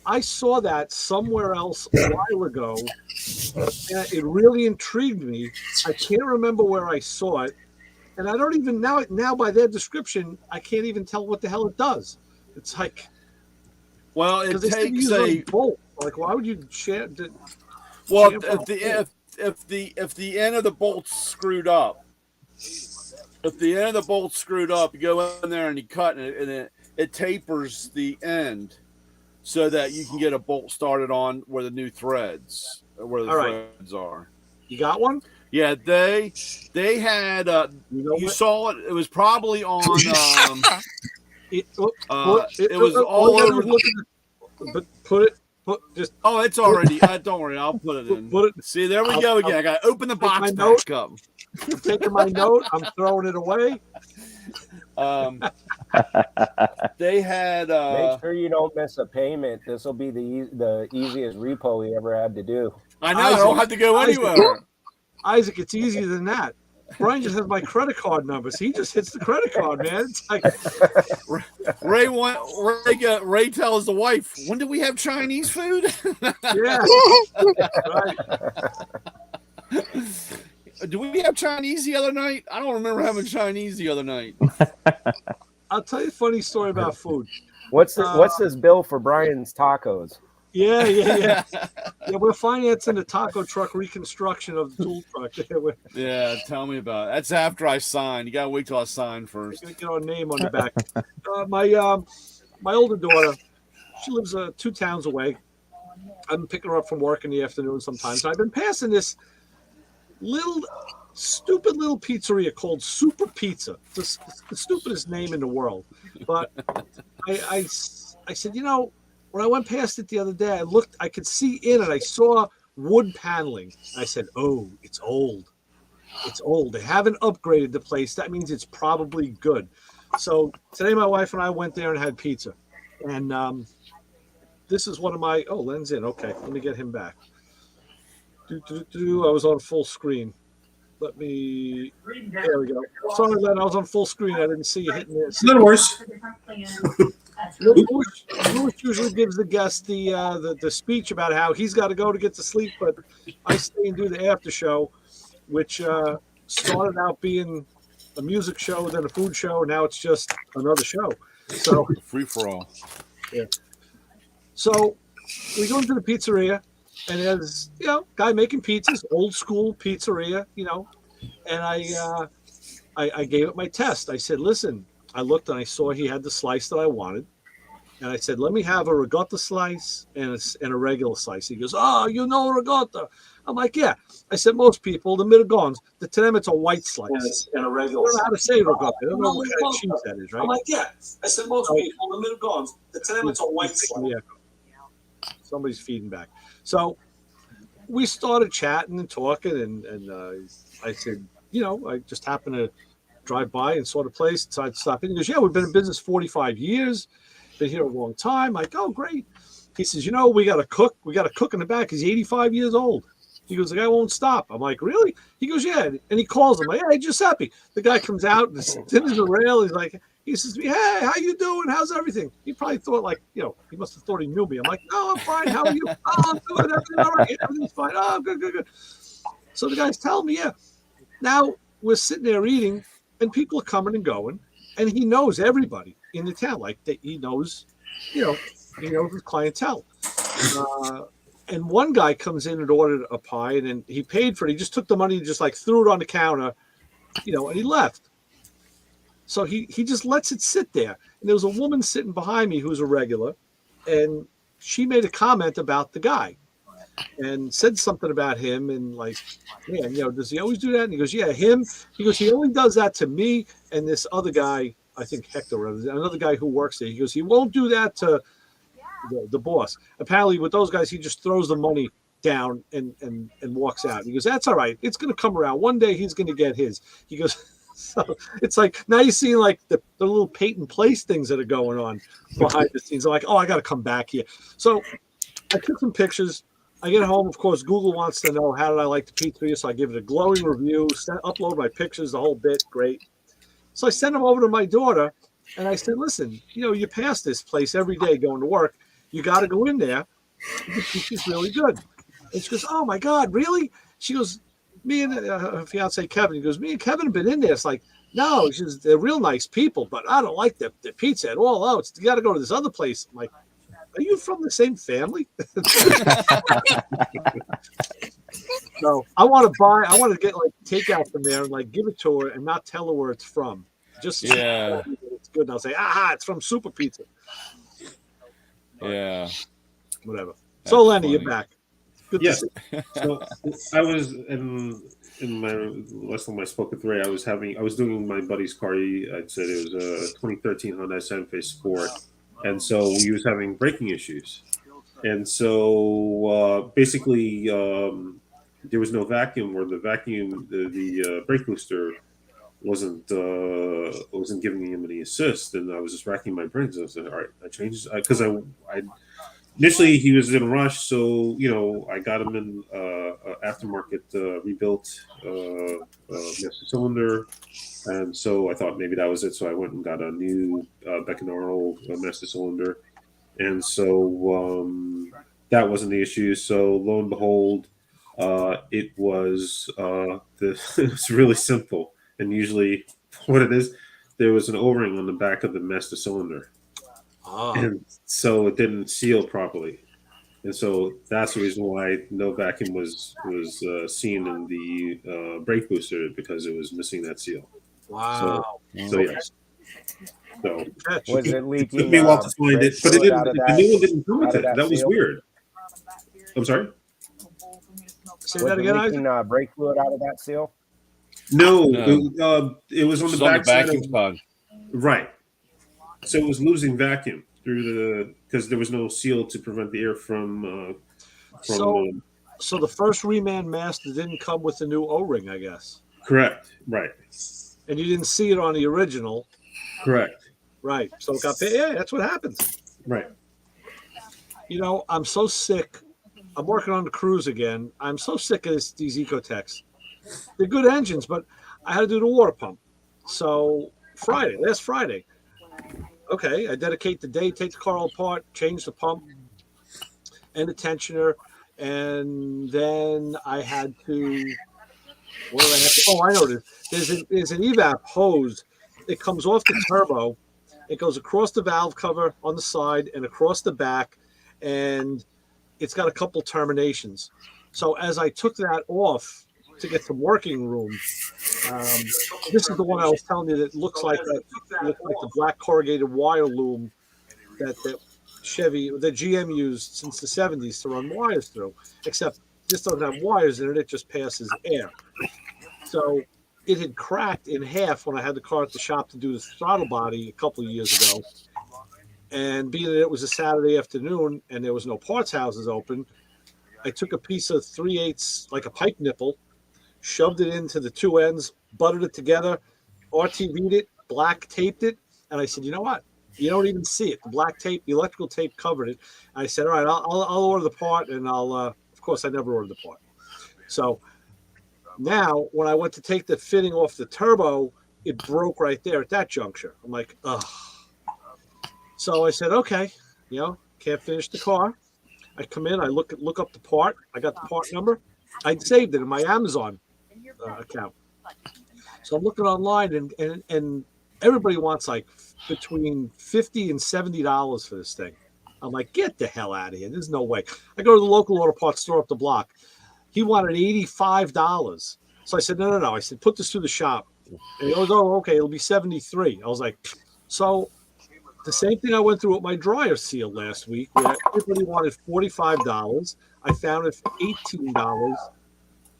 I saw that somewhere else a while ago, and it really intrigued me. I can't remember where I saw it, and I don't even now by their description, I can't even tell what the hell it does. It's like, well, it takes a bolt. Like, why would you share? Well, if the end of the bolt's screwed up. If the end of the bolt's screwed up, you go in there and you cut it, and it tapers the end so that you can get a bolt started on where the new threads, threads are. You got one? Yeah, they had. You saw it. It was probably on. It was all over. Just. Oh, it's already. Don't worry, I'll put it in. See, there we go again. I got to open the box back up. I'm taking my note. I'm throwing it away. They had. Make sure you don't miss a payment. This will be the easiest repo we ever had to do. I know. I don't have to go anywhere. Isaac, it's easier than that. Brian just has my credit card numbers. He just hits the credit card, man. It's like Ray tells the wife, "When do we have Chinese food?" Yeah. Right. Do we have Chinese the other night? I don't remember having Chinese the other night. I'll tell you a funny story about food. What's this bill for Brian's tacos? Yeah. We're financing the taco truck reconstruction of the tool truck. Yeah, tell me about it. That's after I sign. You gotta wait till I sign first. Get our name on the back. My older daughter, she lives 2 towns away. I'm picking her up from work in the afternoon sometimes. I've been passing this stupid little pizzeria called Super Pizza. It's the stupidest name in the world. But I said, when I went past it the other day, I could see in it, I saw wood paneling. I said, oh, it's old. It's old. They haven't upgraded the place. That means it's probably good. So today my wife and I went there and had pizza. And this is one of my, Len's in. Okay, let me get him back. I was on full screen. There we go. Sorry, Len, I was on full screen. I didn't see you hitting this. No worse. Louis usually gives the guest the speech about how he's got to go to get to sleep, but I stay and do the after show, which started out being a music show, then a food show, and now it's just another show. So free for all. Yeah. So we go into the pizzeria, and there's guy making pizzas, old school pizzeria, and I gave it my test. I said, listen. I looked and I saw he had the slice that I wanted. And I said, let me have a ricotta slice and a regular slice. He goes, ricotta. I'm like, yeah. I said, most people, the Middlegons, to them it's a white slice. And a regular slice. I don't know how to say ricotta. I don't know what kind of cheese that is, right? I'm like, yeah. I said, most people, the Middlegons, to them it's a white slice. Yeah. Somebody's feeding back. So we started chatting and talking, and I said, I just happened to drive by and saw the place, decided to stop in. He goes, yeah, we've been in business 45 years, been here a long time. I'm like, oh, great. He says, we got a cook. We got a cook in the back. He's 85 years old. He goes, the guy won't stop. I'm like, really? He goes, yeah. And he calls him, like, hey, Giuseppe. The guy comes out, and the dinner's a rail. He says to me, hey, how you doing? How's everything? He probably thought, he must have thought he knew me. I'm like, no, I'm fine. How are you? Oh, I'm good. Everything all right. Everything's fine. Oh, good. So the guy's telling me, yeah. Now we're sitting there eating, and people are coming and going, and he knows everybody in the town. He knows, You know, his clientele. And one guy comes in and ordered a pie, and then he paid for it. He just took the money and just like threw it on the counter, you know, and he left. So he just lets it sit there. And there was a woman sitting behind me who's a regular, and she made a comment about the guy and said something about him and like, man, you know, does he always do that? And he goes, yeah, him. He goes, he only does that to me and this other guy, I think Hector, another guy who works there. He goes, he won't do that to the boss. Apparently with those guys, he just throws the money down and walks out. He goes, that's all right. It's going to come around. One day he's going to get his. He goes, so it's like now you see like the little Peyton Place things that are going on behind the scenes. I'm like, oh, I got to come back here. So I took some pictures. I get home, of course, Google wants to know how did I like the pizzeria, so I give it a glowing review, upload my pictures, the whole bit, great. So I sent them over to my daughter, and I said, listen, you know, you pass this place every day going to work. You got to go in there. The pizza's really good. And she goes, oh, my God, really? She goes, me and her fiance, Kevin, he goes, me and Kevin have been in there. It's like, no, she says, they're real nice people, but I don't like the pizza at all. Oh, you got to go to this other place. I'm like, are you from the same family? So I want to get like takeout from there and like give it to her and not tell her where it's from. Just so it's good. And I'll say, it's from Super Pizza. Yeah. Whatever. That's so Lenny, funny. you're back. Good to see you. So I was in my last time I spoke with Ray. I was doing my buddy's car. I'd said it was a 2013 Honda Santa Fe Sport. And so he was having braking issues. And so basically there was no vacuum, or the vacuum, the brake booster wasn't giving him any assist. And I was just racking my brains. I was like, all right, I changed because I initially he was in a rush. So, you know, I got him in aftermarket rebuilt master cylinder. And so I thought maybe that was it. So I went and got a new Beck & Arnold master cylinder. And so that wasn't the issue. So lo and behold, it was it was really simple. And usually what it is, there was an O-ring on the back of the master cylinder. And so it didn't seal properly. And so that's the reason why no vacuum was seen in the brake booster, because it was missing that seal. Wow. So yes. So Was it leaking? It took me a while to find it, but it didn't. The new one didn't come with it. That was seal? weird. I'm sorry. Say Was that it again, leaking brake fluid out of that seal? No, No. it was on It's the on the back side vacuum of, plug. right. So it was losing vacuum through because there was no seal to prevent the air from. So the first reman master didn't come with the new O-ring, I guess. Correct. Right. And you didn't see it on the original. Correct. Right. So it got yeah, that's what happens. Right. You know, I'm so sick. I'm working on the cruise again. I'm so sick of these Ecotechs. They're good engines, but I had to do the water pump. So last Friday. Okay, I dedicate the day, take the car all apart, change the pump and the tensioner, and then I had to. What do I have to? Oh, I know this. There's an evap hose. It comes off the turbo. It goes across the valve cover on the side and across the back, and it's got a couple terminations. So as I took that off to get some working room, this is the one I was telling you that looks like the black corrugated wire loom that Chevy, the GM used since the 70s to run wires through, except this doesn't have wires in it. It just passes air. So it had cracked in half when I had the car at the shop to do the throttle body a couple of years ago. And being that it was a Saturday afternoon and there was no parts houses open, I took a piece of 3/8, like a pipe nipple, shoved it into the two ends, buttered it together, RTV'd it, black taped it. And I said, you know what? You don't even see it. The black tape, the electrical tape covered it. And I said, all right, I'll order the part, and I'll, of course, I never ordered the part. So now when I went to take the fitting off the turbo, it broke right there at that juncture. I'm like, ugh. So I said, okay, can't finish the car. I come in, I look up the part. I got the part number. I saved it in my Amazon account. So I'm looking online, and everybody wants like between $50 and $70 for this thing. I'm like, get the hell out of here. There's no way. I go to the local auto parts store up the block. He wanted $85. So I said, no. I said, put this through the shop. And he goes, oh, okay, it'll be 73. I was like, so the same thing I went through with my dryer seal last week, where everybody wanted $45. I found it for $18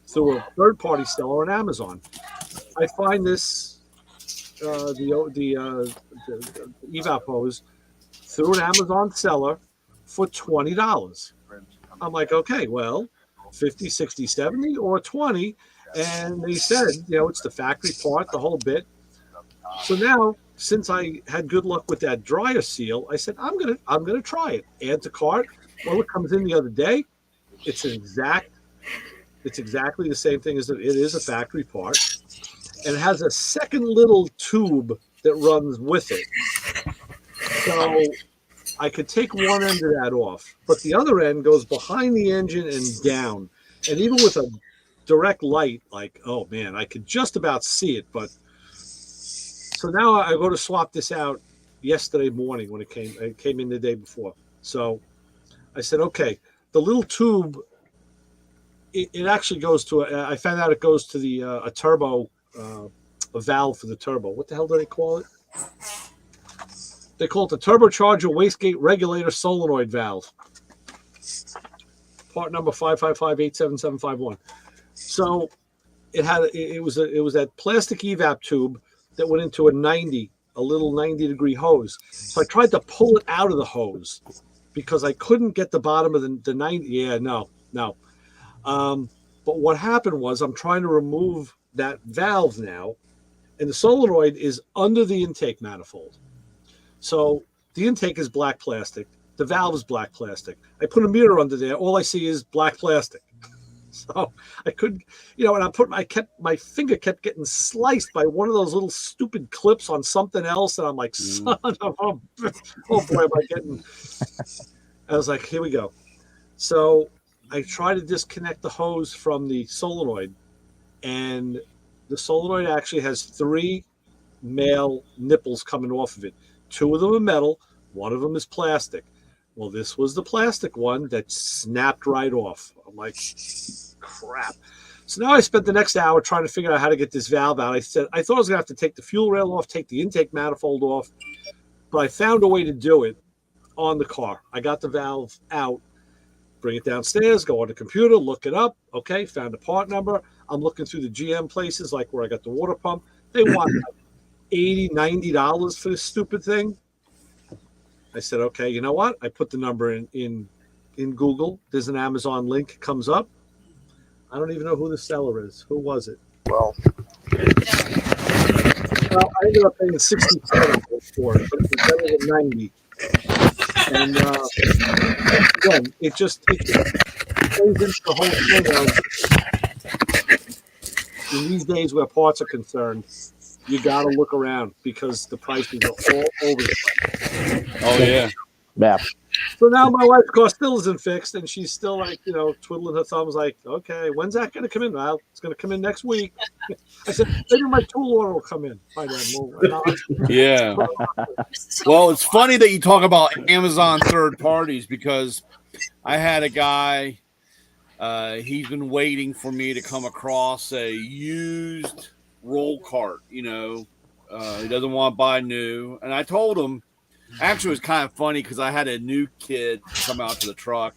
through a third-party seller on Amazon. I find this the evap hose through an Amazon seller for $20. I'm like, okay, well, 50, 60, 70 or 20. And they said, it's the factory part, the whole bit. So now, since I had good luck with that dryer seal, I said, I'm gonna try it. Add to cart. Well, it comes in the other day. It's exactly the same thing as it is a factory part. And it has a second little tube that runs with it. So I could take one end of that off, but the other end goes behind the engine and down. And even with a direct light, like, oh man, I could just about see it. But so now I go to swap this out yesterday morning when it came in the day before. So I said, okay, the little tube, it actually goes to I found out it goes to the a turbo, a valve for the turbo. What the hell do they call it? They call it the turbocharger wastegate regulator solenoid valve. Part number 555-87751. So it was that plastic evap tube that went into a little 90-degree hose. So I tried to pull it out of the hose because I couldn't get the bottom of the 90. Yeah, no. But what happened was I'm trying to remove that valve now, and the solenoid is under the intake manifold. So the intake is black plastic. The valve is black plastic. I put a mirror under there. All I see is black plastic. So I couldn't, and my finger kept getting sliced by one of those little stupid clips on something else. And I'm like, son of a, oh boy, am I getting, I was like, here we go. So I try to disconnect the hose from the solenoid, and the solenoid actually has 3 male nipples coming off of it. 2 of them are metal. 1 of them is plastic. Well, this was the plastic one that snapped right off. I'm like, crap. So now I spent the next hour trying to figure out how to get this valve out. I thought I was going to have to take the fuel rail off, take the intake manifold off, but I found a way to do it on the car. I got the valve out, bring it downstairs, go on the computer, look it up. Okay, found a part number. I'm looking through the GM places, like where I got the water pump. They want $80, $90 for this stupid thing. I said, okay, you know what? I put the number in Google. There's an Amazon link, comes up. I don't even know who the seller is. Who was it? Well, I ended up paying $67 for it, but it was better than $90. And again, it just plays into the whole thing of, in these days where parts are concerned, you got to look around because the prices are all over the place. Oh, yeah. Yeah. So now my wife's car still isn't fixed, and she's still like, twiddling her thumbs like, okay, when's that going to come in? Well, it's going to come in next week. I said, maybe my tool order will come in by then. Yeah. Well, it's funny that you talk about Amazon third parties because I had a guy, he's been waiting for me to come across a used roll cart, he doesn't want to buy new. And I told him, actually, it was kind of funny because I had a new kid come out to the truck,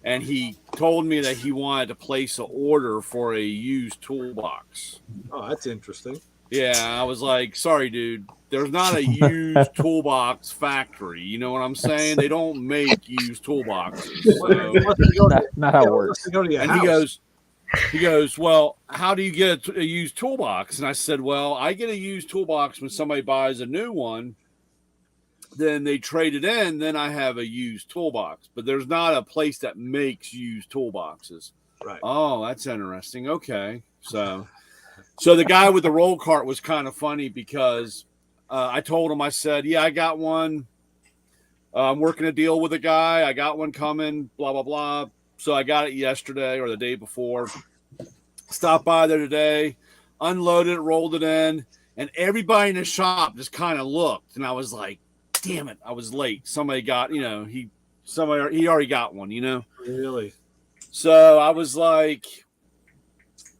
and he told me that he wanted to place an order for a used toolbox. Oh, that's interesting. Yeah, I was like, sorry, dude. There's not a used toolbox factory. You know what I'm saying? They don't make used toolboxes. So. Not how it works. And he goes, well, how do you get a used toolbox? And I said, well, I get a used toolbox when somebody buys a new one. Then they trade it in. Then I have a used toolbox. But there's not a place that makes used toolboxes. Right. Oh, that's interesting. Okay. So the guy with the roll cart was kind of funny because I told him, I said, yeah, I got one. I'm working a deal with a guy. I got one coming, blah, blah, blah. So I got it yesterday or the day before. Stopped by there today, unloaded it, rolled it in, and everybody in the shop just kind of looked. And I was like, damn it, I was late. Somebody got, he somebody he already got one, you know. Really? So I was like,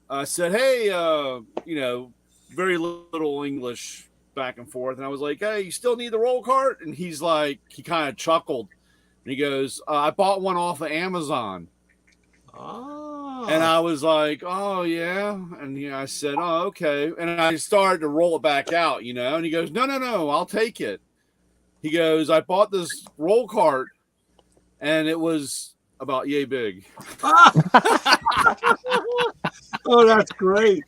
I said, hey, you know, very little English back and forth, and I was like, hey, you still need the roll cart? And he's like, he kind of chuckled, and he goes, I bought one off of Amazon. Oh. And I was like, oh, yeah. And I said, oh, okay. And I started to roll it back out, you know. And he goes, no, I'll take it. He goes, I bought this roll cart, and it was about yay big. Oh, that's great.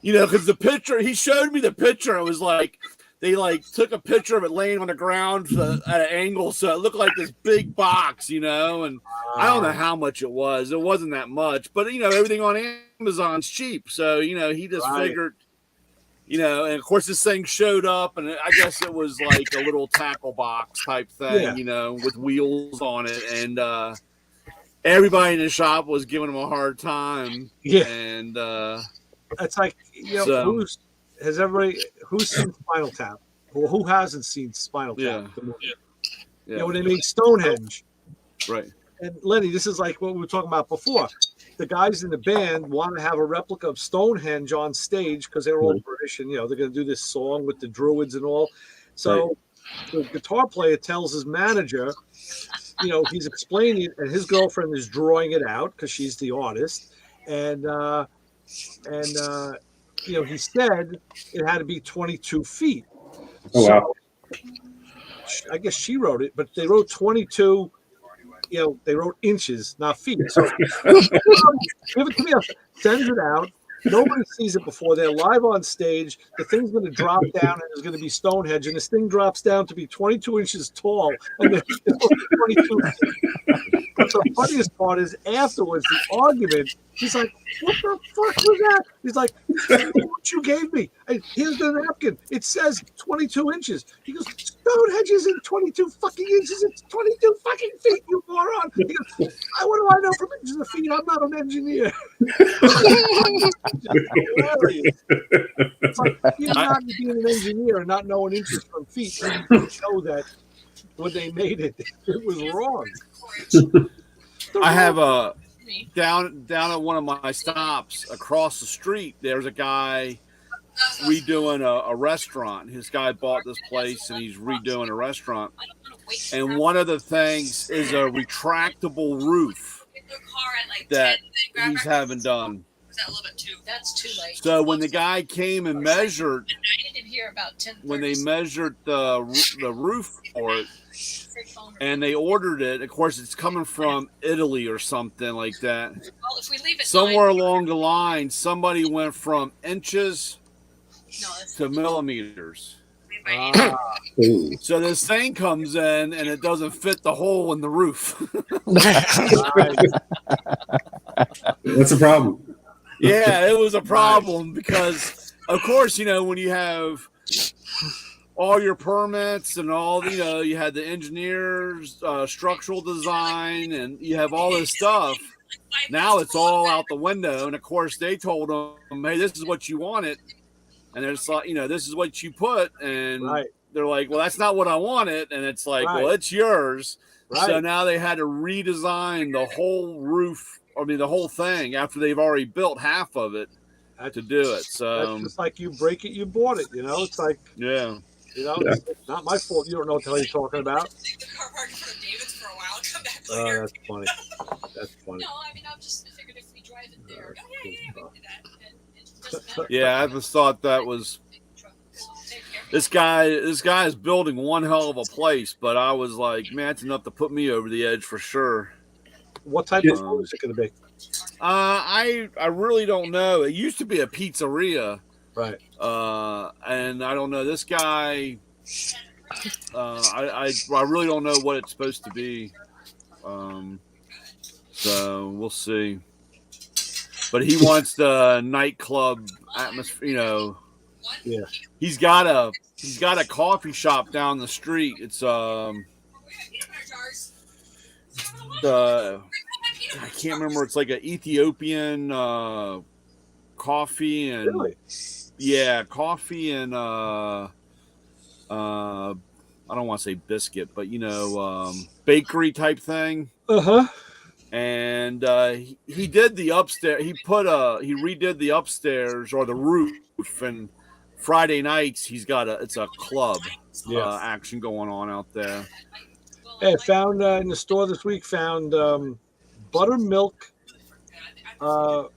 You know, because the picture, he showed me the picture. It was like, they like took a picture of it laying on the ground at an angle, so it looked like this big box, you know. And I don't know how much it was. It wasn't that much, but you know, everything on Amazon's cheap, so you know, he just figured, you know. And of course, this thing showed up, and I guess it was like a little tackle box type thing, you know, with wheels on it, and everybody in the shop was giving him a hard time. Yeah, and it's like, you know, who's seen Spinal Tap? Who hasn't seen Spinal Tap? Yeah. You know, when they made Stonehenge. Right. And Lenny, this is like what we were talking about before. The guys in the band want to have a replica of Stonehenge on stage because they're all British, and you know, they're going to do this song with the Druids and all. So the guitar player tells his manager, you know, he's explaining it, and his girlfriend is drawing it out because she's the artist, and you know, he said it had to be 22 feet. Oh, so, wow. I guess she wrote it, but they wrote 22. You know, they wrote inches, not feet. So give it to me. Sends it out. Nobody sees it before. They're live on stage. The thing's going to drop down, and there's going to be Stonehenge, and this thing drops down to be 22 inches tall, and it's 22 feet. But the funniest part is afterwards, the argument. He's like, "What the fuck was that?" He's like, "What you gave me? And here's the napkin. It says 22 inches." He goes, "Stonehenge isn't 22 fucking inches. It's 22 fucking feet, you moron." He goes, "What do I know from inches of feet? I'm not an engineer." It's like you not being an engineer and not knowing inches from feet. You can show that when they made it, it was wrong. I have a down at one of my stops across the street. There's a guy redoing a restaurant. His guy bought this place and he's redoing a restaurant. And one of the things is a retractable roof that he's having done. That's too late. So when the guy came and measured, when they measured the roof for it, and they ordered it, of course, it's coming from Italy or something like that. Well, if we leave it somewhere along the line, somebody went from inches to millimeters. So this thing comes in and it doesn't fit the hole in the roof. That's a problem. Yeah, it was a problem because, of course, you know, when you have all your permits and all, you know, you had the engineers, structural design, and you have all this stuff. Now it's all out the window. And of course, they told them, hey, this is what you wanted. And it's like, you know, this is what you put. And they're like, well, that's not what I wanted. And it's like, well, it's yours. So now they had to redesign the whole roof. I mean, the whole thing after they've already built half of it to do it. So that's just like you break it, you bought it. You know, it's like, yeah. You know, it's not my fault. You don't know what the hell you're talking about. That's funny. That's funny. No, I mean, I just figured if we drive it there. We can do that. Yeah, I just thought that was this guy is building one hell of a place, but I was like, man, it's enough to put me over the edge for sure. What type of food is it going to be? I really don't know. It used to be a pizzeria. Right. And I don't know. This guy, I really don't know what it's supposed to be. So we'll see. But he wants the nightclub atmosphere, you know. Yeah. He's got a coffee shop down the street. It's I can't remember. It's like an Ethiopian coffee and really? Yeah, coffee and I don't want to say biscuit, but bakery type thing. And he did the upstairs. He redid the upstairs or the roof. And Friday nights it's a club action going on out there. Hey, I found in the store this week buttermilk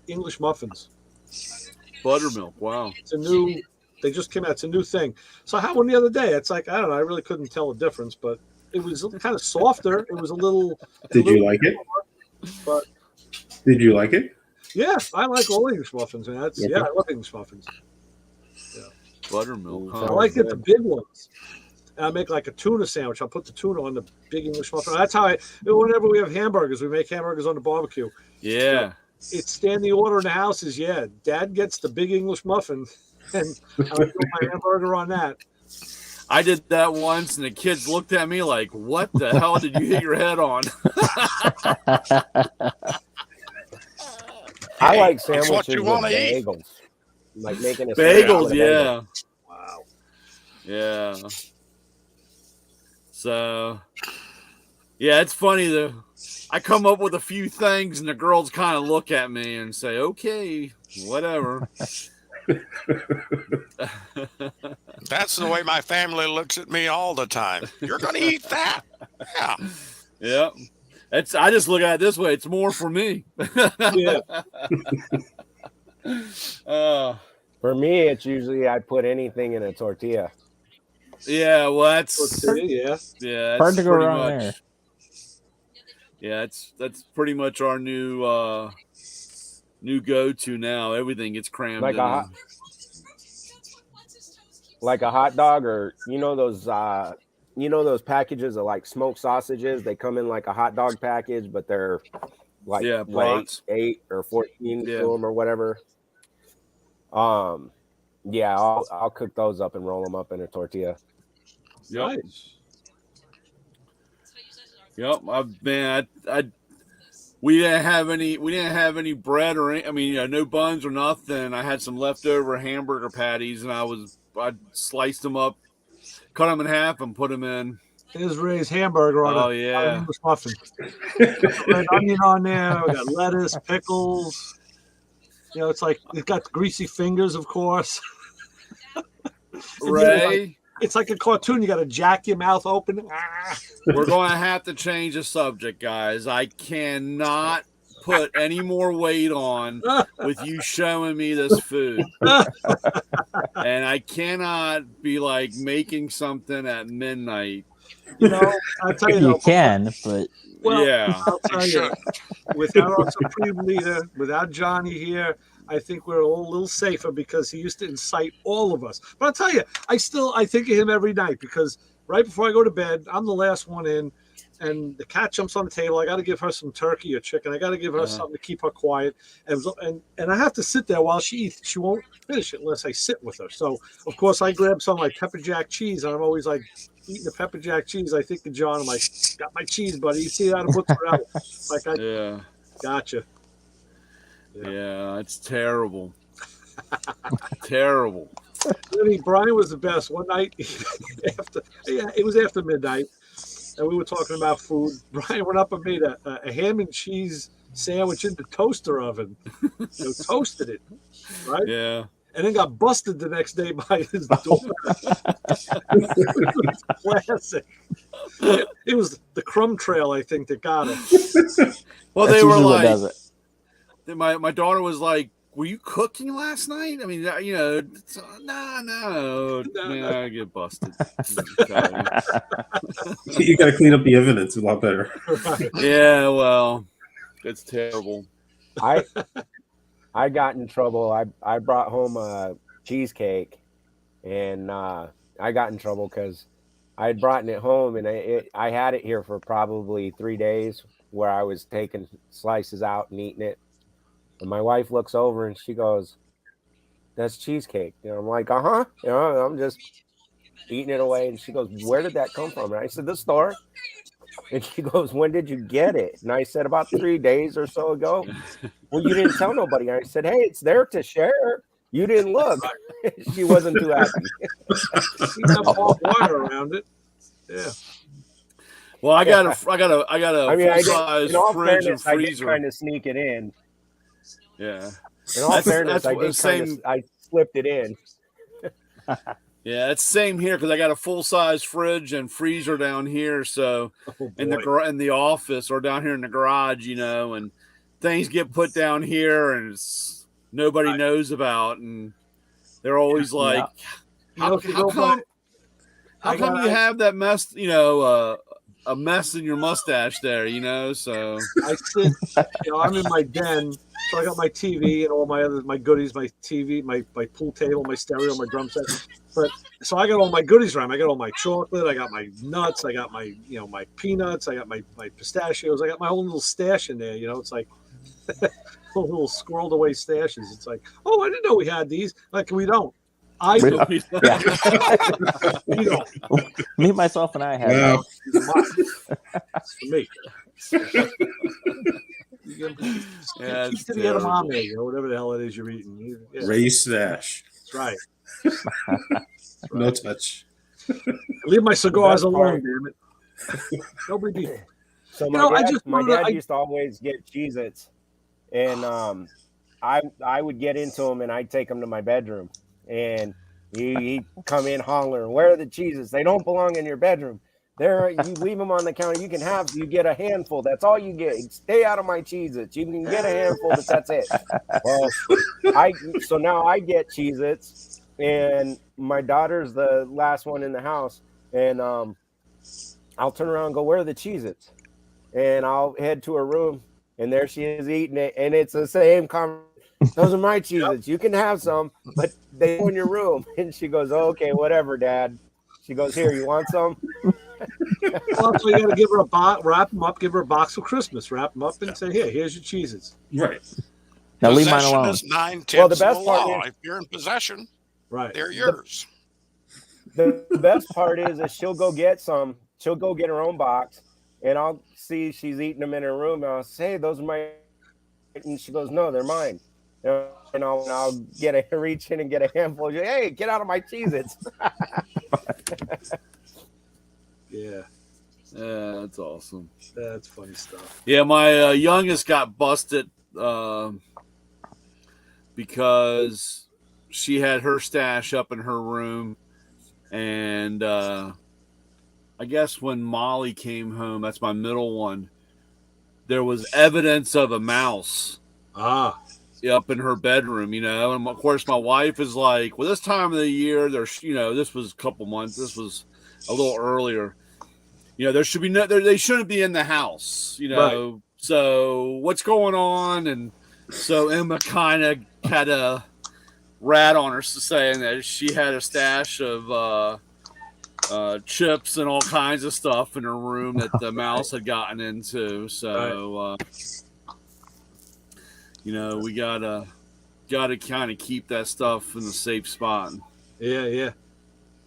English muffins. Buttermilk, wow! It's a new. They just came out. It's a new thing. So I had one the other day. It's like, I don't know. I really couldn't tell the difference, but it was kind of softer. It was a little. Did you like it? But did you like it? Yeah, I like all English muffins. And I love English muffins. Yeah. Buttermilk. I like it, the big ones. And I make like a tuna sandwich. I'll put the tuna on the big English muffin. That's how whenever we have hamburgers, we make hamburgers on the barbecue. Yeah. So it's standing order in the house is, Dad gets the big English muffin, and I'll put my hamburger on that. I did that once, and the kids looked at me like, what the hell did you hit your head on? I like sandwiches what you with wanna eat. bagels. Like making a bagels, sandwich with yeah. Wow. Yeah. So, yeah, it's funny though. I come up with a few things, and the girls kind of look at me and say, "Okay, whatever." That's the way my family looks at me all the time. You're going to eat that? Yeah. Yeah. I just look at it this way. It's more for me. Yeah. For me, it's usually I put anything in a tortilla. Yeah, well, that's yeah. Hard to go wrong there. Yeah, that's pretty much our new go-to now. Everything gets crammed Like in. Like a hot dog, or those packages of like smoked sausages. They come in like a hot dog package, but they're like brats. 8 or 14 to them or whatever. Yeah, I'll cook those up and roll them up in a tortilla. Yep. Nice. Yep. We didn't have any bread or no buns or nothing. I had some leftover hamburger patties, and I sliced them up, cut them in half, and put them in. Here's Ray's hamburger on on an English muffin. Red onion on there. We got lettuce, pickles. It's like it's got greasy fingers, of course. Ray, it's like a cartoon. You got to jack your mouth open. We're going to have to change the subject, guys. I cannot put any more weight on with you showing me this food. And I cannot be like making something at midnight. I'll tell you. You can, but yeah. I'll tell you. Without our supreme leader, without Johnny here, I think we're all a little safer because he used to incite all of us. But I'll tell you, I think of him every night because right before I go to bed, I'm the last one in, and the cat jumps on the table. I got to give her some turkey or chicken. I got to give her something to keep her quiet. And I have to sit there while she eats. She won't finish it unless I sit with her. So, of course, I grab some like pepper jack cheese, and I'm always like eating the pepper jack cheese. I think to John, I'm like, got my cheese, buddy. You see that in mozzarella? Gotcha. Yeah, it's terrible. Terrible. Brian was the best. One night, it was after midnight, and we were talking about food. Brian went up and made a ham and cheese sandwich in the toaster oven. Toasted it, right? Yeah. And then got busted the next day by his daughter. Classic. It was the crumb trail, I think, that got him. Well, they were like, my daughter was like, "Were you cooking last night?" I mean, no, I get busted. You got to clean up the evidence a lot better. Yeah, well, it's terrible. I got in trouble. I brought home a cheesecake, and I got in trouble because I had brought it home, and I had it here for probably 3 days, where I was taking slices out and eating it. And my wife looks over and she goes, "That's cheesecake." I'm like, "Uh-huh." I'm just eating it away. And she goes, "Where did that come from?" And I said, "The store." And she goes, "When did you get it?" And I said, "About 3 days or so ago." "Well, you didn't tell nobody." And I said, "Hey, it's there to share. You didn't look." She wasn't too happy. You have hot water around it. Yeah. Well, I got a I mean, full size in all fridge fairness, and I did freezer. kind of sneak it in. Yeah. In all fairness, I what- did kind of. I slipped it in. Yeah, it's same here because I got a full size fridge and freezer down here. So in the office or down here in the garage, and things get put down here and nobody knows about, and they're always like, "How come you have that mess? A mess in your mustache there, So I sit, I'm in my den, so I got my TV and all my goodies, my TV, my pool table, my stereo, my drum set. But so I got all my goodies around. I got all my chocolate, I got my nuts, I got my my peanuts, I got my pistachios, I got my whole little stash in there. It's like little squirreled away stashes. It's like, oh, I didn't know we had these. Like we don't. I do. Yeah. You don't. Me, myself, and I have. Well, It's for me. Yeah, keep to the edamame, whatever the hell it is you're eating. Yeah. raised stash. That's right. No touch. Leave my cigars best alone, part- damn it. Nobody. So You know, I my just dad wanted to- used to always get Cheez-Its, and I would get into them and I'd take them to my bedroom, and he'd come in hollering, "Where are the Cheez-Its? They don't belong in your bedroom. You leave them on the counter. You get a handful. That's all you get. Stay out of my Cheez-Its. You can get a handful, but that's it." Well, so now I get Cheez-Its, and my daughter's the last one in the house, and I'll turn around and go, "Where are the Cheez-Its?" And I'll head to her room, and there she is eating it, and it's the same conversation. "Those are my Cheez-Its. You can have some, but they go in your room." And she goes, "Oh, okay, whatever, Dad." She goes, "Here, you want some?" Well, so you got to give her a box, wrap them up, give her a box for Christmas, wrap them up, and say, here's your Cheez-Its. Right. Now leave mine Possession alone. is 9/10 Well, the of the best part law. is- If you're in possession, Right. they're yours. The best part is she'll go get some. She'll go get her own box, and I'll see she's eating them in her room. And I'll say, "Hey, those are my," and she goes, "No, they're mine." And I'll reach in and get a handful. "Hey, get out of my Cheez-Its." Yeah. yeah, that's awesome. That's funny stuff. Yeah, my youngest got busted because she had her stash up in her room, and I guess when Molly came home, that's my middle one, there was evidence of a mouse up in her bedroom, and of course my wife is like, well, this time of the year, there's, this was a couple months, this was a little earlier, there should be they shouldn't be in the house, Right. So what's going on? And so Emma kind of had a rat on her saying that she had a stash of chips and all kinds of stuff in her room that the mouse had gotten into. So, we gotta kind of keep that stuff in a safe spot. Yeah.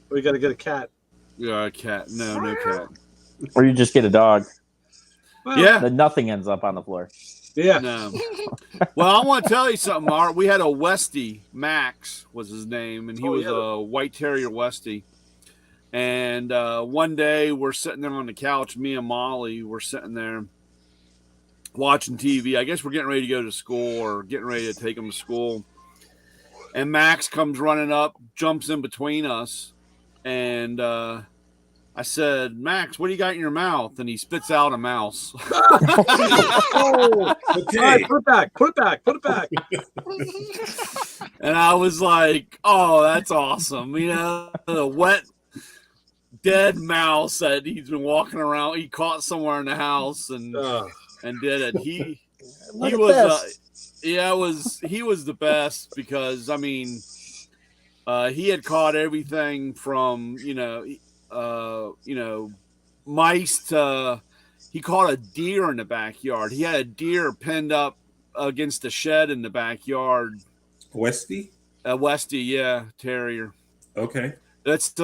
We got to get a cat. Yeah, a cat. No cat. Or you just get a dog. Well, Yeah. Then nothing ends up on the floor. Yeah. No. Well, I want to tell you something, Art. We had a Westie, Max was his name, and he was a white terrier Westie. And one day we're sitting there on the couch, me and Molly were sitting there watching TV. I guess we're getting ready to go to school or getting ready to take him to school. And Max comes running up, jumps in between us. And I said, "Max, what do you got in your mouth?" And he spits out a mouse. Oh, Okay. all right, put it back. And I was like, "Oh, that's awesome." The wet, dead mouse that he's been walking around. He caught somewhere in the house and did it. He was, he was the best because he had caught everything from mice to. He caught a deer in the backyard. He had a deer pinned up against the shed in the backyard. Westie? A Westie, yeah, terrier. Okay. That's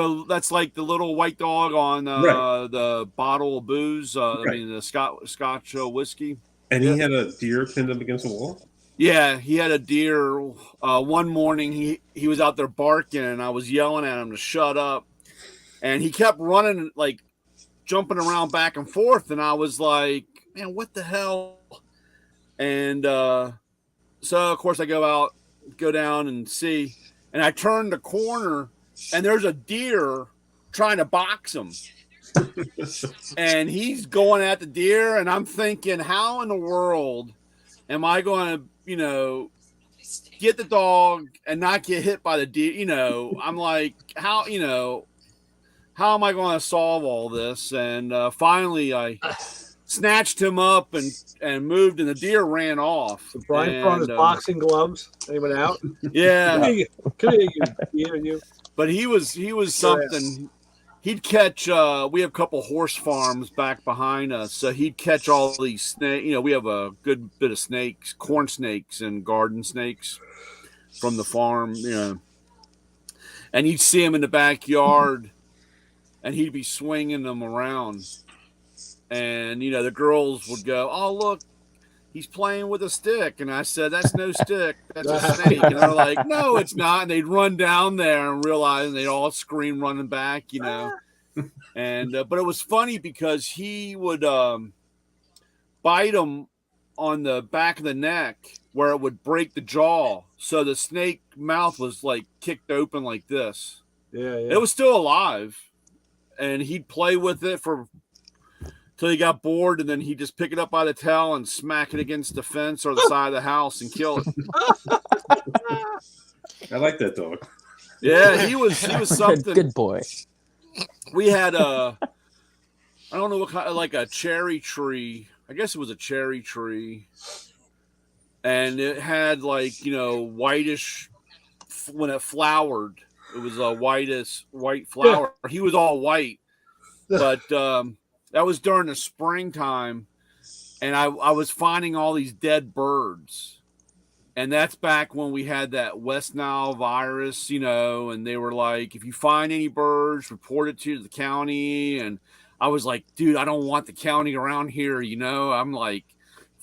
like the little white dog on the bottle of booze. The Scotch whiskey. And he had a deer pinned up against the wall? Yeah, he had a deer. One morning he was out there barking, and I was yelling at him to shut up, and he kept running like jumping around back and forth, and I was like, man, what the hell? And so of course I go down and see, and I turn the corner, and there's a deer trying to box him. And he's going at the deer, and I'm thinking, how in the world am I going to, get the dog and not get hit by the deer? I'm like, how am I going to solve all this? And finally I snatched him up and moved, and the deer ran off. So Brian put on his boxing gloves and he went out. Yeah. Come here, you. But he was something. He'd catch. We have a couple horse farms back behind us, so he'd catch all these snakes. We have a good bit of snakes, corn snakes and garden snakes from the farm. And you'd see him in the backyard, and he'd be swinging them around. And the girls would go, "Oh, look, he's playing with a stick." And I said, "That's no stick, that's a snake." And they're like, "No, it's not." And they'd run down there and realize, and they'd all scream running back, And but it was funny because he would bite them on the back of the neck where it would break the jaw. So the snake mouth was like kicked open like this. Yeah. It was still alive. And he'd play with it till he got bored, and then he'd just pick it up by the tail and smack it against the fence or the side of the house and kill it. I like that dog. Yeah, he was something. Good boy. We had I don't know what kind, like a cherry tree. I guess it was a cherry tree, and it had like whitish when it flowered. It was a white flower. He was all white, but that was during the springtime, and I was finding all these dead birds. And that's back when we had that West Nile virus, and they were like, if you find any birds, report it to the county. And I was like, dude, I don't want the county around here, I'm like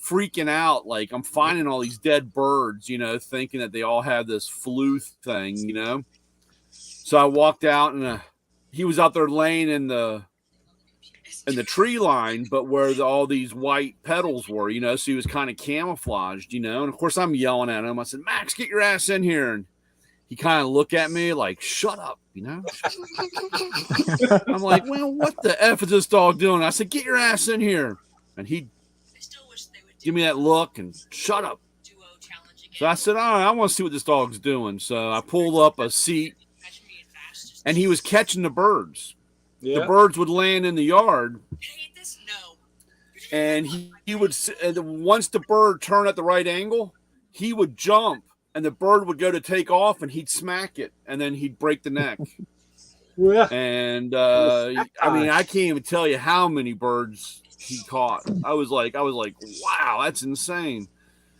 freaking out. Like, I'm finding all these dead birds, thinking that they all have this flu thing, So I walked out, and he was out there laying in the tree line, but where all these white petals were, so he was kind of camouflaged, and of course I'm yelling at him. I said, "Max, get your ass in here." And he kind of looked at me like, "Shut up," I'm like, "Well, what the F is this dog doing?" I said, "Get your ass in here." And he'd give me that look and shut up. So I said, "All right, I want to see what this dog's doing." So I pulled up a seat, and he was catching the birds. Yeah. The birds would land in the yard, and he would, once the bird turned at the right angle, he would jump, and the bird would go to take off, and he'd smack it, and then he'd break the neck. Yeah. And I can't even tell you how many birds he caught. I was like, wow, that's insane.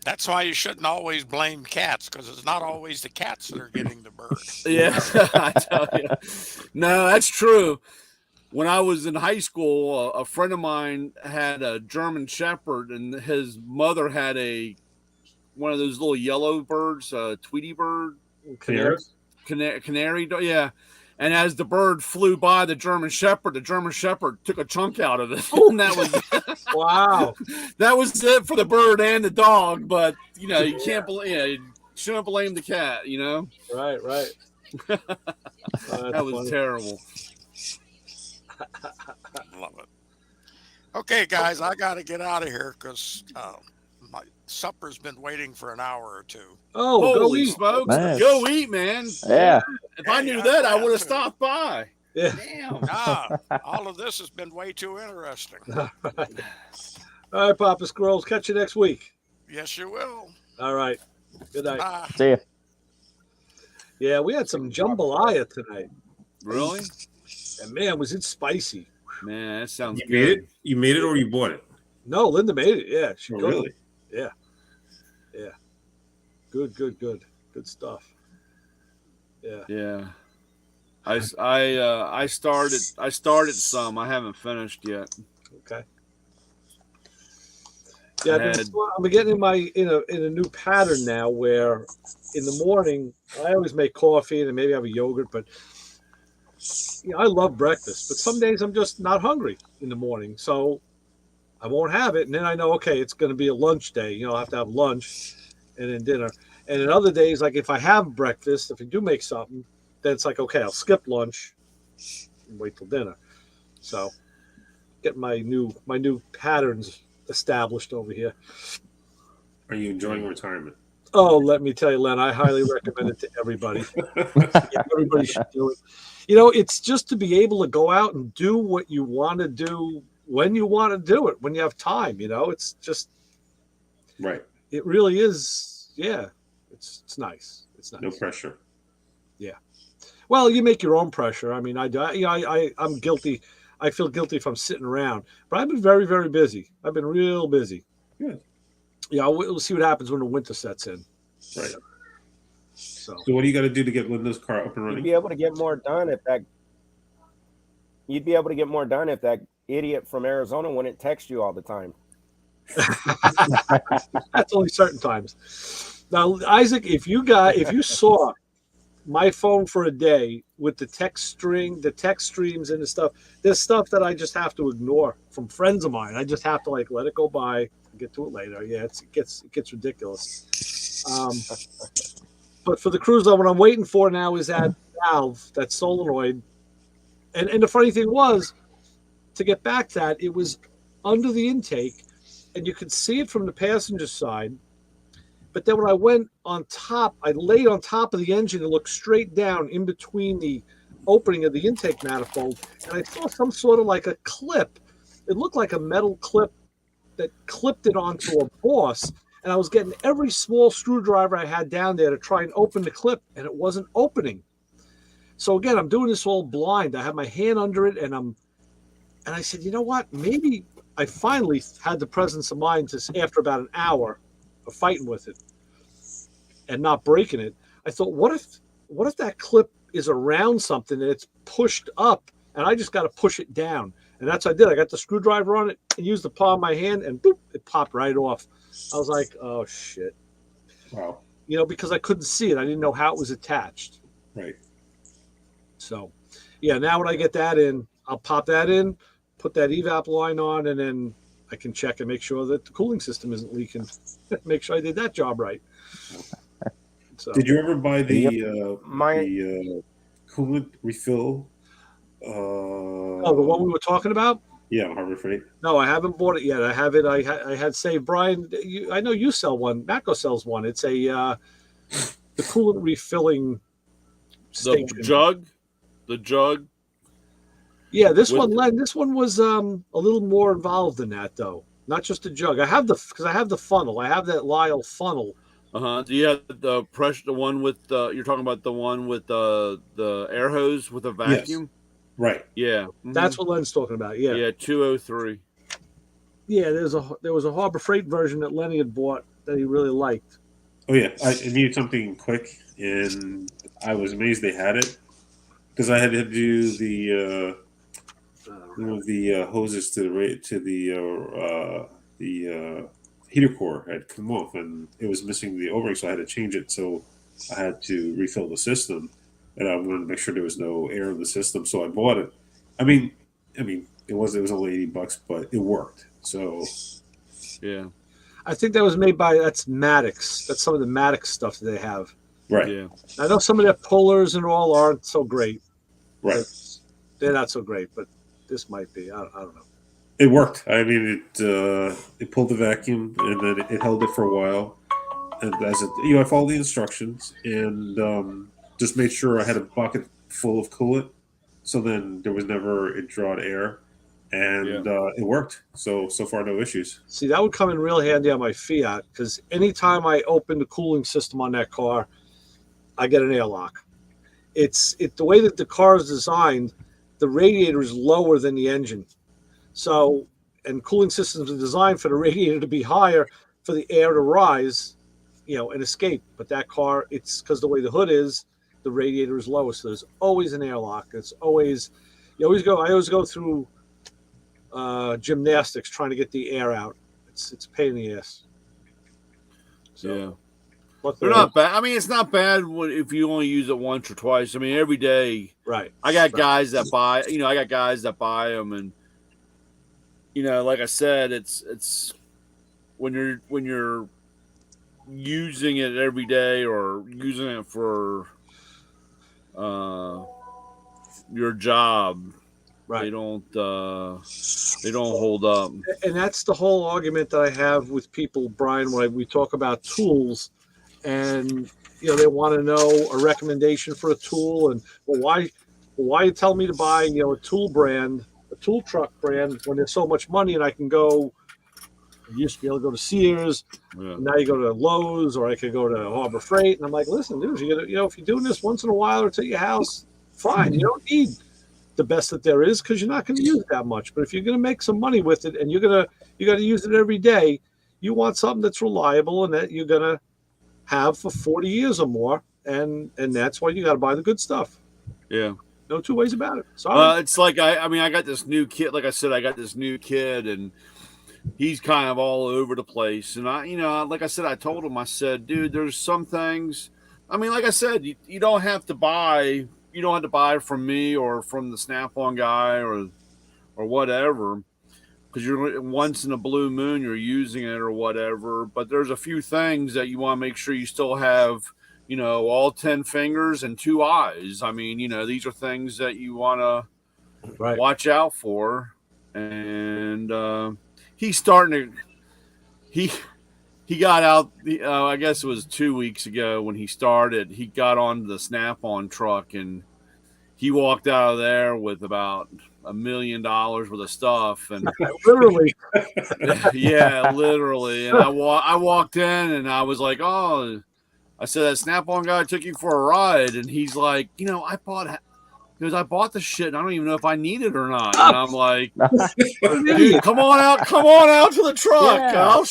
That's why you shouldn't always blame cats, because it's not always the cats that are getting the bird. Yeah, I tell you. No, that's true. When I was in high school, a friend of mine had a German Shepherd, and his mother had one of those little yellow birds, Tweety bird. Canary. Canary, yeah. And as the bird flew by the German Shepherd took a chunk out of it. And that was wow. That was it for the bird and the dog. But you can't believe. You shouldn't blame the cat. Right. That was funny. Terrible. Love it. Okay, guys, I got to get out of here because my supper's been waiting for an hour or two. Oh, holy smokes! Man. Go eat, man. Yeah. If I knew that, I would have stopped by. Yeah. Damn. All of this has been way too interesting. All right, Papa Squirrels. Catch you next week. Yes, you will. All right. Good night. See ya. Yeah, we had some jambalaya tonight. Really? And man, was it spicy. Man, that sounds You good. made it? You made it or you bought it? No, Linda made it. Yeah. She Oh, cooked really? it. Yeah. Good stuff. Yeah. Yeah. I started some. I haven't finished yet. Okay. Yeah, I'm getting in a new pattern now where in the morning I always make coffee and maybe have a yogurt, but I love breakfast, but some days I'm just not hungry in the morning, so I won't have it. And then I know, okay, it's going to be a lunch day. I'll have to have lunch and then dinner. And in other days, like if I have breakfast, if I do make something, then it's like, okay, I'll skip lunch and wait till dinner. So get my new patterns established over here. Are you enjoying retirement? Oh, let me tell you, Len, I highly recommend it to everybody. Everybody should do it. It's just to be able to go out and do what you want to do when you want to do it, when you have time. It's just right. It really is. Yeah, it's nice. It's nice. No pressure. Yeah. Well, you make your own pressure. I mean, I'm guilty. I feel guilty if I'm sitting around, but I've been very, very busy. I've been real busy. Good. Yeah, we'll see what happens when the winter sets in. Right. So what do you got to do to get Linda's car up and running? You'd be able to get more done if that. You'd be able to get more done if that idiot from Arizona wouldn't text you all the time. That's only certain times. Now, Isaac, if you saw my phone for a day with the text streams and the stuff, there's stuff that I just have to ignore from friends of mine. I just have to let it go by. Get to it later. Yeah, it gets ridiculous. But for the cruiser, what I'm waiting for now is that valve, that solenoid. And the funny thing was, to get back to that, it was under the intake, and you could see it from the passenger side. But then when I went on top, I laid on top of the engine and looked straight down in between the opening of the intake manifold, and I saw some sort of like a clip. It looked like a metal clip that clipped it onto a boss, and I was getting every small screwdriver I had down there to try and open the clip, and it wasn't opening. So again, I'm doing this all blind. I have my hand under it, and I said, you know what? Maybe I finally had the presence of mind to, after about an hour of fighting with it and not breaking it, I thought, what if that clip is around something and it's pushed up, and I just got to push it down? And that's what I did. I got the screwdriver on it and used the palm of my hand, and boop, it popped right off. I was like, oh, shit. Wow. Because I couldn't see it. I didn't know how it was attached. Right. So, yeah, now when I get that in, I'll pop that in, put that evap line on, and then I can check and make sure that the cooling system isn't leaking. Make sure I did that job right. So, did you ever buy the coolant refill? The one we were talking about? Yeah, Harbor Freight. No, I haven't bought it yet. I have it. I had saved. Brian, I know you sell one. Matco sells one. It's the coolant refilling station. The jug. Yeah, this one was a little more involved than that, though. Not just a jug. I have the funnel. I have that Lyle funnel. Do you have the pressure? The one with you're talking about the one with the air hose with a vacuum? Yes. Right. Yeah. Mm-hmm. That's what Len's talking about. Yeah. Yeah, 203. Yeah, there was a Harbor Freight version that Lenny had bought that he really liked. Oh yeah, I needed something quick, and I was amazed they had it because I had to do the hoses to the heater core had come off, and it was missing the O-ring, so I had to change it. So I had to refill the system, and I wanted to make sure there was no air in the system, so I bought it. I mean, it was only $80, but it worked. So yeah, I think that was made by that's Maddox. That's some of the Maddox stuff that they have. Right. Yeah. I know some of their pullers and all aren't so great. Right. They're not so great, but this might be. I don't know. It worked. I mean, it pulled the vacuum, and then it held it for a while. And I followed the instructions and just made sure I had a bucket full of coolant, so then there was never indrawn air, and it worked. So far, no issues. See, that would come in real handy on my Fiat, because anytime I open the cooling system on that car, I get an airlock. It's the way that the car is designed. The radiator is lower than the engine. So, and cooling systems are designed for the radiator to be higher for the air to rise, and escape. But that car, it's because the way the hood is, the radiator is lower. So there's always an airlock. I always go through gymnastics trying to get the air out. It's a pain in the ass. So, But they're not bad. I mean, it's not bad if you only use it once or twice. I mean, every day. Right. I got guys that buy. I got guys that buy them, and like I said, it's when you're using it every day or using it for your job. Right. They don't hold up. And that's the whole argument that I have with people, Brian, when we talk about tools, and they want to know a recommendation for a tool, and why you tell me to buy a tool truck brand when there's so much money, and I can go. I used to be able to go to Sears, and now you go to Lowe's, or I could go to Harbor Freight, and I'm like, listen, dude, if you're doing this once in a while or to your house, fine. You don't need the best that there is because you're not going to use it that much. But if you're going to make some money with it and you got to use it every day, you want something that's reliable and that you're going to have for 40 years or more, and that's why you got to buy the good stuff. Yeah. No two ways about it. Sorry. It's like I got this new kid. Like I said, I got this new kid, and he's kind of all over the place. And like I said, I told him, I said, dude, there's some things. I mean, like I said, you don't have to buy. You don't have to buy from me or from the Snap-on guy or whatever, because you're once in a blue moon you're using it or whatever. But there's a few things that you want to make sure you still have, all 10 fingers and 2 eyes. I mean, these are things that you want to watch out for. And he's starting to he got out. I guess it was 2 weeks ago when he started. He got on the Snap-on truck and he walked out of there with about $1 million worth of stuff. And literally, yeah, literally. And I walked in and I was like, oh, I said, that Snap-on guy took you for a ride, and he's like, I bought the shit, and I don't even know if I need it or not. And I'm like, dude, come on out to the truck. Yeah. I'll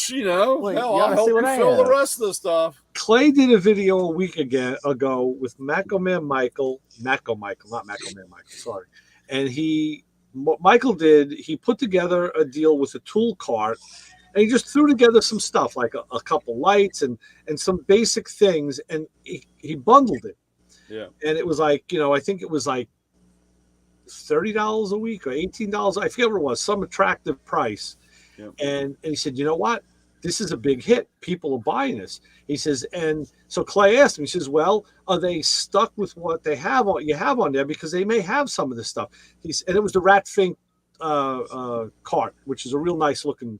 help you fill the rest of the stuff. Clay did a video a week ago with Macho Man Michael, not Macho Man Michael, sorry. And he put together a deal with a tool cart, and he just threw together some stuff like a couple lights and some basic things, and he bundled it. Yeah. And it was like, I think it was like $30 a week or $18. I forget what it was, some attractive price. Yep. And he said, you know what? This is a big hit. People are buying this. He says, and so Clay asked him, he says, well, are they stuck with what you have on there? Because they may have some of this stuff. And it was the Rat Fink cart, which is a real nice looking,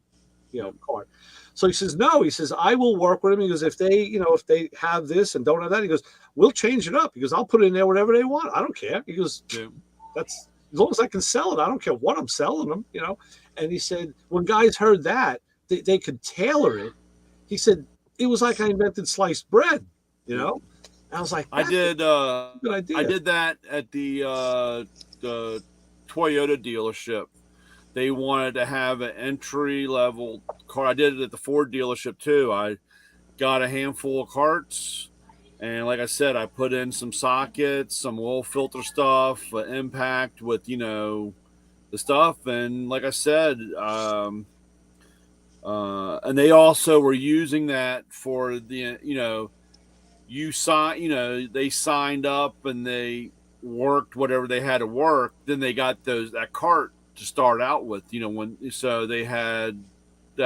cart. So he says, no, he says, I will work with him. He goes, if they have this and don't have that, he goes, we'll change it up. He goes, I'll put it in there whatever they want. I don't care. He goes, that's as long as I can sell it. I don't care what I'm selling them, And he said, when guys heard that, they could tailor it. He said, it was like I invented sliced bread, And I was like, I did good idea. I did that at the Toyota dealership. They wanted to have an entry-level car. I did it at the Ford dealership, too. I got a handful of carts, and like I said, I put in some sockets, some oil filter stuff, impact with, the stuff. And like I said, and they also were using that for the, they signed up and they worked whatever they had to work. Then they got that cart to start out with, that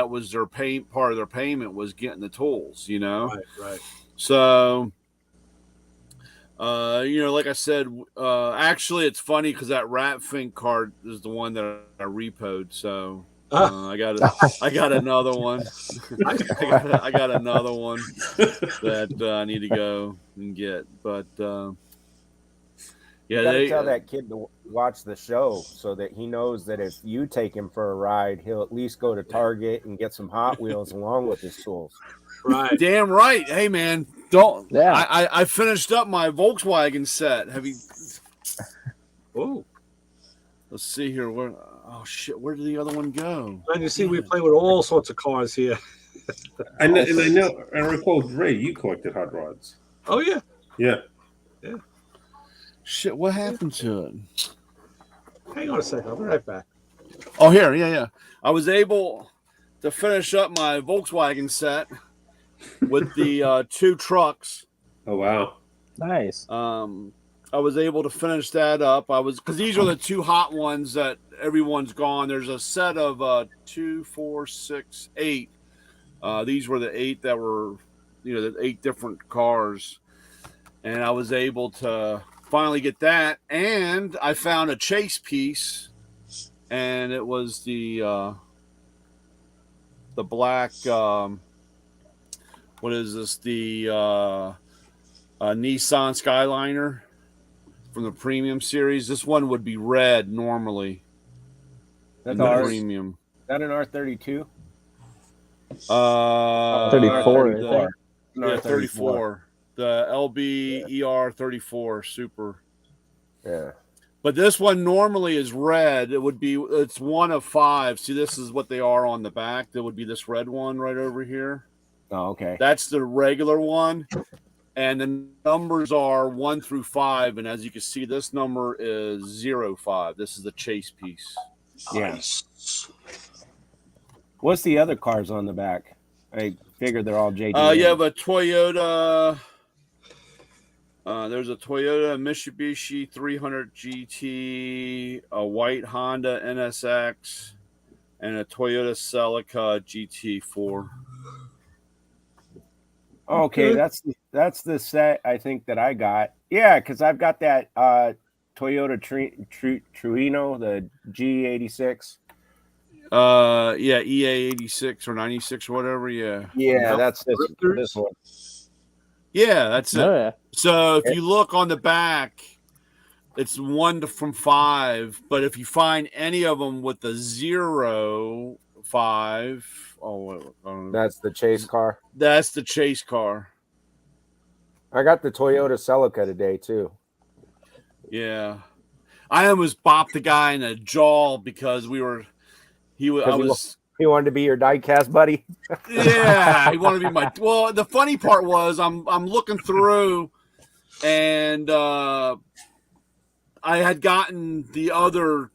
was their part of their payment was getting the tools, Right. So, like I said, actually it's funny because that Rat Fink card is the one that I repoed. So I got another one. I got another one that I need to go and get, but, you gotta tell that kid to watch the show so that he knows that if you take him for a ride, he'll at least go to Target and get some Hot Wheels along with his tools. Right. Damn right. Hey man, I finished up my Volkswagen set. Have you? Oh, let's see here. Where did the other one go? And you see, we play with all sorts of cars here. I recall, Ray, you collected hot rods. Oh yeah. Yeah. Shit, what happened to it? Hang on a second. I'll be right back. Oh, here. Yeah. I was able to finish up my Volkswagen set, with the 2 trucks. Oh wow. Nice. I was able to finish that up. Because these are the 2 hot ones that everyone's gone. There's a set of 2, 4, 6, 8. These were the 8 that were, the 8 different cars, and I was able to finally get that. And I found a chase piece, and it was the black. What is this? The Nissan Skyliner from the premium series. This one would be red normally. That's the ours. premium. Is that an R32? 34, I think. Yeah, 34. The LB ER 34 Super. Yeah. But this one normally is red. It's one of 5. See, this is what they are on the back. There would be this red one right over here. Oh, okay. That's the regular one. And the numbers are 1 through 5. And as you can see, this number is 05. This is the chase piece. Yes. What's the other cars on the back? I figured they're all JDM. You have a Toyota. There's a Toyota Mitsubishi 300 GT, a white Honda NSX, and a Toyota Celica GT4. Okay, that's the set I think that I got. Yeah, because I've got that Toyota Truino, the G86. Yeah, EA 86 or 96 or whatever. Yeah. Yeah, that's this one. Yeah, that's it. Oh, yeah. So if you look on the back, it's 1 from 5. But if you find any of them with the 05, that's the chase car. That's the chase car. I got the Toyota Celica today too. Yeah, I almost bopped the guy in the jaw because he wanted to be your diecast buddy. Yeah, he wanted to be my. Well, the funny part was I'm looking through, and I had gotten the other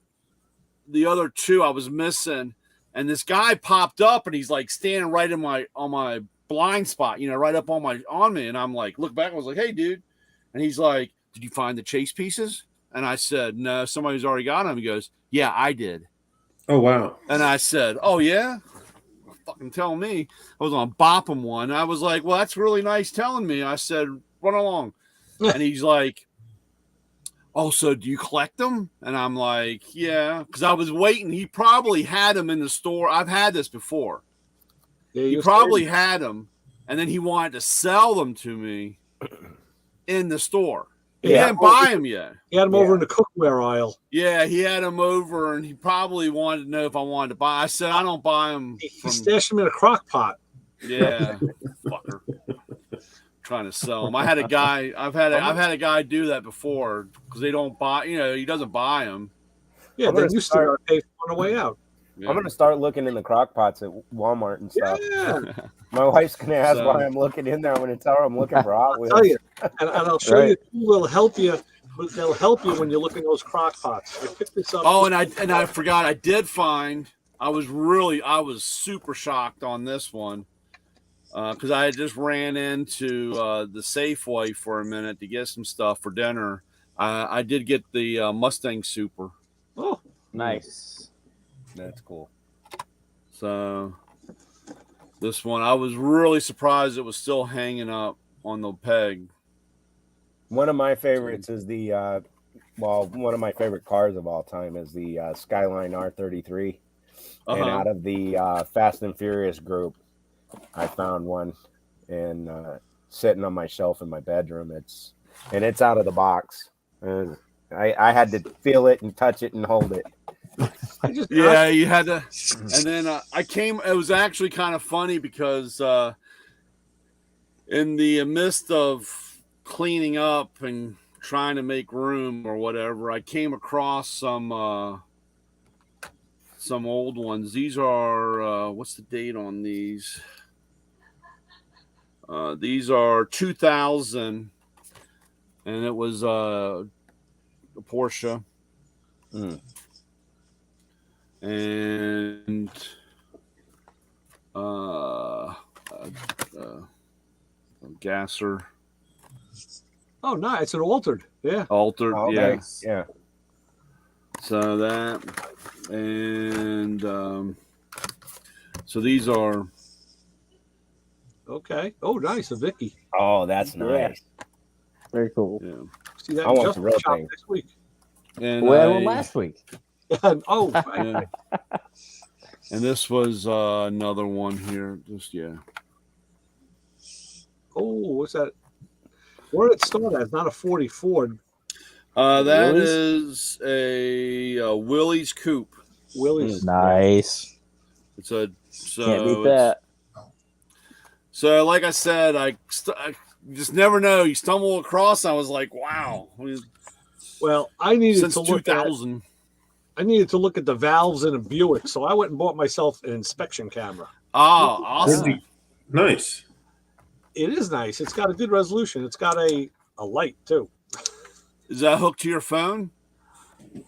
2 I was missing, and this guy popped up, and he's like standing right on my blind spot, right up on me, and I'm like, look back, I was like, hey, dude, and he's like, did you find the chase pieces? And I said, no, somebody's already got them. He goes, yeah, I did. Oh wow. And I said, oh yeah, fucking tell me. I was on bop him one. I was like, well, that's really nice telling me. I said, run along. And he's like, oh, so do you collect them? And I'm like, yeah, because I was waiting. He probably had them in the store. I've had this before. Yeah, he probably had them, and then he wanted to sell them to me in the store. He didn't buy them yet. He had them over in the cookware aisle. Yeah, he had them over, and he probably wanted to know if I wanted to buy. I said, I don't buy them. He stashed them in a crock pot. Yeah, fucker. Trying to sell them. I had a guy. I've had a guy do that before because they don't buy. He doesn't buy them. Yeah, they used to pay on the way out. Yeah. I'm gonna start looking in the crock pots at Walmart and stuff. Yeah. My wife's gonna ask why I'm looking in there. I'm gonna tell her I'm looking for Hot Wheels. I'll tell you, and I'll show you. They'll help you. They'll help you when you look in those crock pots. I picked this up. Oh, and I forgot. I did find. I was super shocked on this one because I had just ran into the Safeway for a minute to get some stuff for dinner. I did get the Mustang Super. Oh, nice. That's cool. So this one, I was really surprised it was still hanging up on the peg. One of my favorites is the one of my favorite cars of all time is the Skyline R33. And out of the Fast and Furious group, I found one and sitting on my shelf in my bedroom. It's out of the box. I had to feel it and touch it and hold it. Yeah, you had to. And then I came. It was actually kind of funny because in the midst of cleaning up and trying to make room or whatever, I came across some old ones. These are what's the date on these? These are 2000, and it was a Porsche. And gasser. Oh, nice. It's an altered. Yeah. Altered, Oh, yeah. nice. Yeah. So that, and so these are Okay. Oh, nice. A Vicky. Oh, that's Yeah. nice. Very cool. yeah. See that I in want Just the real Shop thing. next week. And We had one last week. Oh, right. yeah. And this was another one here. Just Oh, what's that? Where did it start at? It's not a 40 Ford. That Willys? is a Willys coupe. Willys. Nice. It's a Can't beat that. So, like I said, I just never know. You stumble across. I was like, wow. I mean, Well, I needed since to look at 2000. I needed to look at the valves in a Buick, so I went and bought myself an inspection camera. Oh, awesome. Nice. It is nice. It's got a good resolution. It's got a light too. Is that hooked to your phone?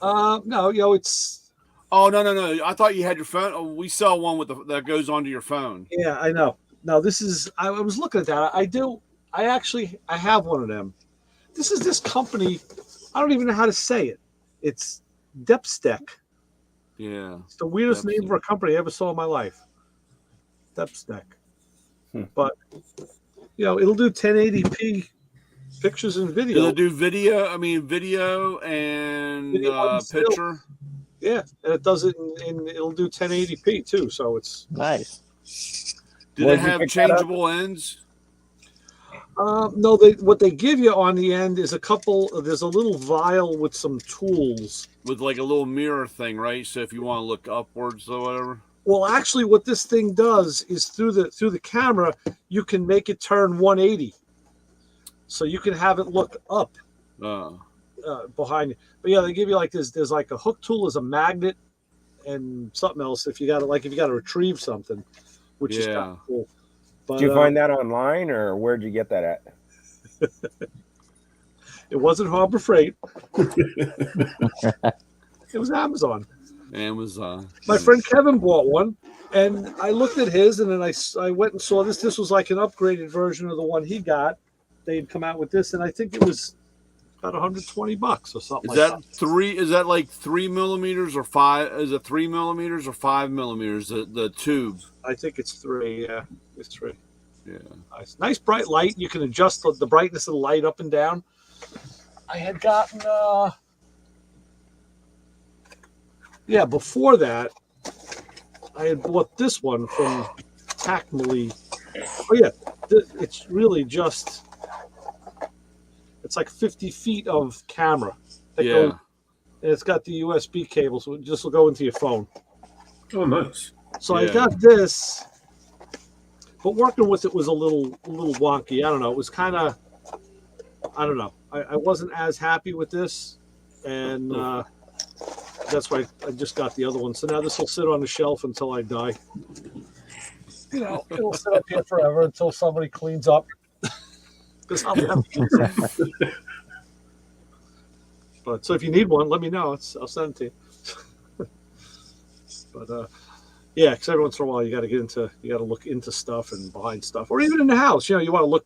No, it's Oh no! I thought you had your phone. Oh, we sell one with that goes onto your phone. yeah, I know. No, this is I was looking at that. I have one of them. This is this company. I don't even know how to say it. It's Depstek. Yeah. It's the weirdest Depstek. name for a company I ever saw in my life. Depstek. But it'll do 1080p pictures and video. Do they do video? I mean, video and Video and still. picture. Yeah, and it does it in it'll do 1080p too. So it's Nice. Do Where'd they you have pick that up? changeable ends? no. What they give you on the end is there's a little vial with some tools. With like a little mirror thing, right? So if you want to look upwards or whatever. Well, actually, what this thing does is through the camera, you can make it turn 180, so you can have it look up behind you. But yeah, they give you like this. There's like a hook tool, as a magnet, and something else if you got to retrieve something, which is kind of cool. But, Did you find that online, or where'd you get that at? It wasn't Harbor Freight. It was Amazon. Amazon. My friend Kevin bought one, and I looked at his, and then I went and saw this. This was like an upgraded version of the one he got. They'd come out with this, and I think it was about $120 or something. Is that like 3 millimeters or 5? Is it 3 millimeters or 5 millimeters? The tube. I think it's 3. Yeah, it's 3. Yeah. Nice bright light. You can adjust the brightness of the light up and down. I had gotten before that, I had bought this one from Tacmily. Oh yeah, it's really just it's like 50 feet of camera. And it's got the USB cable, so it just will go into your phone. Oh, nice. So I got this, but working with it was a little wonky. I don't know. It was kind of, I don't know. I wasn't as happy with this, and that's why I just got the other one. So now this will sit on the shelf until I die. It'll sit up here forever until somebody cleans up. Because I'll have But so if you need one, let me know. I'll send it to you. But yeah, because every once in a while you got to look into stuff and behind stuff, or even in the house. You want to look,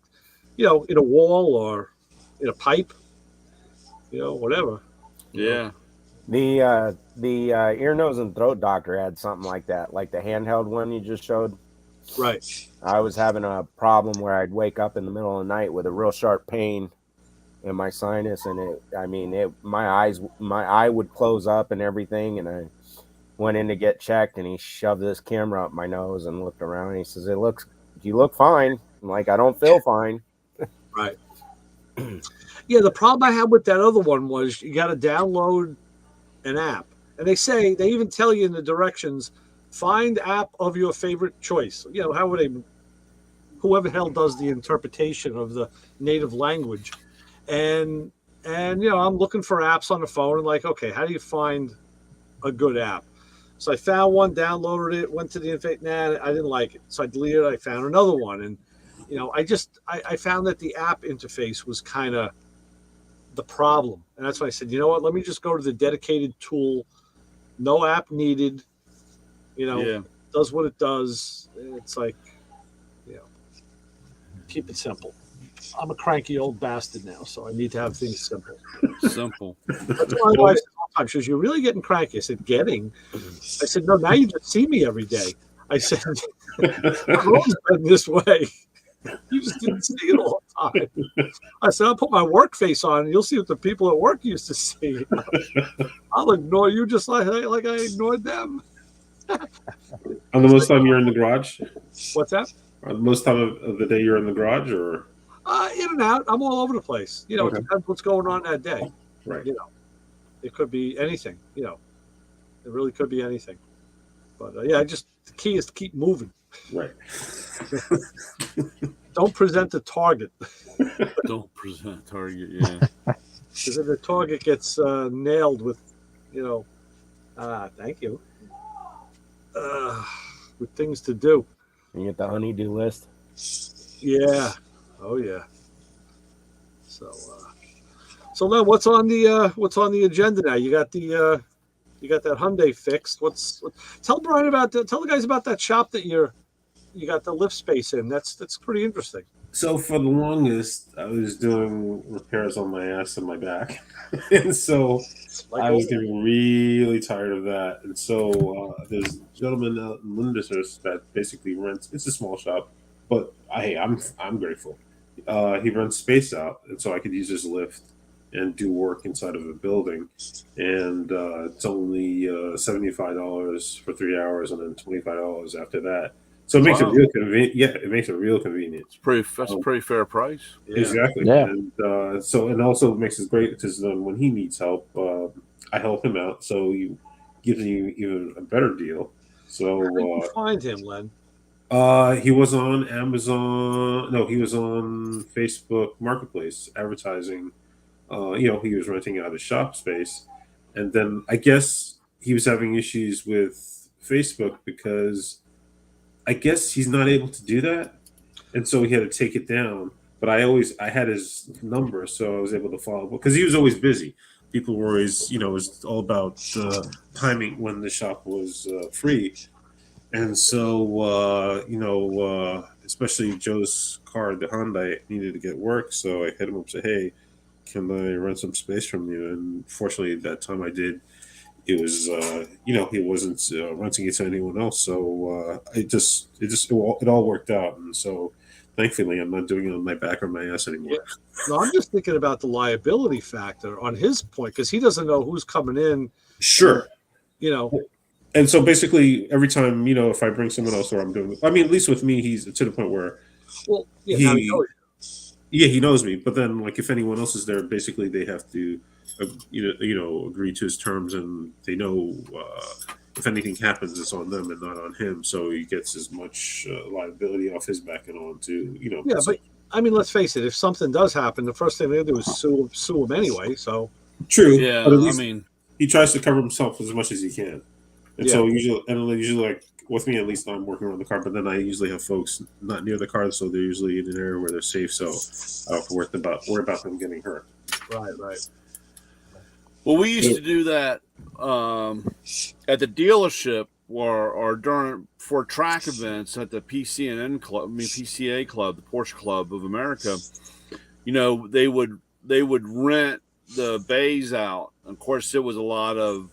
in a wall or in a pipe, whatever. Yeah. The ear, nose, and throat doctor had something like that, like the handheld one you just showed. Right. I was having a problem where I'd wake up in the middle of the night with a real sharp pain in my sinus, and my eye would close up and everything, and I went in to get checked, and he shoved this camera up my nose and looked around, and he says, you look fine. I'm like, I don't feel fine. Right. Yeah, the problem I had with that other one was you got to download an app, and they even tell you in the directions, find app of your favorite choice. Whoever the hell does the interpretation of the native language, and I'm looking for apps on the phone, and like, okay, how do you find a good app? So I found one, downloaded it, went to the I didn't like it, so I deleted it. I found another one, and I found that the app interface was kind of the problem, and that's why I said, you know what, let me just go to the dedicated tool, no app needed. Does what it does. It's like, keep it simple. I'm a cranky old bastard now, so I need to have things simple. Simple. That's why my wife says all the time, she goes, "You're really getting cranky." I said, "Getting?" I said, "No, now you just see me every day." I said, "I've always been this way. You just didn't see it all the time." I said, "I'll put my work face on, and you'll see what the people at work used to see. I'll ignore you just like I ignored them." And the most time you're in the garage? What's that? The most time of the day you're in the garage, or In and out. I'm all over the place. You know, Okay. It depends what's going on that day. right? You know, it could be anything. You know, it really could be anything. But yeah, the key is to keep moving. Right. Don't present the target, Don't present target. Yeah. because if the target gets nailed with, thank you, with things to do. You get the honey-do list. Yeah. Oh yeah. So Len, what's on the agenda now? You got that Hyundai fixed. Tell Brian tell the guys about that shop that you got the lift space in. That's pretty interesting. So for the longest, I was doing repairs on my ass and my back, and so I was getting really tired of that. And so there's a gentleman out in Lindishurst that basically rents. It's a small shop, but I'm grateful. He rents space out, and so I could use his lift and do work inside of a building. And it's only $75 for 3 hours, and then $25 after that. So it makes it real convenient. Yeah, it makes it real convenient. That's a pretty fair price. Yeah. Exactly. Yeah. And and also it makes it great because when he needs help, I help him out. So he gives me even a better deal. So How did you find him, Len? he was on Amazon. No, he was on Facebook Marketplace advertising. He was renting out his shop space, and then I guess he was having issues with Facebook because I guess he's not able to do that, and so he had to take it down. But I had his number, so I was able to follow up because he was always busy. People were always, it was all about timing when the shop was free, and so especially Joe's car, the Hyundai, needed to get work, so I hit him up and said, "Hey, can I rent some space from you?" And fortunately, at that time I did. It was, he wasn't renting it to anyone else, so it all worked out, and so thankfully I'm not doing it on my back or my ass anymore. Yeah. No, I'm just thinking about the liability factor on his point because he doesn't know who's coming in. Sure. And so basically every time if I bring someone else or I'm doing, I mean, at least with me, he's to the point where he knows me. But then, like, if anyone else is there, basically they have to, agree to his terms, and they know if anything happens, it's on them and not on him. So he gets as much liability off his back and on to. Yeah, but I mean, let's face it. If something does happen, the first thing they do is sue him anyway. So true. Yeah, but at least he tries to cover himself as much as he can, and so usually like. With me, at least, I'm working on the car, but then I usually have folks not near the car, so they're usually in an area where they're safe, so I don't have to worry about them getting hurt. Right. Well, we used to do that at the dealership or for track events at the PCA Club, the Porsche Club of America. They would rent the bays out. Of course, it was a lot of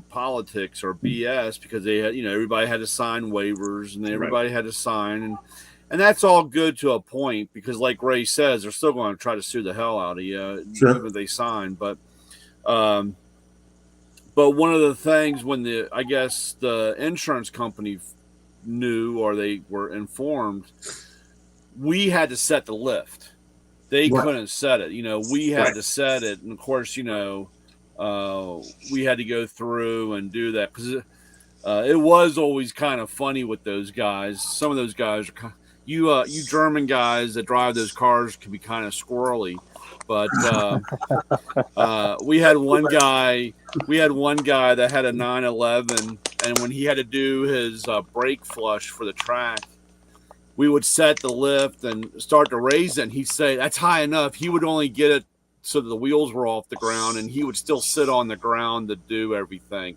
politics or BS because they had, everybody had to sign waivers and everybody had to sign. And that's all good to a point because like Ray says, they're still going to try to sue the hell out of you, even if they sign. But one of the things when the insurance company knew or they were informed, we had to set the lift. They couldn't set it. We had to set it. And of course, we had to go through and do that because it was always kind of funny with those guys. Some of those guys are you German guys that drive those cars can be kind of squirrely, but we had one guy that had a 911, and when he had to do his brake flush for the track, we would set the lift and start to raise it, and he'd say that's high enough. He would only get it so that the wheels were off the ground, and he would still sit on the ground to do everything.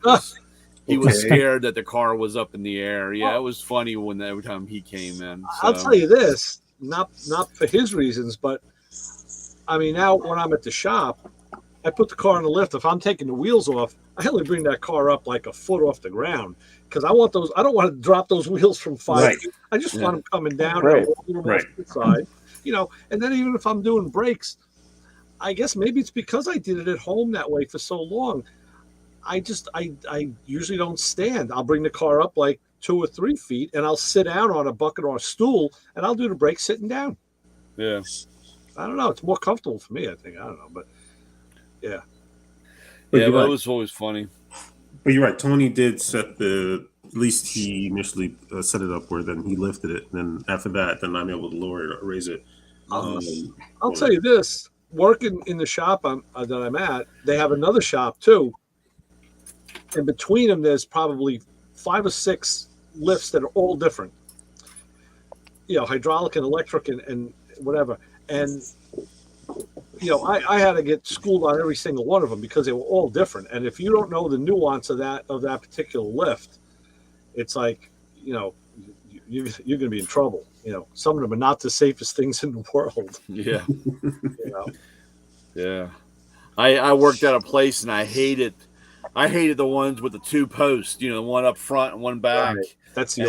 He was scared that the car was up in the air. Yeah, it was funny when every time he came in. So. I'll tell you this: not for his reasons, but I mean, now when I'm at the shop, I put the car in the lift. If I'm taking the wheels off, I only bring that car up like a foot off the ground because I want those. I don't want to drop those wheels from 5 feet. I just want them coming down and holding them off to the side, And then even if I'm doing brakes, I guess maybe it's because I did it at home that way for so long. I usually don't stand. I'll bring the car up like 2 or 3 feet, and I'll sit down on a bucket or a stool, and I'll do the brakes sitting down. Yeah. I don't know. It's more comfortable for me, I think. I don't know, but yeah. Yeah, but it was always funny. But you're right. Tony did set at least he initially set it up where then he lifted it. And then after that, then I'm able to lower it or raise it. I'll tell you this. Working in the shop that I'm at, they have another shop too. And between them, there's probably 5 or 6 lifts that are all different. Hydraulic and electric and whatever. And I had to get schooled on every single one of them because they were all different. And if you don't know the nuance of that particular lift, it's like, you're going to be in trouble. Some of them are not the safest things in the world. Yeah. Yeah. I worked at a place and I hated the ones with the 2 posts, one up front and one back. Right. That's the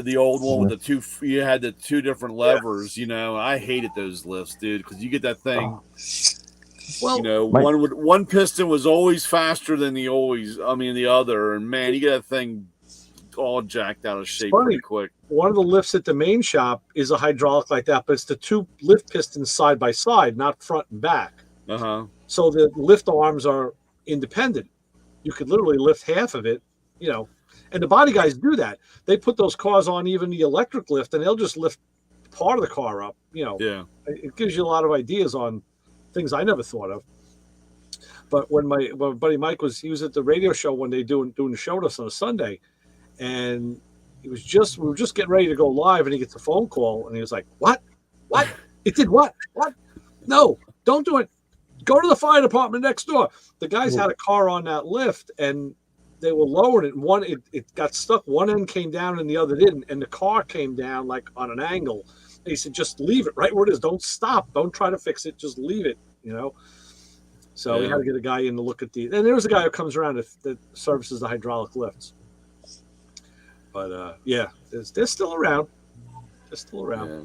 the old one with the 2. You had the 2 different levers. I hated those lifts, dude, because you get that thing. Well, one piston was always faster than the other, and man, you get that thing all jacked out of shape pretty quick. One of the lifts at the main shop is a hydraulic like that, but it's the 2 lift pistons side by side, not front and back. So the lift arms are independent. You could literally lift half of it, and the body guys do that. They put those cars on even the electric lift, and they'll just lift part of the car up. Yeah. It gives you a lot of ideas on things I never thought of. But when my buddy Mike was at the radio show one day doing the show with us on a Sunday, and we were just getting ready to go live, and he gets a phone call, and he was like, "What? It did what? What? No, don't do it. Go to the fire department next door." The guys had a car on that lift, and they were lowering it. One, it got stuck. One end came down, and the other didn't. And the car came down like on an angle. And he said, "Just leave it right where it is. Don't stop. Don't try to fix it. Just leave it." So we had to get a guy in to look at the. And there was a guy who comes around that services the hydraulic lifts. But they're still around. They're still around. Yeah.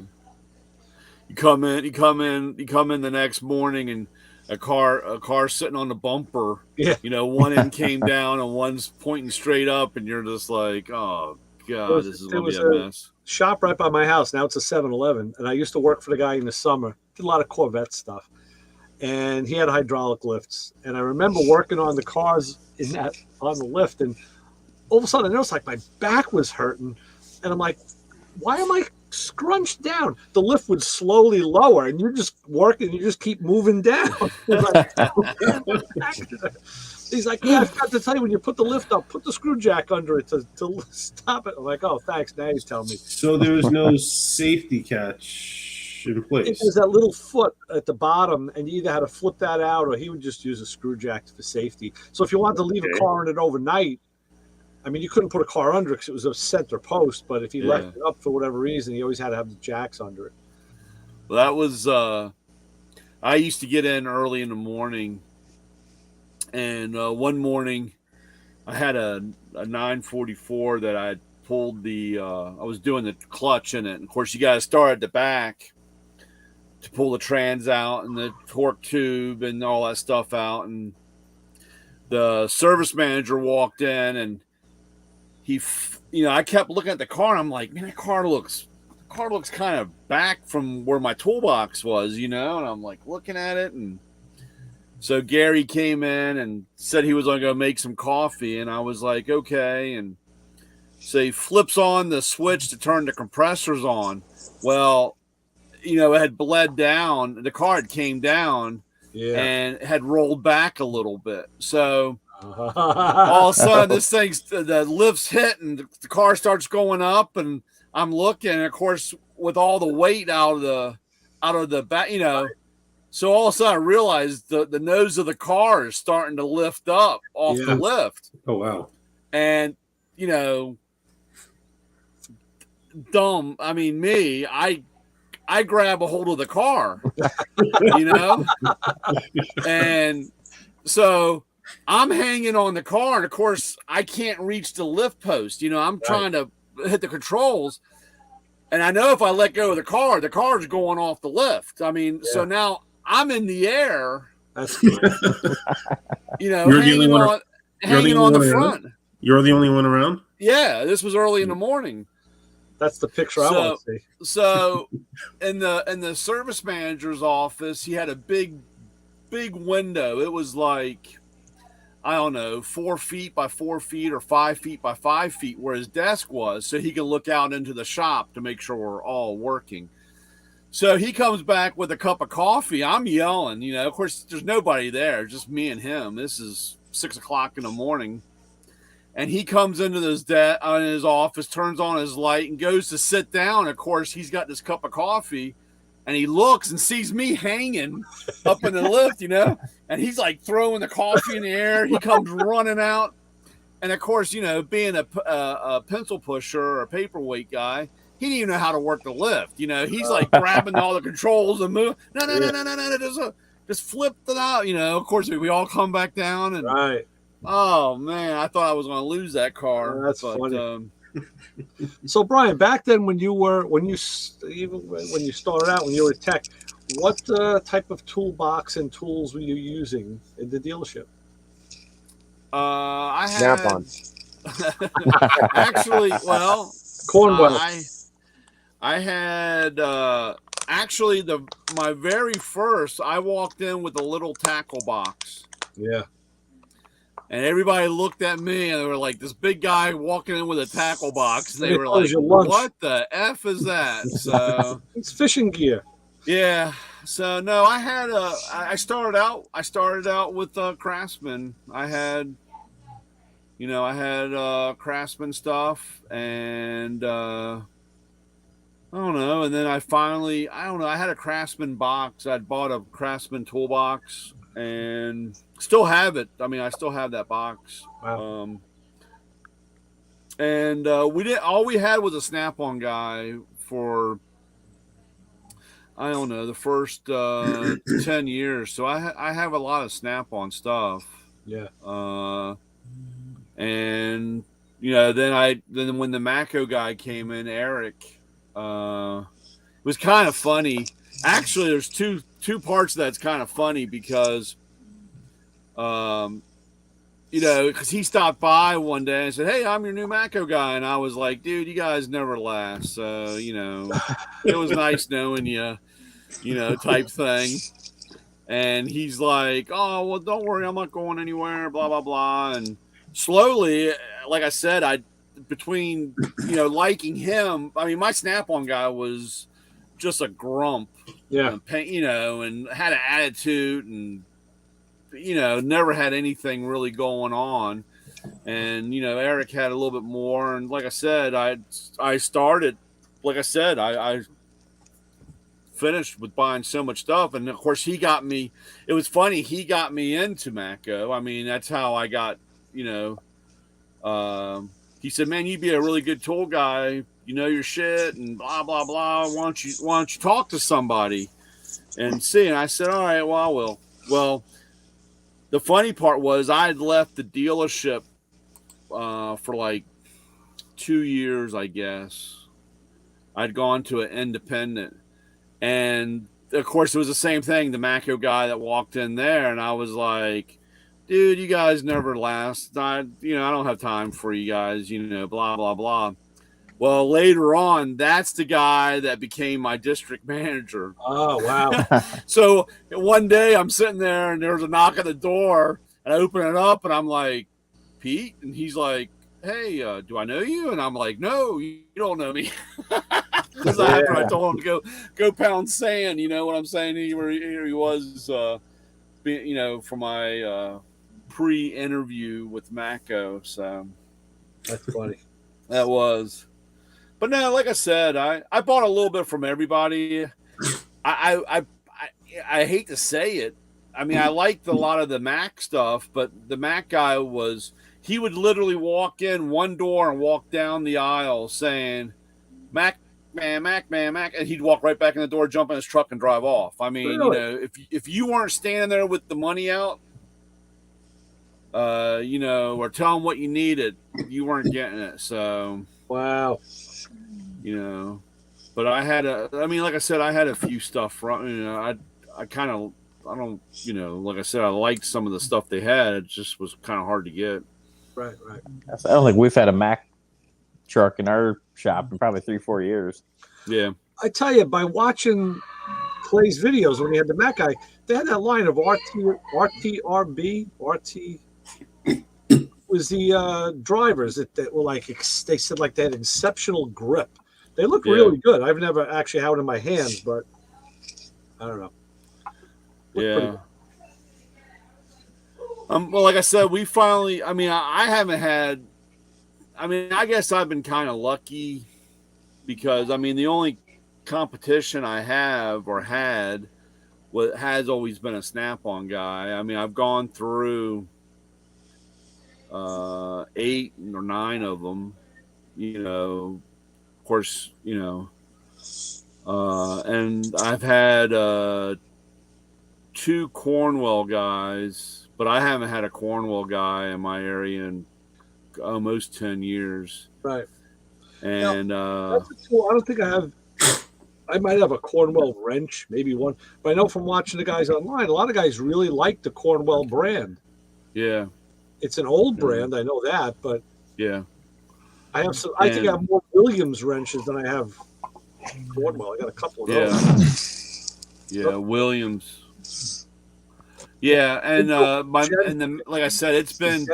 You come in the next morning, and a car sitting on the bumper. Yeah. One end came down and one's pointing straight up, and you're just like, oh God, this is gonna be a mess. Shop right by my house. Now it's a 7-Eleven, and I used to work for the guy in the summer. Did a lot of Corvette stuff, and he had hydraulic lifts. And I remember working on the cars on the lift, and all of a sudden I noticed like my back was hurting, and I'm like, why am I scrunched down? The lift would slowly lower, and you're just working, you just keep moving down. He's like, "Yeah, I forgot to tell you, when you put the lift up, put the screw jack under it to stop it." I'm like, "Oh, thanks." Now you tell me. So there was no safety catch in place. There's that little foot at the bottom, and you either had to flip that out, or he would just use a screw jack for safety. So if you wanted to leave a car in it overnight, I mean, you couldn't put a car under it because it was a center post, but if you left it up for whatever reason, you always had to have the jacks under it. Well, that was, I used to get in early in the morning, and one morning I had a 944 that I pulled I was doing the clutch in it. And of course, you got to start at the back to pull the trans out and the torque tube and all that stuff out. And the service manager walked in, and I kept looking at the car, and I'm like, man, the car looks kind of back from where my toolbox was, and I'm like looking at it. And so Gary came in and said he was going to go make some coffee, and I was like, okay. And so he flips on the switch to turn the compressors on. Well, it had bled down. The car had came down and had rolled back a little bit. So all of a sudden, the lift's hit, and the car starts going up, and I'm looking, and of course, with all the weight out of the back, so all of a sudden I realized the nose of the car is starting to lift up off the lift. Oh wow! And dumb. I mean, me, I I grab a hold of the car, and so I'm hanging on the car, and of course I can't reach the lift post. I'm trying to hit the controls, and I know if I let go of the car's going off the lift. I mean, so now I'm in the air. That's hanging on the front. You're the only one around? Yeah, this was early in the morning. That's the picture I want to see. So in the service manager's office, he had a big window. It was like, I don't know, 4 feet by 4 feet or 5 feet by 5 feet where his desk was, so he could look out into the shop to make sure we're all working. So he comes back with a cup of coffee. I'm yelling, of course, there's nobody there, just me and him. This is 6 o'clock in the morning. And he comes into his office, turns on his light, and goes to sit down. Of course, he's got this cup of coffee, and he looks and sees me hanging up in the lift, and he's like throwing the coffee in the air. He comes running out. And of course, being a pencil pusher or a paperweight guy, he didn't even know how to work the lift. He's like grabbing all the controls and moving. No, just flip it out. Of course, we all come back down and. Right. Oh man, I thought I was going to lose that car. That's funny. So Brian, back then when you started out, when you were a tech, what type of toolbox and tools were you using in the dealership? I had Snap-on. Actually, well, Cornwell. I had actually my very first. I walked in with a little tackle box. Yeah. And everybody looked at me and they were like, this big guy walking in with a tackle box. And they were like, lunch. What the F is that? So it's fishing gear. Yeah. So no, I started out with Craftsman. I had Craftsman stuff and I don't know. And then I had a Craftsman box. I'd bought a Craftsman toolbox and still have it. I mean, I still have that box. Wow. And all we had was a Snap-on guy for, I don't know, the first 10 years. So I have a lot of Snap-on stuff. Yeah. And then when the Mako guy came in, Eric, it was kind of funny. Actually, there's two parts that's kind of funny because, because he stopped by one day and said, "Hey, I'm your new Mako guy," and I was like, "Dude, you guys never last." So it was nice knowing you, type thing. And he's like, "Oh, well, don't worry, I'm not going anywhere." Blah blah blah. And slowly, like I said, between liking him. I mean, my Snap-on guy was just a grump. Yeah. And had an attitude and, never had anything really going on. And, Eric had a little bit more. And like I said, I started, like I said, I finished with buying so much stuff. And of course it was funny. He got me into Mako. I mean, that's how I got, he said, "Man, you'd be a really good tool guy. You know your shit and blah, blah, blah. Why don't you talk to somebody and see?" And I said, "All right, well, I will." Well, the funny part was I had left the dealership for like 2 years, I guess. I'd gone to an independent. And, of course, it was the same thing. The Mako guy that walked in there, and I was like, "Dude, you guys never last. I don't have time for you guys, blah, blah, blah." Well, later on, that's the guy that became my district manager. Oh, wow. So one day I'm sitting there and there's a knock at the door and I open it up and I'm like, "Pete?" And he's like, "Hey, do I know you?" And I'm like, "No, you don't know me." Because after I told him to go pound sand, you know what I'm saying? Here he was, for my pre-interview with Mako. So that's funny. That was. But no, like I said, I bought a little bit from everybody. I hate to say it. I mean, I liked a lot of the Mac stuff, but the Mac guy he would literally walk in one door and walk down the aisle saying, "Mac man, Mac, and he'd walk right back in the door, jump in his truck, and drive off. I mean, Really? you know, if you weren't standing there with the money out, you know, or tell them what you needed, you weren't getting it. So, wow, you know, but I mean, like I said, I had a few stuff from, you know, I kind of, I don't, you know, like I said, I liked some of the stuff they had. It just was kind of hard to get. right, right. I don't think we've had a Mac truck in our shop in probably 3-4 years. Yeah. I tell you, by watching Clay's videos when he had the Mac guy, they had that line of RTRB, was the drivers that were like, they said like they had exceptional grip. They look really good. I've never actually had one in my hands, but I don't know. Yeah. Well, like I said, we finally, I mean, I haven't had, I mean, I guess I've been kind of lucky because, I mean, the only competition I have or had has always been a Snap-on guy. I mean, I've gone through 8 or 9 of them, you know, of course, you know, and I've had 2 Cornwell guys, but I haven't had a Cornwell guy in my area in almost 10 years. Right. And that's a tool. I don't think I have. I might have a Cornwell wrench, maybe one. But I know from watching the guys online, a lot of guys really like the Cornwell brand. Yeah. It's an old brand, I know that, but yeah. I have some. I think I have more Williams wrenches than I have Cornwell. I got a couple of those. Yeah, Williams. Yeah, and like I said, it's been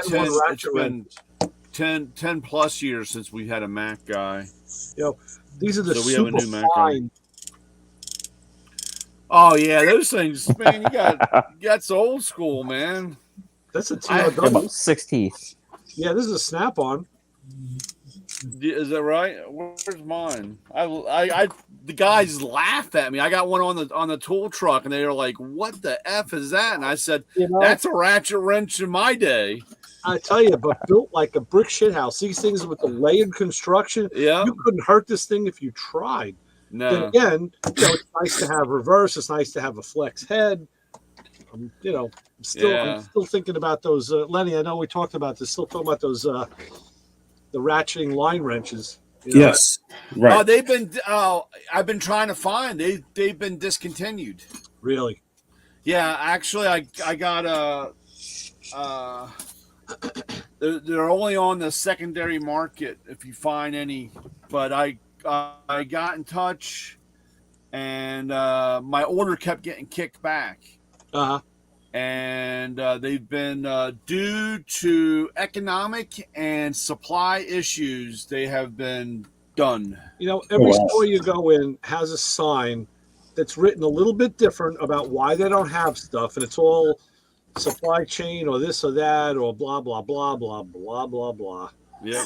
10 plus years since we had a Mac guy. You know, these are the we super have a new Mac fine. Oh yeah, those things, man. That's old school, man. That's a about 6 Yeah, this is a Snap-on. Is that right? Where's mine? The guys laugh at me. I got one on the tool truck, and they were like, "What the f is that?" And I said, "That's a ratchet wrench in my day." I tell you, but built like a brick shit house. These things with the layered construction, you couldn't hurt this thing if you tried. No. Then again, you know, it's nice to have reverse. It's nice to have a flex head. You know, I'm still thinking about those. Lenny, I know we talked about this. Still talking about those the ratcheting line wrenches. You know? Yes, right. I've been trying to find. They've been discontinued. Really? Yeah, actually, I got they're only on the secondary market if you find any. But I got in touch, and my order kept getting kicked back. And they've been due to economic and supply issues. They have been done. You know, every store you go in has a sign that's written a little bit different about why they don't have stuff, and it's all supply chain or this or that or blah blah blah blah blah blah blah. Yeah.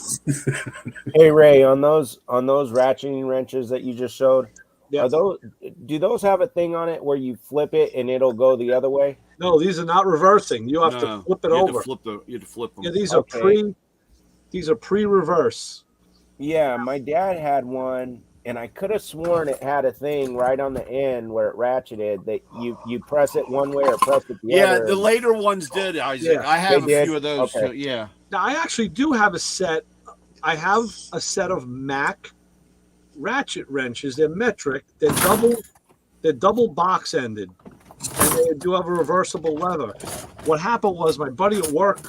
Hey Ray, on those ratcheting wrenches that you just showed, do those have a thing on it where you flip it and it'll go the other way? No, these are not reversing. You have to flip it over. You have to flip them. Yeah, these are pre-reverse. Yeah, my dad had one, and I could have sworn it had a thing right on the end where it ratcheted that you press it one way or press it the other. Yeah, the later ones did, Isaac. Yeah, I have a few of those. Okay. Too. Yeah. Now I actually do have a set. I have a set of Mac ratchet wrenches. They're metric. They're double box ended, and they do have a reversible lever. What happened was my buddy at work,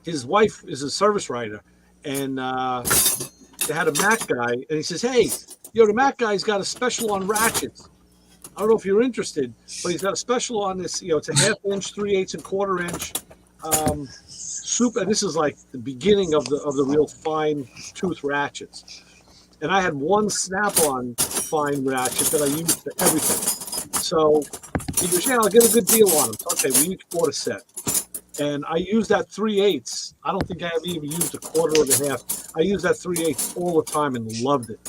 his wife is a service writer, and they had a Mac guy, and he says, "Hey, the Mac guy's got a special on ratchets. I don't know if you're interested, but he's got a special on this. It's a 1/2 inch, 3/8 and 1/4 inch." Super, and this is like the beginning of the real fine tooth ratchets. And I had one Snap-on fine ratchet that I used for everything. So he goes, "Yeah, I'll get a good deal on them." Okay, we each bought a set. And I used that 3/8. I don't think I ever even used a 1/4 or a 1/2. I used that 3/8 all the time and loved it.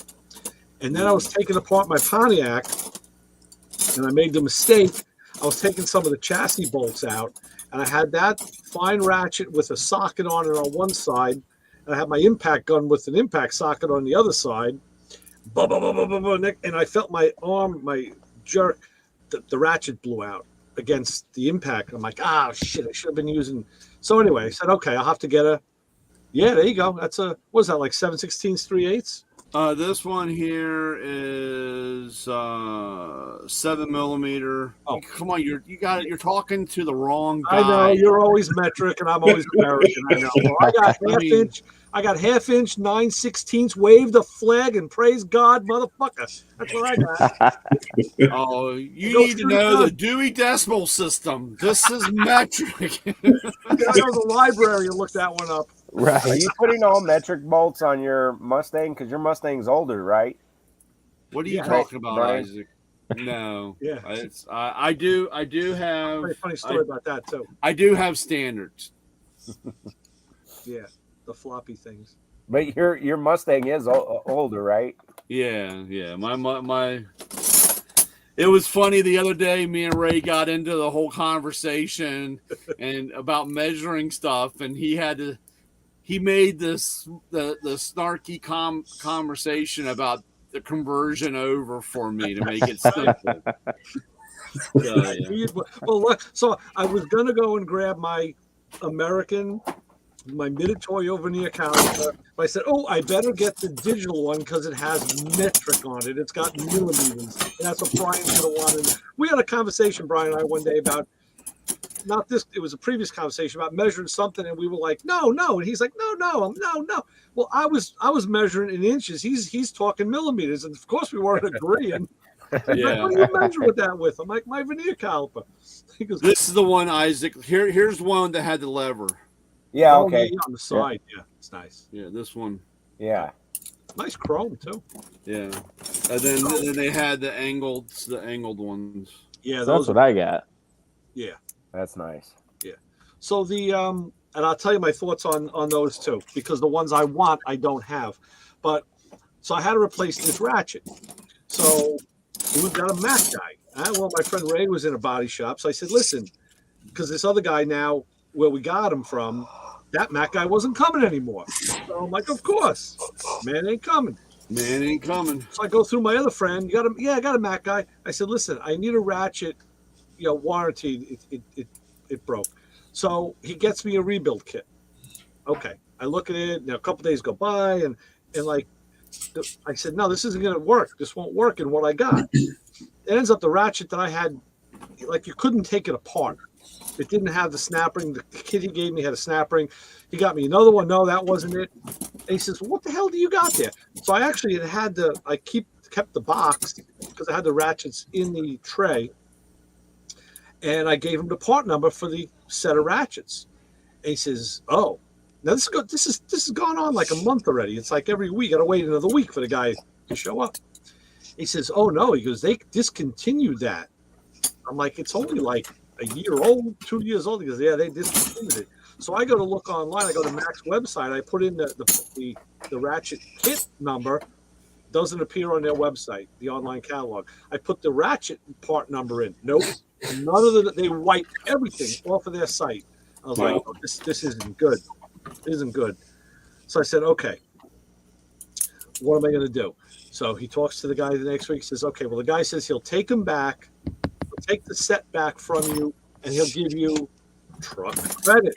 And then I was taking apart my Pontiac, and I made the mistake. I was taking some of the chassis bolts out, and I had that fine ratchet with a socket on it on one side, and I had my impact gun with an impact socket on the other side. And I felt my arm, my jerk, the ratchet blew out against the impact. I'm like, ah, shit, I should have been using. So anyway, I said, okay, I'll have to get a. Yeah, there you go. That's a, what is that, like 7/16, 3/8? This one here is 7mm. Oh. Come on, you're talking to the wrong guy. I know you're always metric, and I'm always American. I know. Well, I got half-inch. I got 9/16 Wave the flag and praise God, motherfucker. That's what I got. Oh, you need to know the Dewey Decimal System. This is metric. I go to the library and look that one up. Right. Are you putting all metric bolts on your Mustang? Because your Mustang's older, right? What are you talking about, Brian? Isaac? No. Yeah. I do have. Pretty funny story about that too. I do have standards. Yeah, the floppy things. But your Mustang is older, right? Yeah. My. It was funny the other day. Me and Ray got into the whole conversation and about measuring stuff, and he made the snarky conversation about the conversion over for me to make it simple. So I was gonna go and grab my Mitutoyo veneer caliper. But I said, oh, I better get the digital one because it has metric on it. It's got millimeters, and that's what Brian's gonna want. And we had a conversation, Brian and I, one day about. Not this. It was a previous conversation about measuring something, and we were like, no, and he's like, no. Well, I was measuring in inches. He's talking millimeters, and of course we weren't agreeing. Yeah. Like, what do you measure with that with? I'm like, my veneer caliper. He goes, this is the one, Isaac. Here's one that had the lever. Yeah. oh, Okay. yeah, on the side. Yeah, it's nice. Yeah, this one. Yeah. Nice chrome too. Yeah, and then they had the angled ones. Yeah, So that's what I got. Yeah. That's nice. Yeah. So the and I'll tell you my thoughts on those too, because the ones I want I don't have. But so I had to replace this ratchet. So we've got a Mac guy. Well, my friend Ray was in a body shop, so I said, listen, because this other guy now where we got him from, that Mac guy wasn't coming anymore. So I'm like, of course, man ain't coming. Man ain't coming. So I go through my other friend. You got him? Yeah, I got a Mac guy. I said, listen, I need a ratchet. Warranty, it broke. So he gets me a rebuild kit. Okay. I look at it. Now a couple days go by, and like I said, no, this isn't going to work. This won't work in what I got. It ends up the ratchet that I had, like you couldn't take it apart. It didn't have the snap ring. The kit he gave me had a snap ring. He got me another one. No, that wasn't it. And he says, well, what the hell do you got there? So I actually kept the box because I had the ratchets in the tray. And I gave him the part number for the set of ratchets. And he says, oh, now this has gone on like a month already. It's like every week. I got to wait another week for the guy to show up. He says, oh, no. He goes, they discontinued that. I'm like, it's only like a year old, 2 years old. He goes, yeah, they discontinued it. So I go to look online. I go to Mac's website. I put in the ratchet kit number. Doesn't appear on their website, the online catalog. I put the ratchet part number in. Nope. None of they wiped everything off of their site. I was like, oh, this isn't good. It isn't good. So I said, okay, what am I going to do? So he talks to the guy the next week. He says, okay, well, the guy says he'll take them back, take the set back from you, and he'll give you truck credit.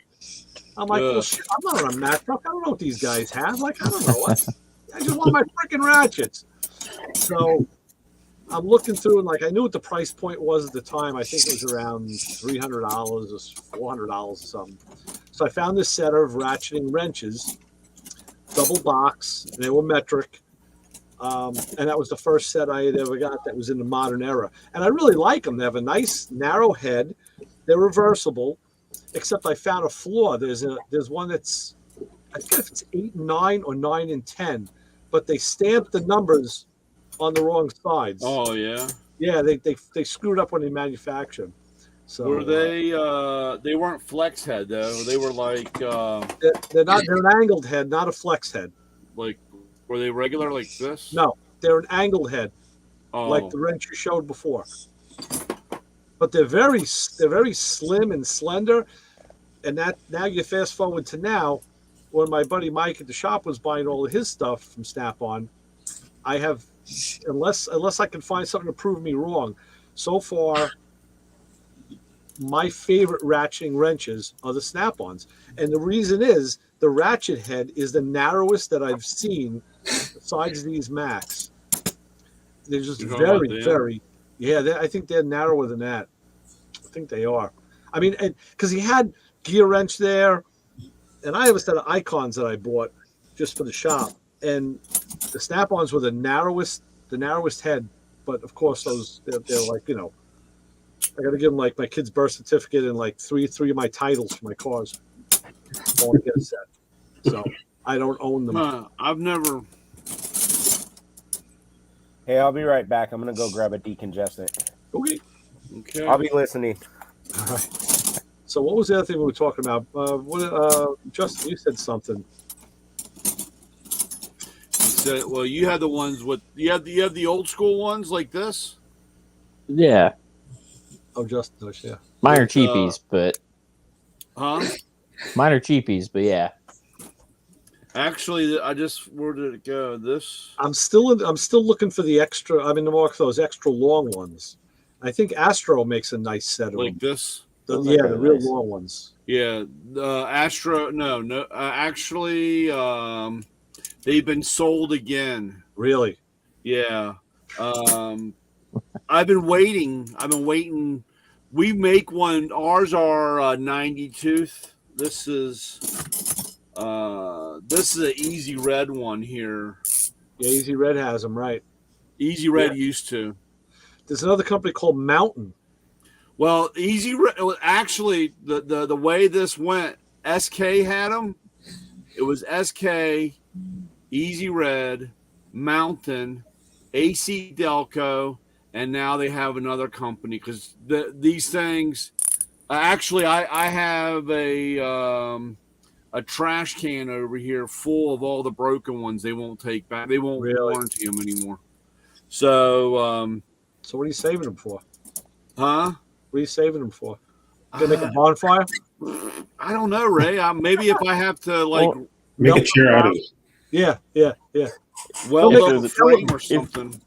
I'm like, well, shit, I'm not on a Mac truck. I don't know what these guys have. Like, I don't know what. I just want my freaking ratchets. So I'm looking through, and like I knew what the price point was at the time. I think it was around $300 or $400 or something. So I found this set of ratcheting wrenches, double box, and they were metric. And that was the first set I had ever got that was in the modern era. And I really like them. They have a nice narrow head. They're reversible, except I found a flaw. There's one that's, I forget if it's 8 and 9 or 9 and 10, but they stamped the numbers on the wrong sides. Oh yeah. Yeah, they screwed up when they manufactured. So were they weren't flex head though. They were like they're an angled head, not a flex head. Like were they regular like this? No, they're an angled head. Like the wrench you showed before. But they're very slim and slender. And that now you fast forward to now, when my buddy Mike at the shop was buying all of his stuff from Snap-on, I have unless I can find something to prove me wrong, so far my favorite ratcheting wrenches are the Snap-ons. And the reason is the ratchet head is the narrowest that I've seen besides these Macs. They're just very, yeah, I think they're narrower than that. I think they are. I mean, because he had gear wrench there, and I have a set of Icons that I bought just for the shop, and the Snap-ons were the narrowest head. But of course, they're like, I got to give them like my kid's birth certificate and like three of my titles for my cars. I want to get a set, so I don't own them. I've never. Hey, I'll be right back. I'm gonna go grab a decongestant. Okay. I'll be listening. All right. So what was the other thing we were talking about? Justin, you said something. Well, you had the ones with you have the old school ones like this. Yeah. Oh, Justin does, yeah. Mine are cheapies, but mine are cheapies, but yeah. Actually, where did it go? This I'm still looking for the extra. I'm in the market for those extra long ones. I think Astro makes a nice set of like them. this. The real long ones. Yeah, the Astro. No. Actually, they've been sold again. Really? Yeah. I've been waiting. We make one. Ours are 90 tooth. This is an Easy Red one here. Yeah, Easy Red has them, right? Easy Red used to. There's another company called Mountain. Well, Easy Red. Actually, the way this went, SK had them. It was SK, Easy Red, Mountain, AC Delco, and now they have another company because these things. Actually, I have a trash can over here full of all the broken ones. They won't take back. They won't warranty them anymore. So, so what are you saving them for? Huh? What are you saving them for? Gonna make a bonfire? I don't know, Ray. Maybe if I have to make a chair out of it. Yeah. Weld up a frame or something.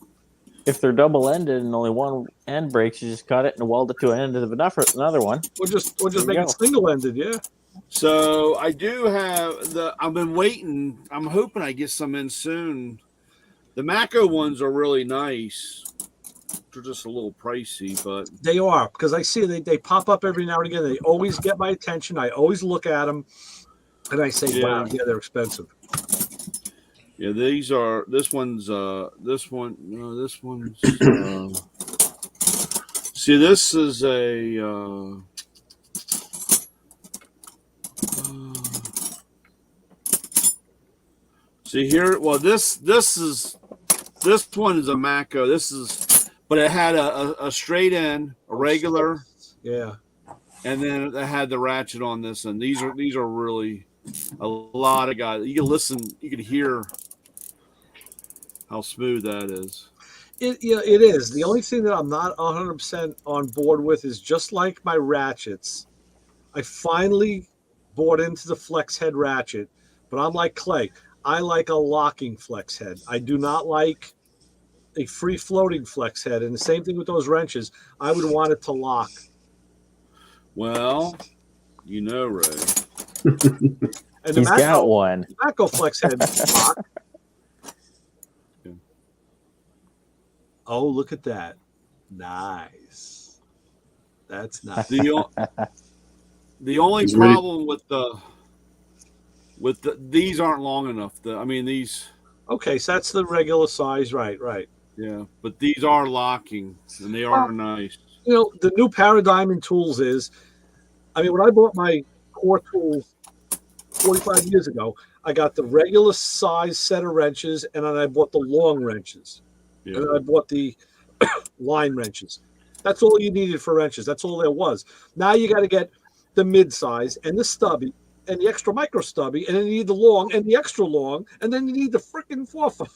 If they're double-ended and only one end breaks, you just cut it and weld it to an end of another one. Or just make it single-ended, yeah. So I do have I've been waiting. I'm hoping I get some in soon. The Mako ones are really nice. They're just a little pricey, but they are because I see they pop up every now and again. They always get my attention. I always look at them, and I say, "Wow, yeah, they're expensive." Yeah, these are. This one's. This one. No, this one's. See, this is a. See here. Well, this one is a Mako. But it had a straight end, a regular. Yeah. And then it had the ratchet on this, and these are really a lot of guys. You can listen. You can hear how smooth that is. It is. The only thing that I'm not 100% on board with is just like my ratchets. I finally bought into the flex head ratchet, but I'm like Clay. I like a locking flex head. I do not like a free floating flex head. And the same thing with those wrenches. I would want it to lock. Well, Ray. And He's got one. The Mako flex head lock. Oh, look at that. Nice. That's nice. The only problem with these aren't long enough. These. Okay, so that's the regular size, right? Yeah, but these are locking, and they are nice. The new paradigm in tools is, when I bought my core tools 45 years ago, I got the regular size set of wrenches, and then I bought the long wrenches. Yeah. And then I bought the line wrenches. That's all you needed for wrenches. That's all there was. Now you got to get the mid-size and the stubby and the extra micro stubby, and then you need the long and the extra long, and then you need the freaking 4-foot.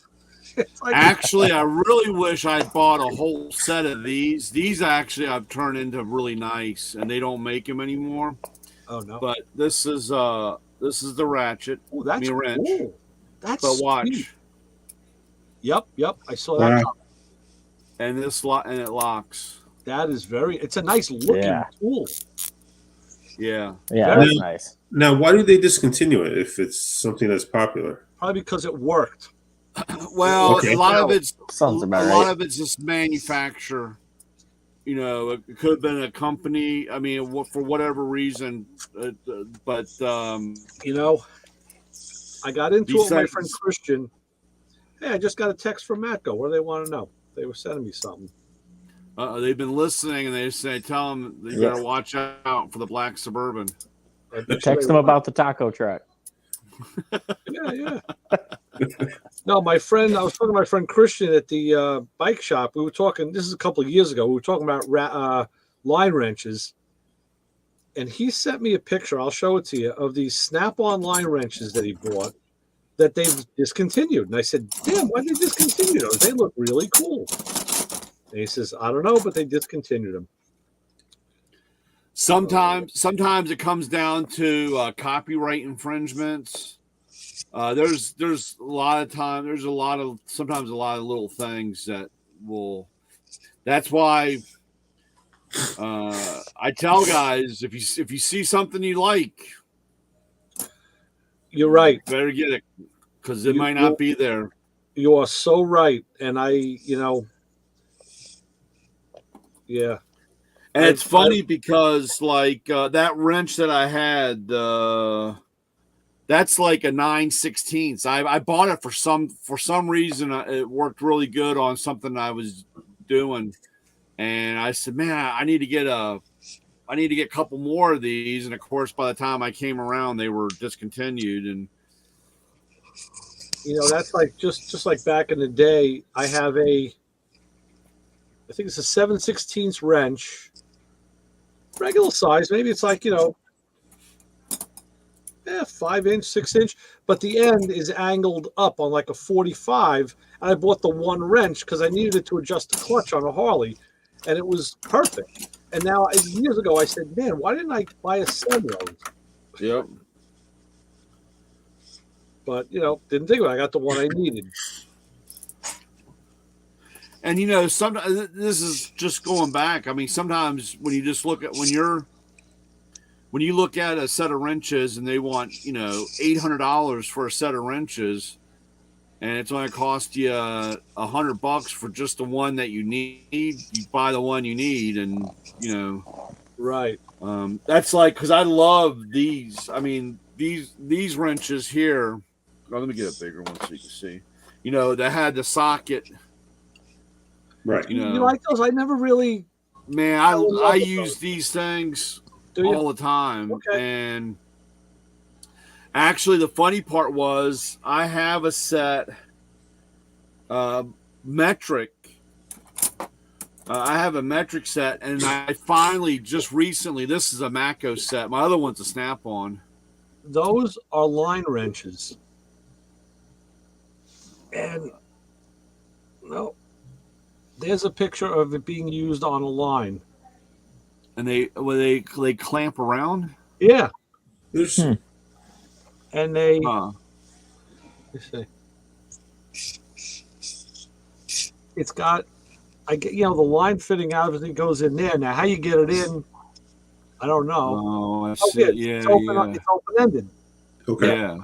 Actually, I really wish I bought a whole set of these. These actually I've turned into really nice, and they don't make them anymore. Oh no! But this is the ratchet. Oh, that's wrench. Cool. That's but watch. Sweet. Yep. I saw that. Wow. And it locks. That is it's a nice looking tool. Yeah. Yeah, Very- that's nice. Now, why do they discontinue it if it's something that's popular? Probably because it worked. Well, Okay. a lot of it's Sounds about a right. lot of it's just manufacture. You know, it could have been a company. I mean, for whatever reason, but You know, I got into it with my friend Christian. Hey, I just got a text from Matco. What do they want to know? They were sending me something. they've been listening, and they say, "Tell them you better watch out for the black Suburban." Text them about the taco truck. Yeah. No, my friend, I was talking to my friend Christian at the bike shop. We were talking, this is a couple of years ago. We were talking about line wrenches. And he sent me a picture, I'll show it to you, of these Snap-on line wrenches that he bought that they've discontinued. And I said, damn, why did they discontinue those? They look really cool. And he says, I don't know, but they discontinued them. Sometimes it comes down to copyright infringements. There's a lot of time. Sometimes a lot of little things that will. That's why I tell guys if you see something you like, you're right. Better get it because it might not be there. You are so right, and yeah. And it's funny because like that wrench that I had, that's like a 9/16. I bought it for some reason. It worked really good on something I was doing, and I said, man, I need to get a couple more of these. And of course, by the time I came around, they were discontinued. And that's like just like back in the day. I have I think it's a 7/16 wrench. Regular size, maybe it's like 5-inch, 6-inch, but the end is angled up on like a 45. And I bought the one wrench because I needed it to adjust the clutch on a Harley, and it was perfect. And now years ago, I said, "Man, why didn't I buy a set of those?" Yep. But didn't think of it. I got the one I needed. And sometimes this is just going back. I mean, sometimes when you just look at when you look at a set of wrenches and they want $800 for a set of wrenches, and it's only cost you $100 for just the one that you need. You buy the one you need, and right. That's like because I love these. I mean these wrenches here. Oh, let me get a bigger one so you can see. That had the socket. Right. You like those? I never really. Man, I use these things all the time. Okay. And actually, the funny part was I have a set metric. I have a metric set, and I finally just recently. This is a Matco set. My other one's a Snap-on. Those are line wrenches. And no, there's a picture of it being used on a line. And they clamp around? Yeah. There's And they let's see. It's got the line fitting out, everything goes in there. Now how you get it in, I don't know. Oh, I see. It's open-ended. okay. Yeah.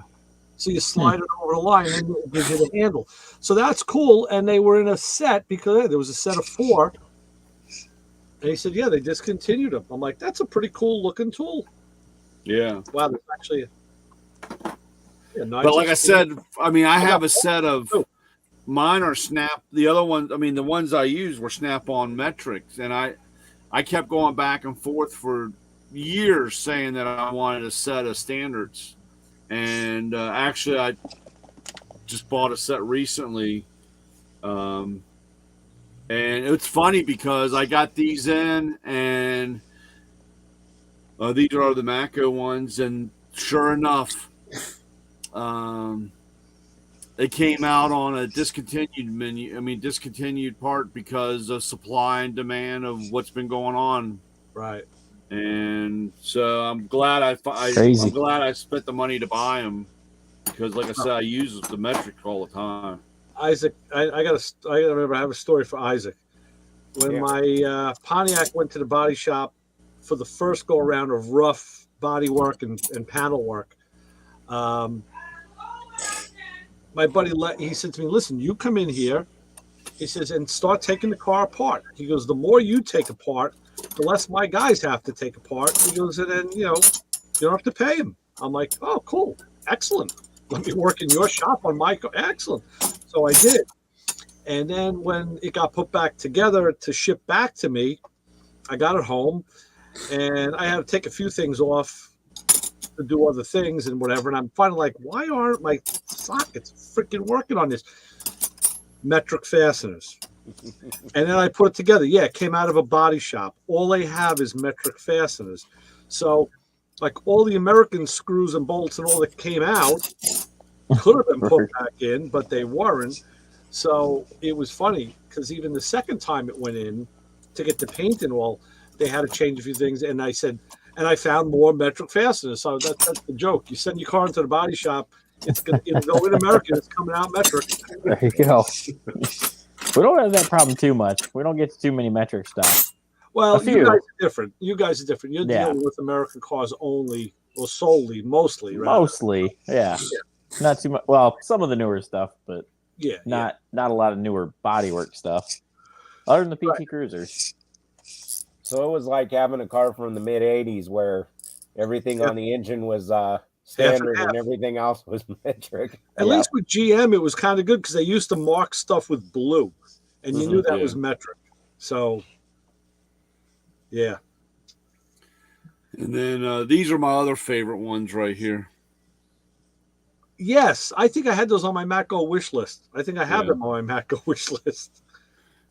So you slide it over the line and it gives you the handle. So that's cool. And they were in a set because there was a set of 4. And he said, yeah, they discontinued them. I'm like, that's a pretty cool looking tool. Yeah. Wow, there's actually but like I said, I mean, I have a set of mine are Snap. The other ones, I mean, the ones I used were Snap-on metrics. And I kept going back and forth for years saying that I wanted a set of standards. And actually, I just bought a set recently. And it's funny because I got these in, and these are the Matco ones. And sure enough, they came out on a discontinued part because of supply and demand of what's been going on. Right. And so I'm glad I'm glad I spent the money to buy them because, like I said, I use the metric all the time. Isaac, I remember I have a story for Isaac. When my Pontiac went to the body shop for the first go around of rough body work and panel work, my buddy he said to me, "Listen, you come in here," he says, "and start taking the car apart." He goes, "The more you take apart, the less my guys have to take apart." He goes, "And then you don't have to pay him." I'm like, "Oh, cool, excellent. Let me work in your shop on my car." Excellent. So I did. And then when it got put back together to ship back to me, I got it home, and I had to take a few things off to do other things and whatever. And I'm finally like, why aren't my sockets freaking working on this? Metric fasteners. And then I put it together. Yeah, it came out of a body shop. All they have is metric fasteners. So, like all the American screws and bolts and all that came out could have been put back in, but they weren't. So it was funny because even the second time it went in to get the paint and all, they had to change a few things. And I said, and I found more metric fasteners. So that's the joke. You send your car into the body shop, it'll go in American, it's coming out metric. There you go. We don't have that problem too much. We don't get too many metric stuff. Well, you guys are different. You're dealing with American cars only, or solely, mostly, right? Mostly, yeah. Not too much. Well, some of the newer stuff, but not a lot of newer bodywork stuff, other than the PT Cruisers. So it was like having a car from the mid '80s where everything on the engine was standard and everything else was metric. At least with GM, it was kind of good because they used to mark stuff with blue, and you knew that was metric. So, yeah. And then these are my other favorite ones right here. Yes, I think I had those on my Matco wish list. I think I have them on my Matco wish list.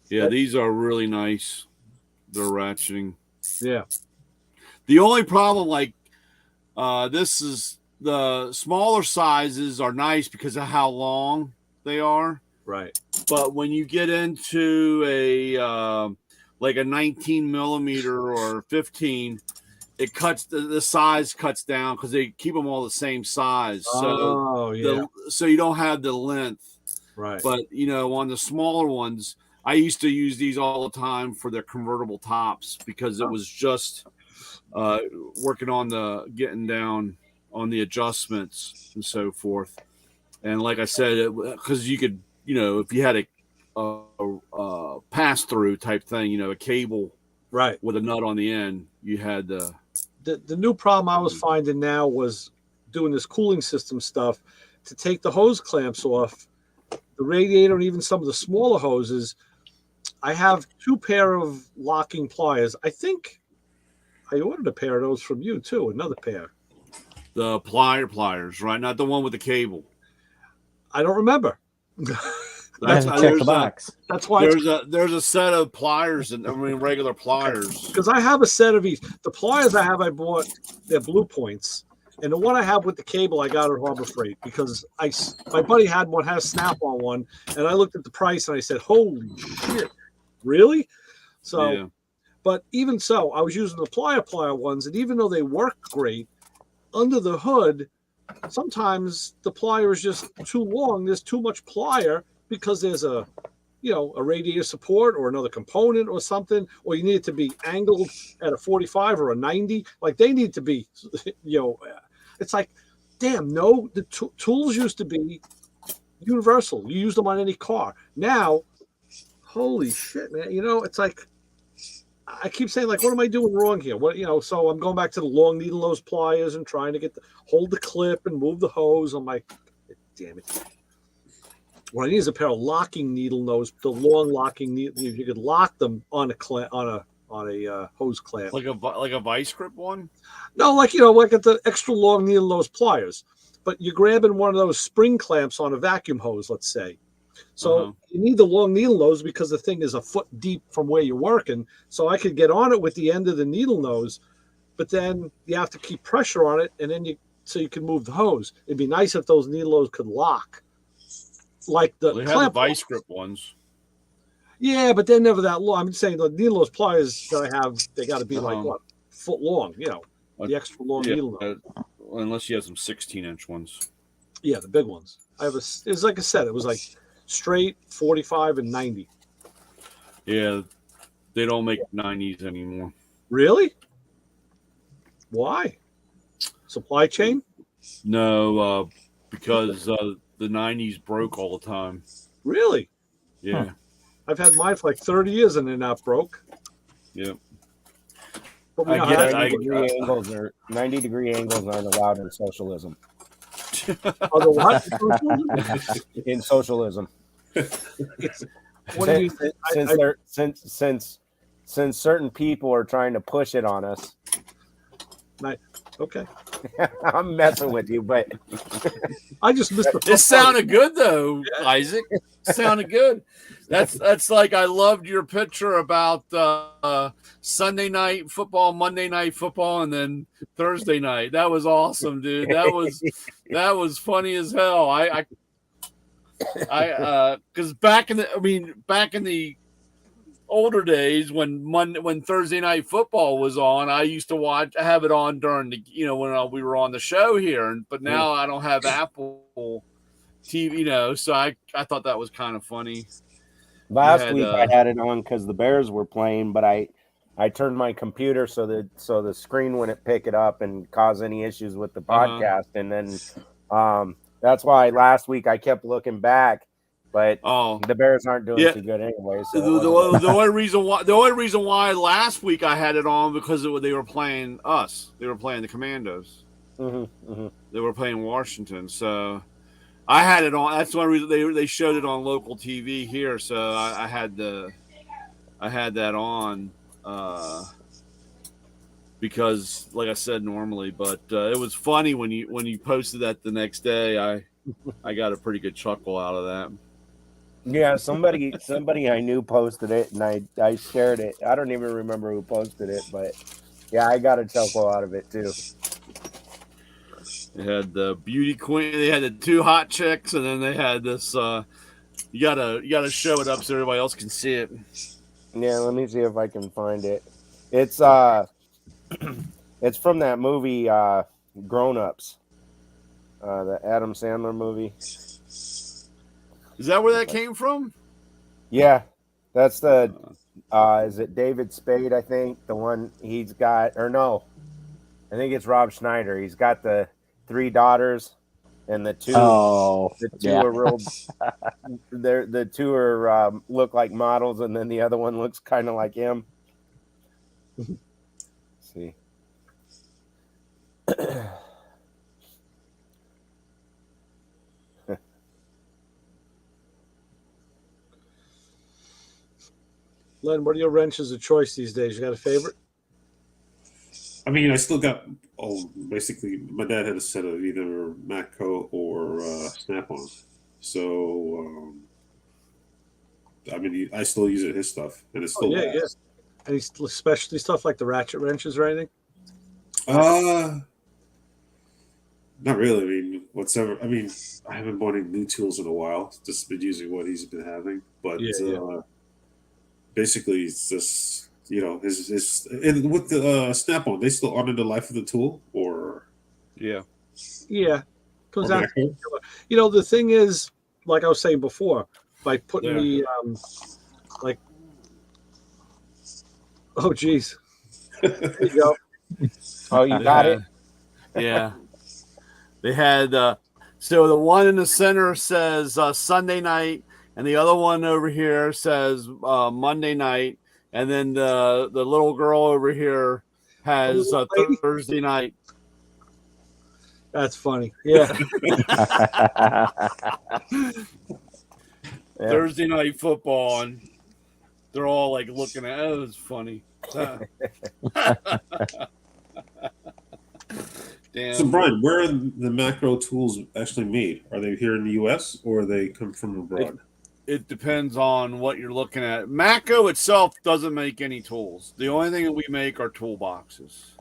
Yeah, these are really nice. They're ratcheting. Yeah. The only problem, like, this is the smaller sizes are nice because of how long they are. Right. But when you get into a like a 19 millimeter or 15, it cuts the size cuts down because they keep them all the same size. So so you don't have the length. Right. But on the smaller ones, I used to use these all the time for their convertible tops because it was just working on getting down on the adjustments and so forth. And like I said, because you could, if you had a pass through type thing, a cable with a nut on the end, you had the new problem I was finding now was doing this cooling system stuff to take the hose clamps off the radiator and even some of the smaller hoses. I have 2 pair of locking pliers. I think I ordered a pair of those from you too. Another pair. The pliers, right? Not the one with the cable. I don't remember. Check the box. That's why there's a set of pliers and regular pliers. Because I have a set of each. The pliers I have, I bought, they're Blue Points, and the one I have with the cable I got at Harbor Freight because my buddy had a Snap-on one, and I looked at the price and I said, "Holy shit, really?" So, but even so, I was using the plier ones, and even though they work great, under the hood, sometimes the plier is just too long. There's too much plier. Because there's a radiator support or another component or something, or you need it to be angled at a 45 or a 90. Like they need to be, it's like, damn, no, the tools used to be universal. You use them on any car. Now, holy shit, man. It's like, I keep saying, like, what am I doing wrong here? So I'm going back to the long needle nose pliers and trying to hold the clip and move the hose. I'm like, damn it. What I need is a pair of locking needle nose, the long locking needle. You could lock them on a hose clamp, like a vice grip one. No, like at the extra long needle nose pliers. But you're grabbing one of those spring clamps on a vacuum hose, let's say. So you need the long needle nose because the thing is a foot deep from where you're working. So I could get on it with the end of the needle nose, but then you have to keep pressure on it, and then so you can move the hose. It'd be nice if those needle nose could lock. Like they have the vice grip ones. Yeah, but they're never that long. I'm saying the needle nose pliers that I have, they got to be like foot long, the extra long needle nose. Unless you have some 16-inch ones. Yeah, the big ones. It was like I said, it was like straight, 45, and 90. Yeah, they don't make 90s anymore. Really? Why? Supply chain? No, because the 90s broke all the time. Really? Yeah. I've had mine for like 30 years and they're not broke. Yeah. But we I know get how 90-degree angles aren't allowed in socialism. Oh, the what? In socialism. What do you Since certain people are trying to push it on us. Okay. I'm messing with you, but I just missed the It sounded good though, Isaac. Sounded good. That's like I loved your picture about Sunday night football, Monday night football, and then Thursday night. That was awesome, dude. That was funny as hell. I because back in the older days when Thursday night football was on, I used to have it on during the when we were on the show here, but now I don't have Apple TV, so I thought that was kind of funny. Last week I had it on because the Bears were playing, but I turned my computer so the screen wouldn't pick it up and cause any issues with the podcast, and then that's why last week I kept looking back. But the Bears aren't doing too good anyway. So the only reason why last week I had it on because they were playing us. They were playing the Commandos. They were playing Washington, so I had it on. That's the only reason they showed it on local TV here. So I had that on because, like I said, normally. But it was funny when you posted that the next day. I got a pretty good chuckle out of that. Yeah, somebody I knew posted it, and I shared it. I don't even remember who posted it, but yeah, I got a chuckle out of it too. They had the beauty queen. They had the two hot chicks, and then they had this. You gotta show it up so everybody else can see it. Yeah, let me see if I can find it. It's it's from that movie Grown Ups, the Adam Sandler movie. Is that where that came from? Yeah, that's the. Is it David Spade? I think the one he's got, or no, I think it's Rob Schneider. He's got the 3 daughters, and the two. Are real. The two are look like models, and then the other one looks kind of like him. Let's see. Len, what are your wrenches of choice these days? You got a favorite? I mean, I still got basically, my dad had a set of either Matco or Snap-on. So, I mean, I still use his stuff, and it's still lasts. Any specialty stuff like the ratchet wrenches or anything? Not really. I mean, whatsoever. I mean, I haven't bought any new tools in a while. Just been using what he's been having, but basically, it's just his and with the Snap-on, they still honor the life of the tool, or yeah. Comes down to, the thing is, like I was saying before, by putting the like, oh geez, there you go. Oh, you got it. Yeah, they had so the one in the center says Sunday night, and the other one over here says Monday night, and then the little girl over here has Thursday night. That's funny. Yeah. Thursday night football, and they're all like looking at it. It was funny. Damn. So, Brian, where are the macro tools actually made? Are they here in the U.S. or they come from abroad? It depends on what you're looking at. Matco itself doesn't make any tools. The only thing that we make are toolboxes.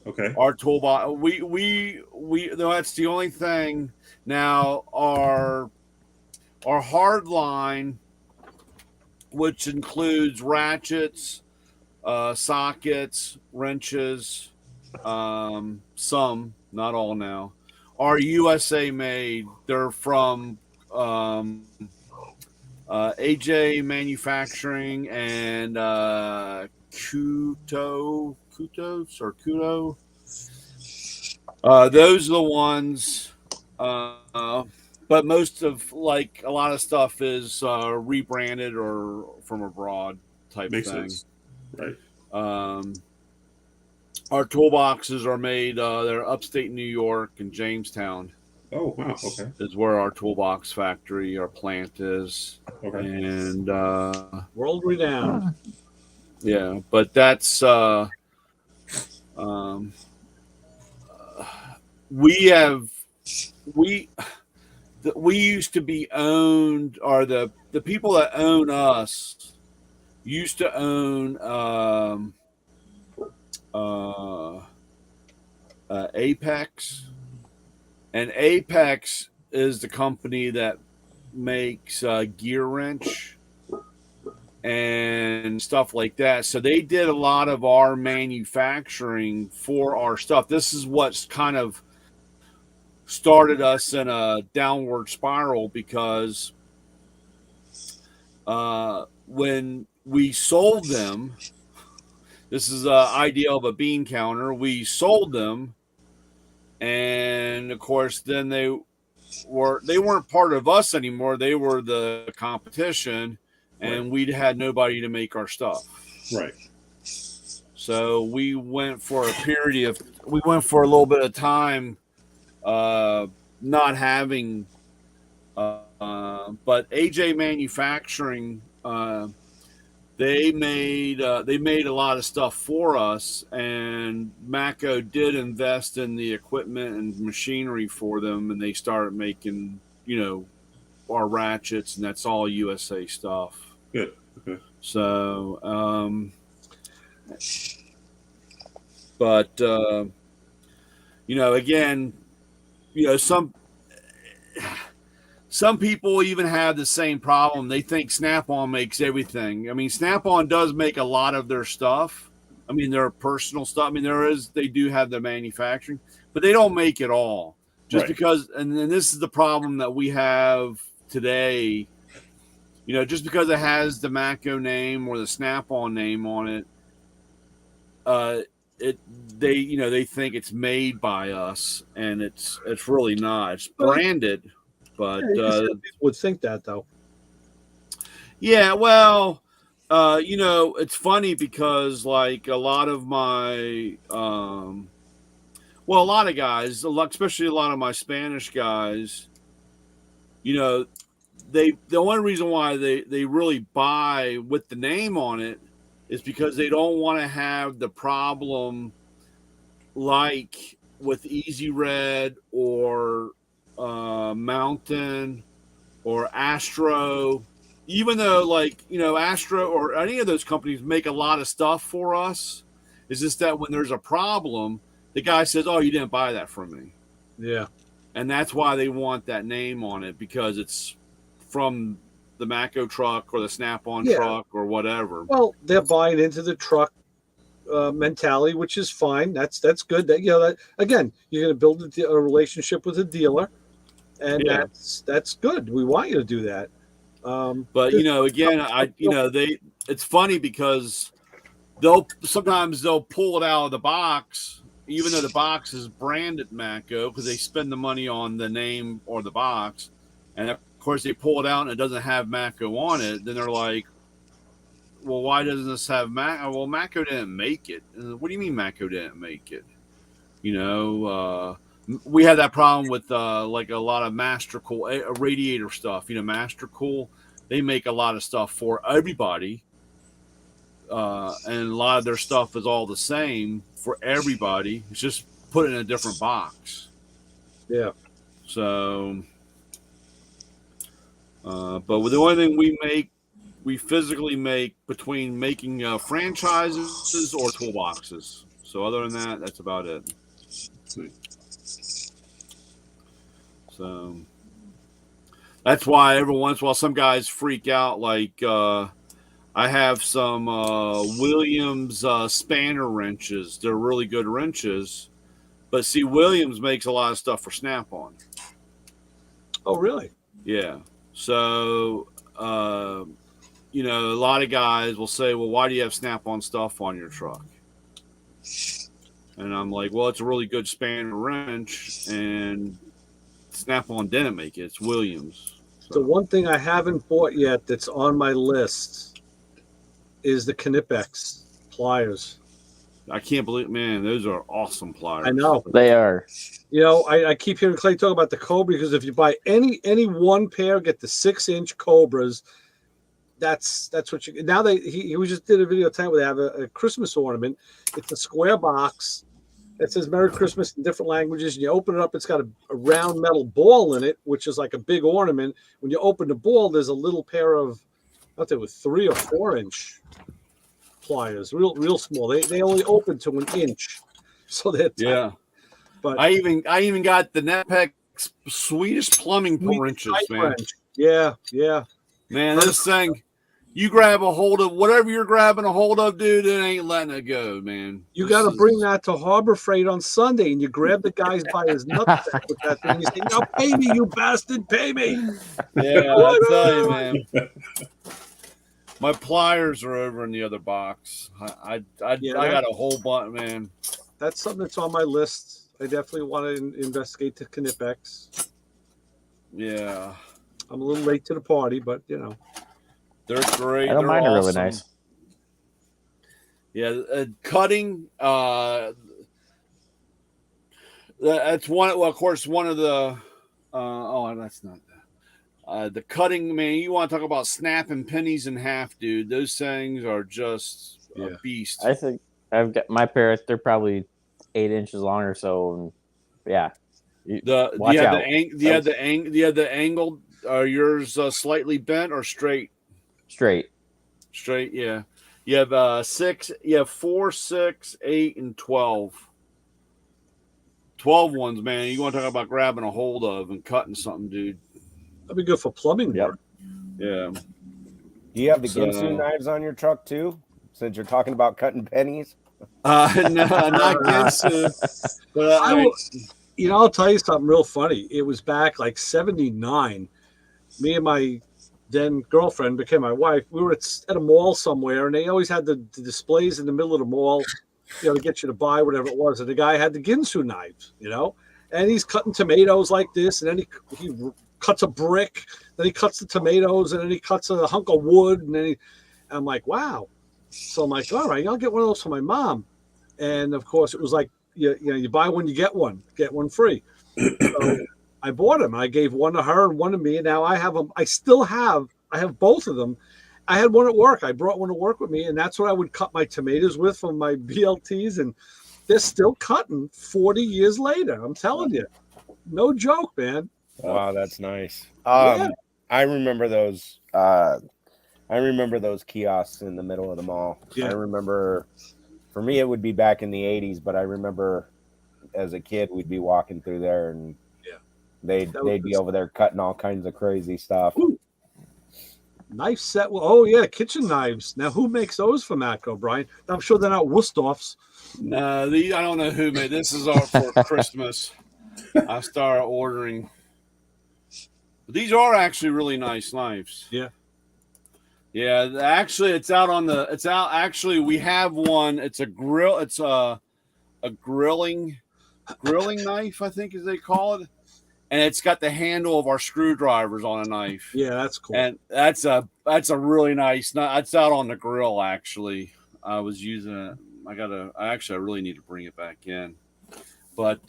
Okay. Our toolbox, we that's the only thing. Now our hard line, which includes ratchets, sockets, wrenches, some, not all now, are USA made. They're from AJ Manufacturing and Kuto. Those are the ones. But most of like a lot of stuff is rebranded or from abroad type Makes thing. sense. Right. Our toolboxes are made. They're upstate New York and Jamestown. Oh wow. Okay. Is where our toolbox factory, our plant is. Okay. And world renowned. Yeah, but that's we used to be owned, or the people that own us used to own Apex, and Apex is the company that makes gear wrench and stuff like that. So they did a lot of our manufacturing for our stuff. This is what's kind of started us in a downward spiral, because when we sold them, this is an idea of a bean counter. We sold them, and of course, then they weren't part of us anymore. They were the competition, and we'd had nobody to make our stuff. Right. So we went for a little bit of time, not having. But AJ Manufacturing, they made a lot of stuff for us, and Mako did invest in the equipment and machinery for them, and they started making, our ratchets, and that's all USA stuff. Good. Okay. So, but again, some people even have the same problem. They think Snap-on makes everything. I mean, Snap-on does make a lot of their stuff. I mean, their personal stuff. I mean, they do have the manufacturing, but they don't make it all. Just because, and then this is the problem that we have today. Just because it has the Mako name or the Snap-on name on it, they think it's made by us, and it's really not. It's branded. But people would think that, though. Yeah, well, it's funny because like a lot of my, a lot of guys, especially a lot of my Spanish guys, the only reason why they really buy with the name on it is because they don't want to have the problem like with Easy Red or Mountain or Astro, even though Astro or any of those companies make a lot of stuff for us. It's just that when there's a problem, the guy says, "Oh, you didn't buy that from me." Yeah. And that's why they want that name on it, because it's from the Mako truck or the Snap-on truck or whatever. Well, they're buying into the truck mentality, which is fine. That's good. That again, you're going to build a relationship with a dealer, and that's good. We want you to do that. But again, it's funny because sometimes they'll pull it out of the box, even though the box is branded Mako, because they spend the money on the name or the box, and of course they pull it out and it doesn't have Mako on it. Then they're like, "Well, why doesn't this have Mako?" Well, Mako didn't make it. What do you mean Mako didn't make it? We had that problem with like a lot of Mastercool radiator stuff. Mastercool, they make a lot of stuff for everybody, and a lot of their stuff is all the same for everybody. It's just put in a different box. Yeah. So, but the only thing we physically make between making franchises or toolboxes. So other than that, that's about it. Sweet. So that's why every once in a while some guys freak out. Like I have some Williams spanner wrenches. They're really good wrenches. But see, Williams makes a lot of stuff for Snap-on. Oh, really? Yeah. So, you know, a lot of guys will say, well, why do you have Snap-on stuff on your truck? And I'm like, well, it's a really good spanner wrench, and Snap-on didn't make it. It's Williams. The one thing I haven't bought yet that's on my list is the Knipex pliers. I can't believe, man, those are awesome pliers. I know. They are. You know, I keep hearing Clay talk about the Cobra, because if you buy any one pair, get the 6-inch Cobras. That's what you now. He just did a video time where they have a Christmas ornament. It's a square box. It says Merry Christmas in different languages. And you open it up, it's got a round metal ball in it, which is like a big ornament. When you open the ball, there's a little pair of, I think it was 3 or 4 inch pliers, real small. They only open to 1 inch, so they're tight. Yeah. But I even got the Netpex Swedish plumbing wrenches, man. wrench. Yeah. Man, this thing, you grab a hold of whatever you're grabbing a hold of, dude, it ain't letting it go, man. You got to bring that to Harbor Freight on Sunday, and you grab the guy by his nutsack with that thing. You say, "Now pay me, you bastard, pay me!" Yeah, I tell you, man. My pliers are over in the other box. I got a whole bunch, man. That's something that's on my list. I definitely want to investigate the Knipex. Yeah, I'm a little late to the party, but you know, they're great. I don't mind. Awesome. They're really nice. Yeah, cutting. That's one. Well, of course, one of the. That's not that. The cutting, man. You want to talk about snapping pennies in half, dude? Those things are just a beast. I think I've got my pair. They're probably 8 inches long or so. And yeah. Watch out. Do you have the angled? Are yours slightly bent or straight? Straight. Yeah. You have 6. You have 4, 6, 8, and 12. 12 ones, man. You want to talk about grabbing a hold of and cutting something, dude? That'd be good for plumbing work. Yeah. Do you have the Ginsu knives on your truck too? Since you're talking about cutting pennies. No, not Ginsu. But I'll tell you something real funny. It was back like 79. Me and my then girlfriend became my wife. We were at a mall somewhere, and they always had the displays in the middle of the mall, to get you to buy whatever it was. And the guy had the Ginsu knives, and he's cutting tomatoes like this, and then he cuts a brick, then he cuts the tomatoes, and then he cuts a hunk of wood, and then I'm like, wow. So I'm like, all right, I'll get one of those for my mom. And of course, it was like, you buy one, you get one free. So I bought them. I gave one to her and one to me. And now I have them. I have both of them. I had one at work. I brought one to work with me, and that's what I would cut my tomatoes with from my BLTs. And they're still cutting 40 years later. I'm telling you, no joke, man. Wow, that's nice. I remember those. I remember those kiosks in the middle of the mall. Yeah. I remember, for me, it would be back in the 80s, but I remember as a kid, we'd be walking through there, and they'd be over there cutting all kinds of crazy stuff. Ooh. Knife set. Well, oh yeah, kitchen knives. Now, who makes those for Matco, Brian? I'm sure they're not Wusthoffs. No, I don't know who made this. Is all for Christmas. I started ordering. But these are actually really nice knives. Yeah. Yeah, actually, it's out. Actually, we have one. It's a grill. It's a grilling knife, I think, as they call it, and it's got the handle of our screwdrivers on a knife. Yeah, that's cool. And that's a really nice knife. It's out on the grill. Actually, I was using it. I really need to bring it back in, but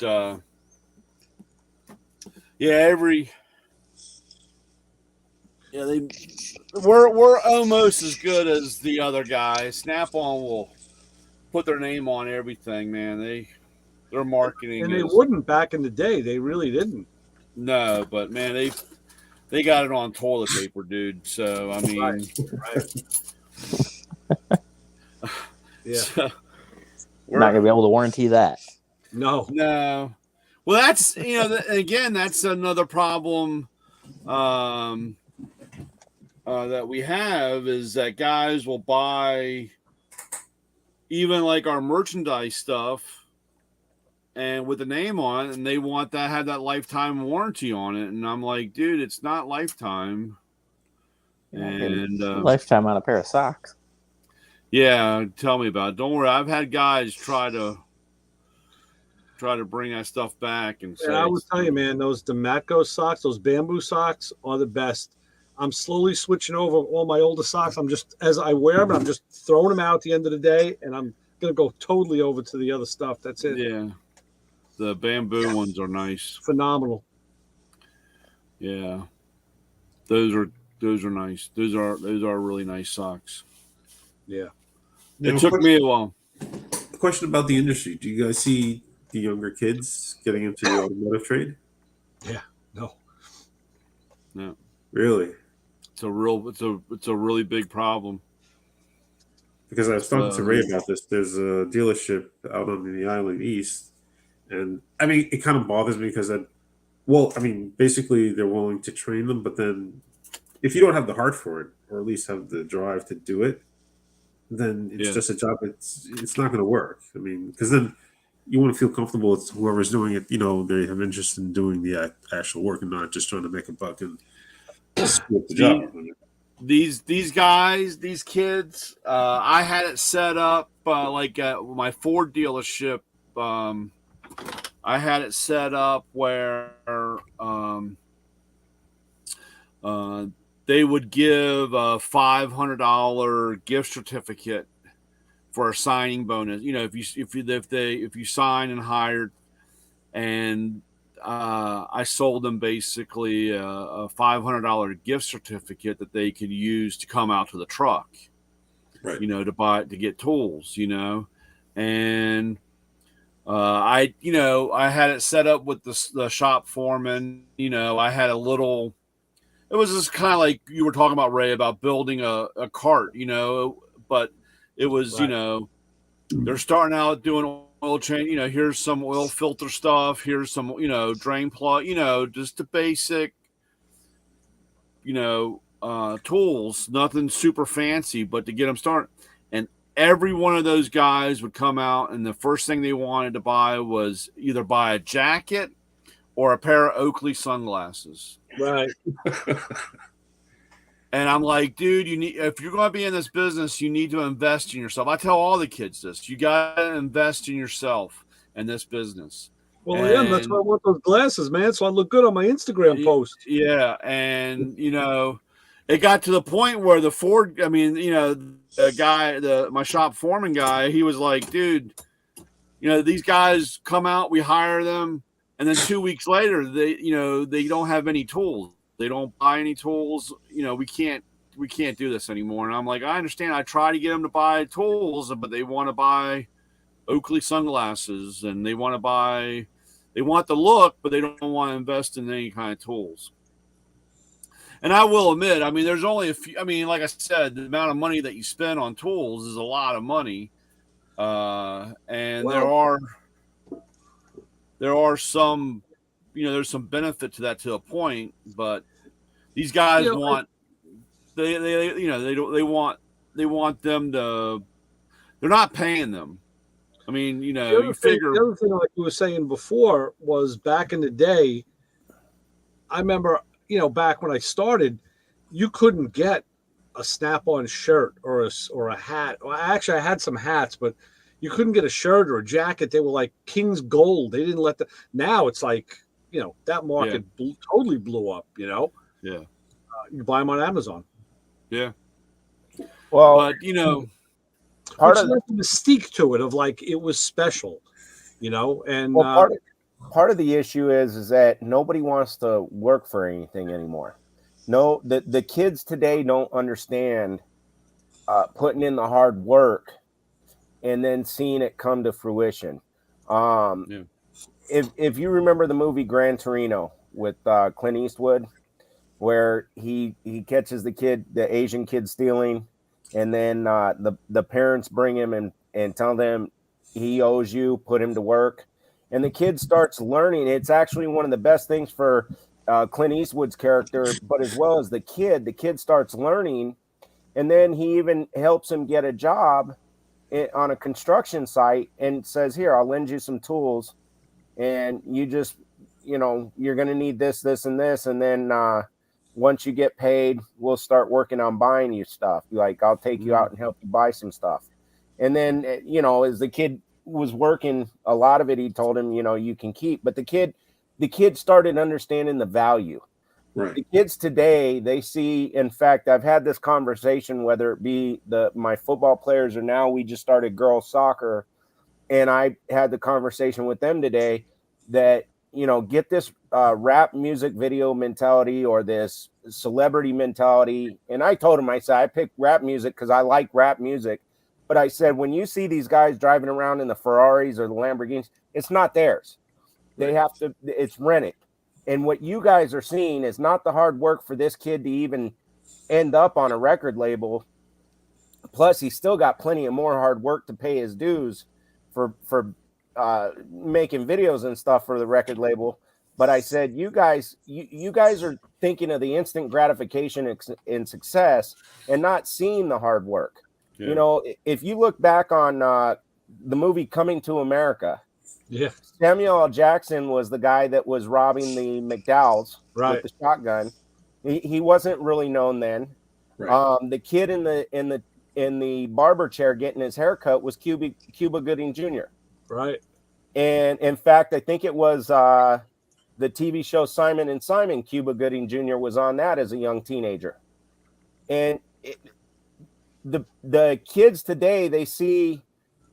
we're almost as good as the other guys. Snap-on will put their name on everything, man. Their marketing, and they wouldn't back in the day. They really didn't. No, but man, they got it on toilet paper, dude. So I mean, right. Yeah, so we're not gonna be able to warranty that. No. Well, that's again, that's another problem. That we have is that guys will buy even like our merchandise stuff and with the name on it, and they want that have that lifetime warranty on it, and I'm like, dude, it's not lifetime. And lifetime on a pair of socks. Yeah, tell me about it. Don't worry, I've had guys try to bring that stuff back and say. And I will tell you, man, those Damatco socks, those bamboo socks, are the best. I'm slowly switching over all my older socks. I'm just, as I wear them, I'm just throwing them out at the end of the day, and I'm gonna go totally over to the other stuff. That's it. Yeah, the bamboo ones are nice. Phenomenal. Yeah, those are nice. Those are really nice socks. Yeah. It took me a while. A question about the industry. Do you guys see the younger kids getting into the automotive trade? Yeah. No. Really? It's a really big problem. Because I was talking to Ray about this. There's a dealership out on the island east, and I mean, it kind of bothers me because basically they're willing to train them, but then if you don't have the heart for it, or at least have the drive to do it, then it's just a job. It's not going to work. I mean, because then you want to feel comfortable with whoever's doing it. You know, they have interest in doing the actual work and not just trying to make a buck and screw up the job. These guys, these kids, I had it set up like at my Ford dealership. I had it set up where they would give a $500 gift certificate for a signing bonus. You know, if you sign and hired, and I sold them basically a $500 gift certificate that they could use to come out to the truck, right? You know, to get tools, you know, and I had it set up with the shop foreman. You know, I had a little. It was just kind of like you were talking about, Ray, about building a cart, you know, but it was, right. You know, they're starting out doing oil change, you know, here's some oil filter stuff, here's some, you know, drain plug, you know, just the basic, you know, tools, nothing super fancy, but to get them started. And every one of those guys would come out, and the first thing they wanted to buy was either buy a jacket or a pair of Oakley sunglasses. Right. And I'm like, dude, if you're going to be in this business, you need to invest in yourself. I tell all the kids this. You got to invest in yourself in this business. Well, yeah, that's why I want those glasses, man, so I look good on my Instagram post. Yeah, and, you know, it got to the point where the Ford, I mean, you know, the guy, my shop foreman guy, he was like, dude, you know, these guys come out, we hire them, and then 2 weeks later, they don't have any tools. They don't buy any tools. You know, we can't do this anymore. And I'm like, I understand. I try to get them to buy tools, but they want to buy Oakley sunglasses, and they want the look, but they don't want to invest in any kind of tools. And I will admit, I mean, there's only a few. I mean, like I said, the amount of money that you spend on tools is a lot of money. And there are some, you know, there's some benefit to that to a point, but these guys they want them to, they're not paying them. I mean, you know, you figure. The other thing, like you were saying before, was back in the day, I remember, you know, back when I started, you couldn't get a snap-on shirt or a hat. Well, actually, I had some hats, but you couldn't get a shirt or a jacket. They were like King's Gold. They didn't let now it's like, you know, that market totally blew up, you know? Yeah. You buy them on Amazon. Yeah. Well, but, you know, part of the mystique to it of like, it was special, you know? And part of the issue is that nobody wants to work for anything anymore. No, the kids today don't understand putting in the hard work and then seeing it come to fruition. If you remember the movie Gran Torino with Clint Eastwood, where he catches the Asian kid stealing, and then the parents bring him and tell them he owes you, put him to work, and the kid starts learning. It's actually one of the best things for Clint Eastwood's character, but as well as the kid starts learning, and then he even helps him get a job on a construction site and says, here, I'll lend you some tools and you just, you're going to need this, this, and this. And then once you get paid, we'll start working on buying you stuff. Like, I'll take you out and help you buy some stuff. And then, as the kid was working, a lot of it, he told him, you can keep. But the kid started understanding the value. Right. The kids today, they see, in fact, I've had this conversation, whether it be my football players or now we just started girls soccer. And I had the conversation with them today that, get this rap music video mentality or this celebrity mentality. And I told them, I said, I picked rap music because I like rap music. But I said, when you see these guys driving around in the Ferraris or the Lamborghinis, it's not theirs. They have to, it's rented. And what you guys are seeing is not the hard work for this kid to even end up on a record label. Plus, he's still got plenty of more hard work to pay his dues for making videos and stuff for the record label. But I said, you guys are thinking of the instant gratification and success and not seeing the hard work. Yeah. If you look back on the movie Coming to America, Samuel L. Jackson was the guy that was robbing the McDowells with the shotgun. He wasn't really known then. Right. The kid in the barber chair getting his haircut was Cuba Gooding Jr. Right. And in fact, I think it was the TV show Simon and Simon. Cuba Gooding Jr. was on that as a young teenager. And the kids today, they see,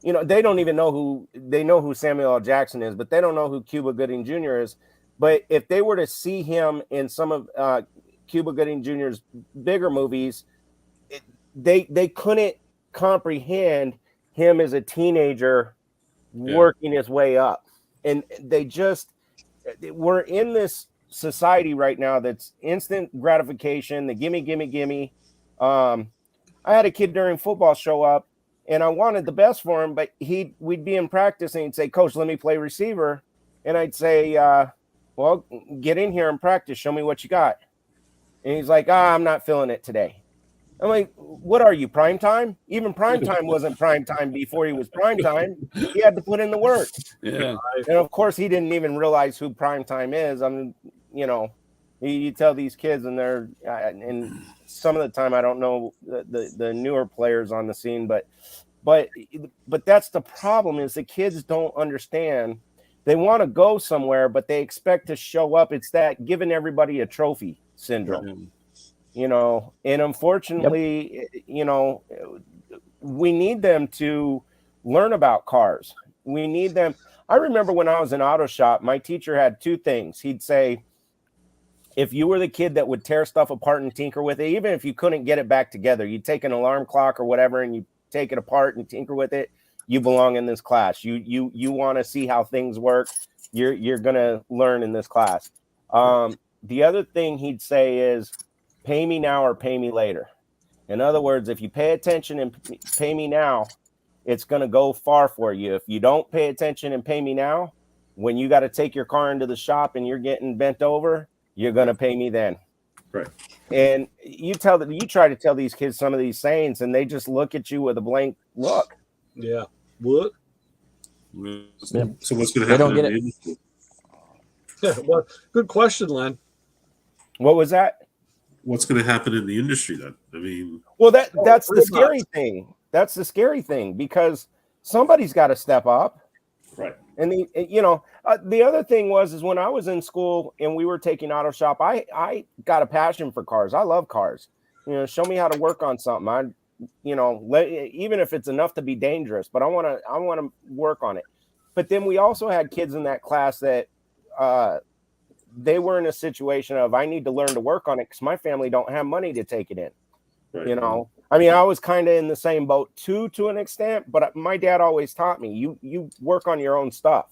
they don't even know who Samuel L. Jackson is, but they don't know who Cuba Gooding Jr. is. But if they were to see him in some of Cuba Gooding Jr.'s bigger movies, they couldn't comprehend him as a teenager working his way up. And we're in this society right now that's instant gratification, the gimme. I had a kid during football show up, and I wanted the best for him, but we'd be in practice, and he'd say, "Coach, let me play receiver." And I'd say, well, get in here and practice. Show me what you got. And he's like, I'm not feeling it today. I'm like, what are you, prime time? Even prime time wasn't prime time before he was prime time. He had to put in the work. Yeah. And of course, he didn't even realize who prime time is. You tell these kids, and and some of the time I don't know the newer players on the scene, but that's the problem, is the kids don't understand. They want to go somewhere, but they expect to show up. It's that giving everybody a trophy syndrome, and unfortunately, we need them to learn about cars. We need them. I remember when I was in auto shop, my teacher had two things. He'd say, if you were the kid that would tear stuff apart and tinker with it, even if you couldn't get it back together, you'd take an alarm clock or whatever and you take it apart and tinker with it, you belong in this class. You want to see how things work. You're going to learn in this class. The other thing he'd say is, pay me now or pay me later. In other words, if you pay attention and pay me now, it's going to go far for you. If you don't pay attention and pay me now, when you got to take your car into the shop and you're getting bent over, you're going to pay me then. Right. And you try to tell these kids some of these sayings, and they just look at you with a blank look. Yeah. What? So what's going to happen? They don't get it. Yeah, well, good question, Len. What was that? What's going to happen in the industry then? I mean, well, that's the scary thing. That's the scary thing, because somebody's got to step up. Right. And the other thing is when I was in school and we were taking auto shop, I got a passion for cars. I love cars. Show me how to work on something. Even if it's enough to be dangerous, but I want to work on it. But then we also had kids in that class that they were in a situation of, I need to learn to work on it because my family don't have money to take it in. Right. I mean, I was kind of in the same boat to an extent, but my dad always taught me, you work on your own stuff,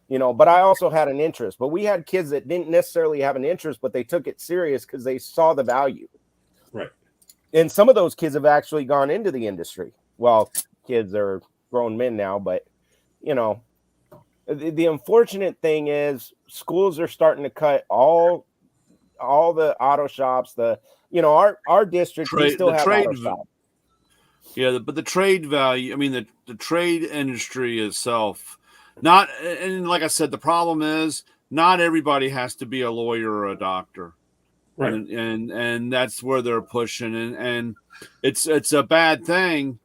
but I also had an interest. But we had kids that didn't necessarily have an interest, but they took it serious because they saw the value. Right. And some of those kids have actually gone into the industry. Well, kids are grown men now, but the unfortunate thing is schools are starting to cut all the auto shops, our district, we still have auto shops. Yeah, but the trade value, I mean, the trade industry itself, Not, and like I said, the problem is not everybody has to be a lawyer or a doctor. Right. And that's where they're pushing, and it's a bad thing.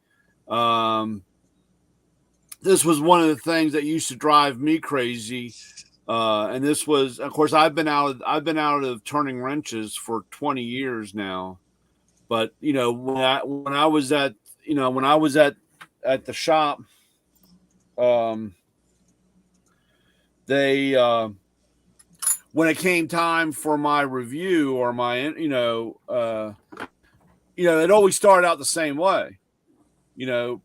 This was one of the things that used to drive me crazy. And this was, of course, I've been out of turning wrenches for 20 years now. But when I was at the shop, they when it came time for my review or my it always started out the same way.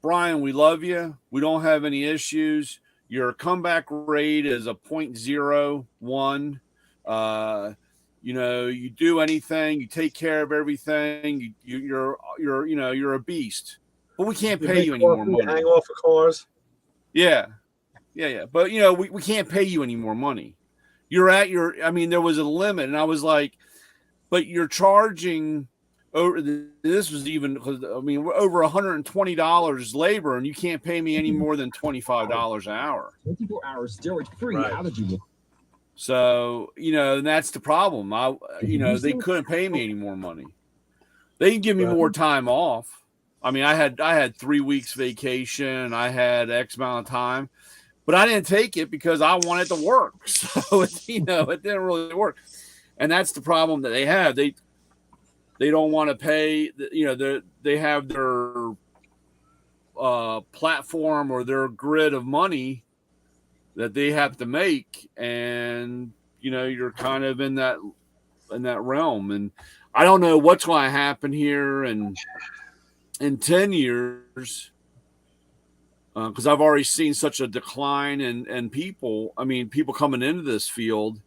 Brian, we love you. We don't have any issues. Your comeback rate is a 0.01. You do anything, you take care of everything. You're a beast. But we can't pay you any more money. Hang off of cars. Yeah. But we can't pay you any more money. There was a limit, and I was like, but you're charging over. This was even because we're over $120 labor, and you can't pay me any more than $25 an hour. 24 hours steroid free. Right. How did you? So and that's the problem. They couldn't pay me any more money. They can give me more time off. I had 3 weeks vacation. I had X amount of time. But I didn't take it because I wanted to work. So, it didn't really work. And that's the problem that they have. They don't want to pay, they have their platform or their grid of money that they have to make. And, you're kind of in that realm. And I don't know what's going to happen here in 10 years. Because I've already seen such a decline in people. People coming into this field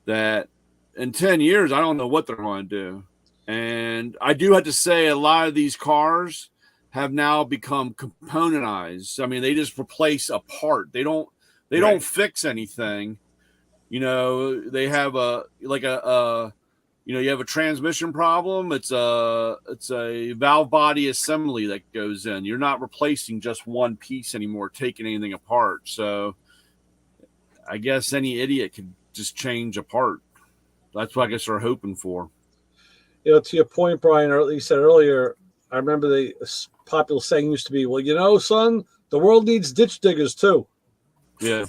that in 10 years, I don't know what they're going to do. And I do have to say a lot of these cars have now become componentized. They just replace a part. They don't fix anything. They have you have a transmission problem. It's a valve body assembly that goes in. You're not replacing just one piece anymore, taking anything apart. So I guess any idiot could just change a part. That's what I guess they're hoping for. To your point, Brian, you said earlier, I remember the popular saying used to be, well, son, the world needs ditch diggers too. Yeah.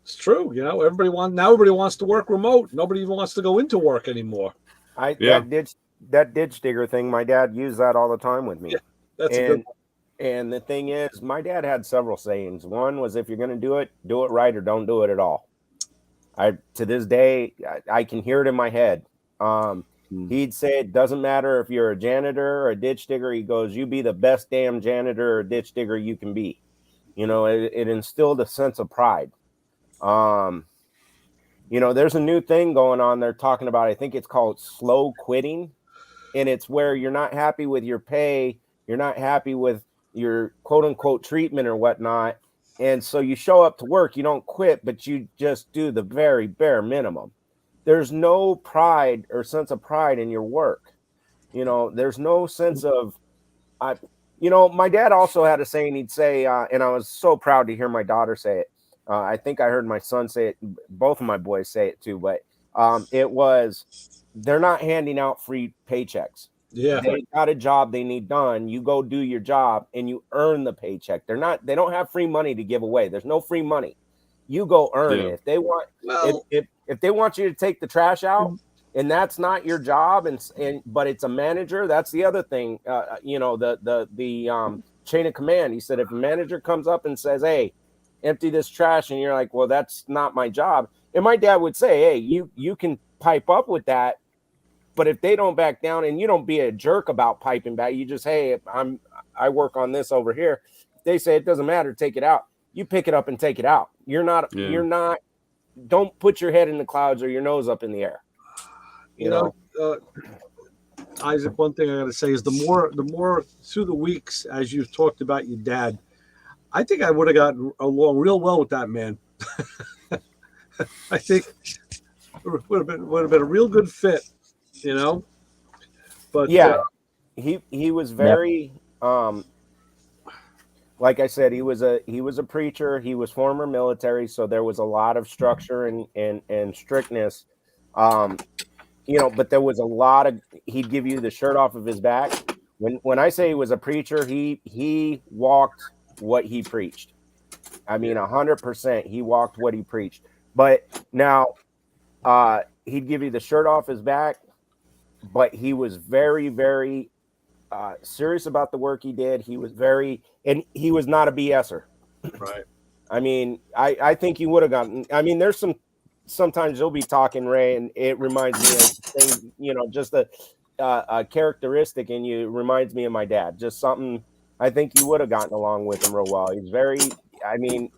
It's true. Everybody wants to work remote. Nobody even wants to go into work anymore. That ditch digger thing, my dad used that all the time with me. Yeah, that's a good one. And the thing is, my dad had several sayings. One was, if you're going to do it right or don't do it at all. To this day, I can hear it in my head. He'd say, it doesn't matter if you're a janitor or a ditch digger. He goes, you be the best damn janitor or ditch digger you can be. It instilled a sense of pride. There's a new thing going on. They're talking about, I think it's called slow quitting. And it's where you're not happy with your pay. You're not happy with your quote unquote treatment or whatnot. And so you show up to work, you don't quit, but you just do the very bare minimum. There's no pride or sense of pride in your work. There's no sense of, my dad also had a saying. He'd say, and I was so proud to hear my daughter say it. I think I heard my son say it. Both of my boys say it too, but it was, they're not handing out free paychecks. Yeah. They got a job they need done. You go do your job and you earn the paycheck. They don't have free money to give away. There's no free money. You go earn it. If they want, if they want you to take the trash out and that's not your job, but it's a manager, that's the other thing. The chain of command. He said, if a manager comes up and says, hey, empty this trash, and you're like, well, that's not my job. And my dad would say, hey, you can pipe up with that, but if they don't back down, and you don't be a jerk about piping back, you just, hey, I work on this over here. If they say it doesn't matter, take it out. You pick it up and take it out. You're not. Don't put your head in the clouds or your nose up in the air. Isaac, one thing I got to say is the more through the weeks, as you've talked about your dad, I think I would have gotten along real well with that man. I think it would have been a real good fit, But yeah, he was very like I said, he was a preacher. He was former military, so there was a lot of structure and strictness. But there was a lot of, he'd give you the shirt off of his back. When I say he was a preacher, he walked what he preached. I mean, 100%, he walked what he preached. But now, he'd give you the shirt off his back, but he was very, very serious about the work he did. He was and he was not a BSer. Right. I mean, I think he would have gotten. I mean, there's sometimes you'll be talking, Ray, and it reminds me of things, just a characteristic in you. It reminds me of my dad. Just something. I think you would have gotten along with him real well. He's very. I mean,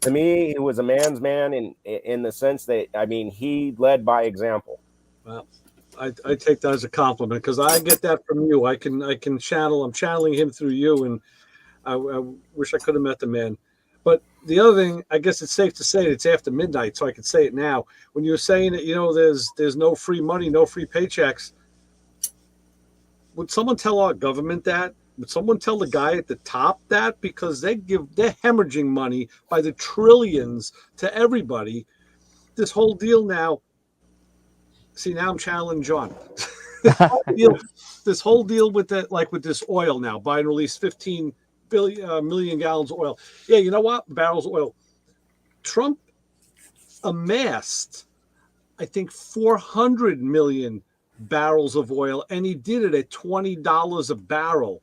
to me, he was a man's man in the sense that, I mean, he led by example. Well, I take that as a compliment, because I get that from you. I can channel. I'm channeling him through you, and I wish I could have met the man. But the other thing, I guess it's safe to say, it's after midnight, so I can say it now. When you're saying that, there's no free money, no free paychecks, would someone tell our government that? Would someone tell the guy at the top that? Because they're hemorrhaging money by the trillions to everybody. This whole deal now. See, now I'm channeling John. This whole deal with that, like with this oil now. Biden released 15 million gallons of oil. Yeah, you know what? Barrels of oil. Trump amassed, I think, 400 million barrels of oil, and he did it at $20 a barrel.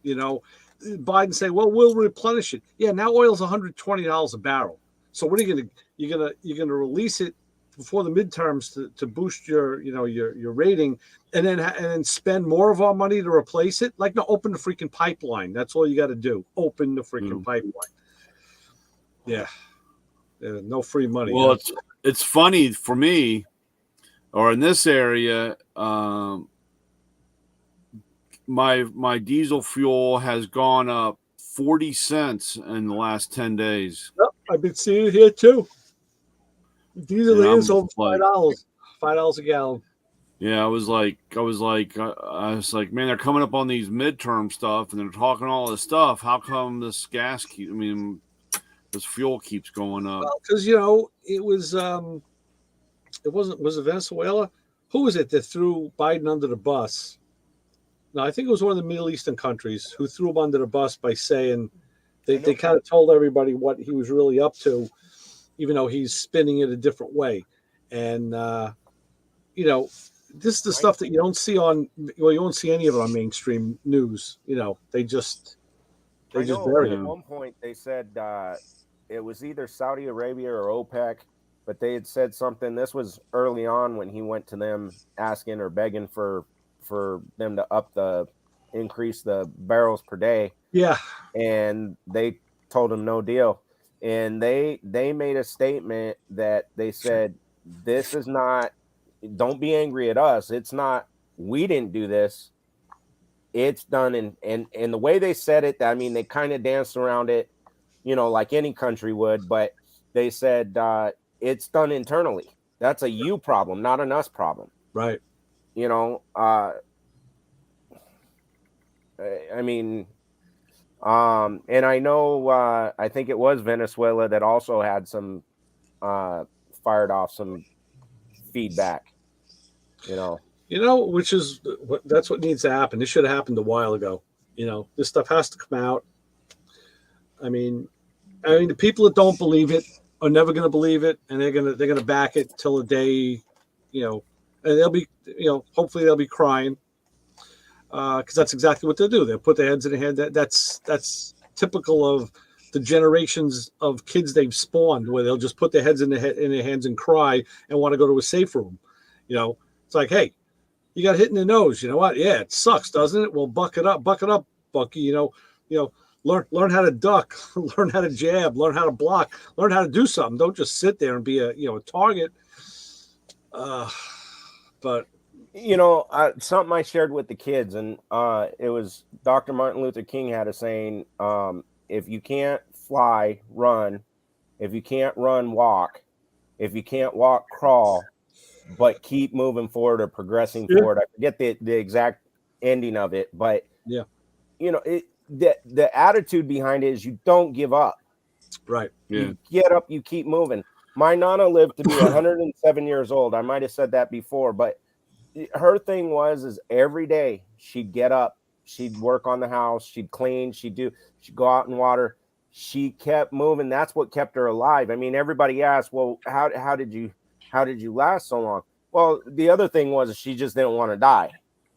Biden say, well, we'll replenish it. Yeah, now oil's $120 a barrel. So what are you gonna release it before the midterms to boost your rating, and then spend more of our money to replace it? Like, no, open the freaking pipeline. That's all you got to do. Open the freaking pipeline. Yeah, no free money. Well, it's funny for me, or in this area, my diesel fuel has gone up 40 cents in the last 10 days. Yep, I've been seeing it here too. Diesel is over $5 a gallon. Yeah, I was like, man, they're coming up on these midterm stuff, and they're talking all this stuff. How come this this fuel keeps going up? Because it was was it Venezuela? Who was it that threw Biden under the bus? No, I think it was one of the Middle Eastern countries who threw him under the bus by saying they kind of told everybody what he was really up to, even though he's spinning it a different way. And this is the stuff that you don't see you won't see any of it on mainstream news. They just bury it. At one point they said it was either Saudi Arabia or OPEC, but they had said something. This was early on when he went to them asking or begging for them to increase the barrels per day. Yeah. And they told him no deal. And they made a statement that they said, this is not, don't be angry at us. It's not, we didn't do this. It's done. And the way they said it, I mean, they kind of danced around it, like any country would, but they said, it's done internally. That's a you problem, not an us problem. Right. I mean, and I know, I think it was Venezuela that also had some, fired off some feedback, which is that's what needs to happen. This should have happened a while ago. This stuff has to come out. I mean, the people that don't believe it are never going to believe it, and they're gonna back it till the day, and they'll be, hopefully they'll be crying, because that's exactly what they'll do. They'll put their heads in the hand. That's typical of the generations of kids they've spawned, where they'll just put their heads in their hands and cry and want to go to a safe room. It's like, hey, you got hit in the nose. You know what? Yeah, it sucks, doesn't it? Well, buck it up, Bucky. Learn how to duck, learn how to jab, learn how to block, learn how to do something. Don't just sit there and be a target. But something I shared with the kids, and it was Dr. Martin Luther King had a saying, if you can't fly, run. If you can't run, walk. If you can't walk, crawl. But keep moving forward or progressing forward. I forget the exact ending of it, but the attitude behind it is you don't give up. Right. You get up, you keep moving. My Nana lived to be 107 years old. I might have said that before, but her thing is every day she'd get up, she'd work on the house, she'd clean, she'd go out and water. She kept moving. That's what kept her alive. I mean, everybody asked, well, how did you last so long? Well, the other thing was she just didn't want to die.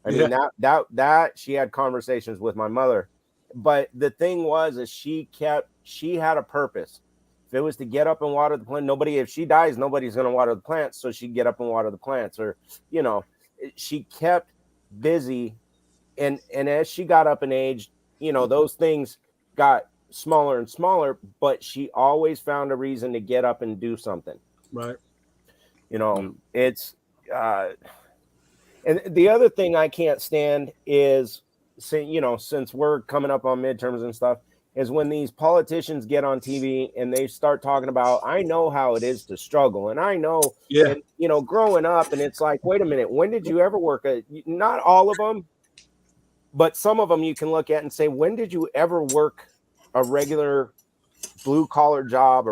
I mean, that she had conversations with my mother, but the thing is she had a purpose. If it was to get up and water the plant, if she dies, nobody's going to water the plants. So she'd get up and water the plants, or, she kept busy. And as she got up in age, those things got smaller and smaller, but she always found a reason to get up and do something. Right. It's, and the other thing I can't stand is, since we're coming up on midterms and stuff, is when these politicians get on TV and they start talking about, I know how it is to struggle. And I know, and, growing up, and it's like, wait a minute, when did you ever work? Not all of them, but some of them you can look at and say, when did you ever work a regular blue collar job,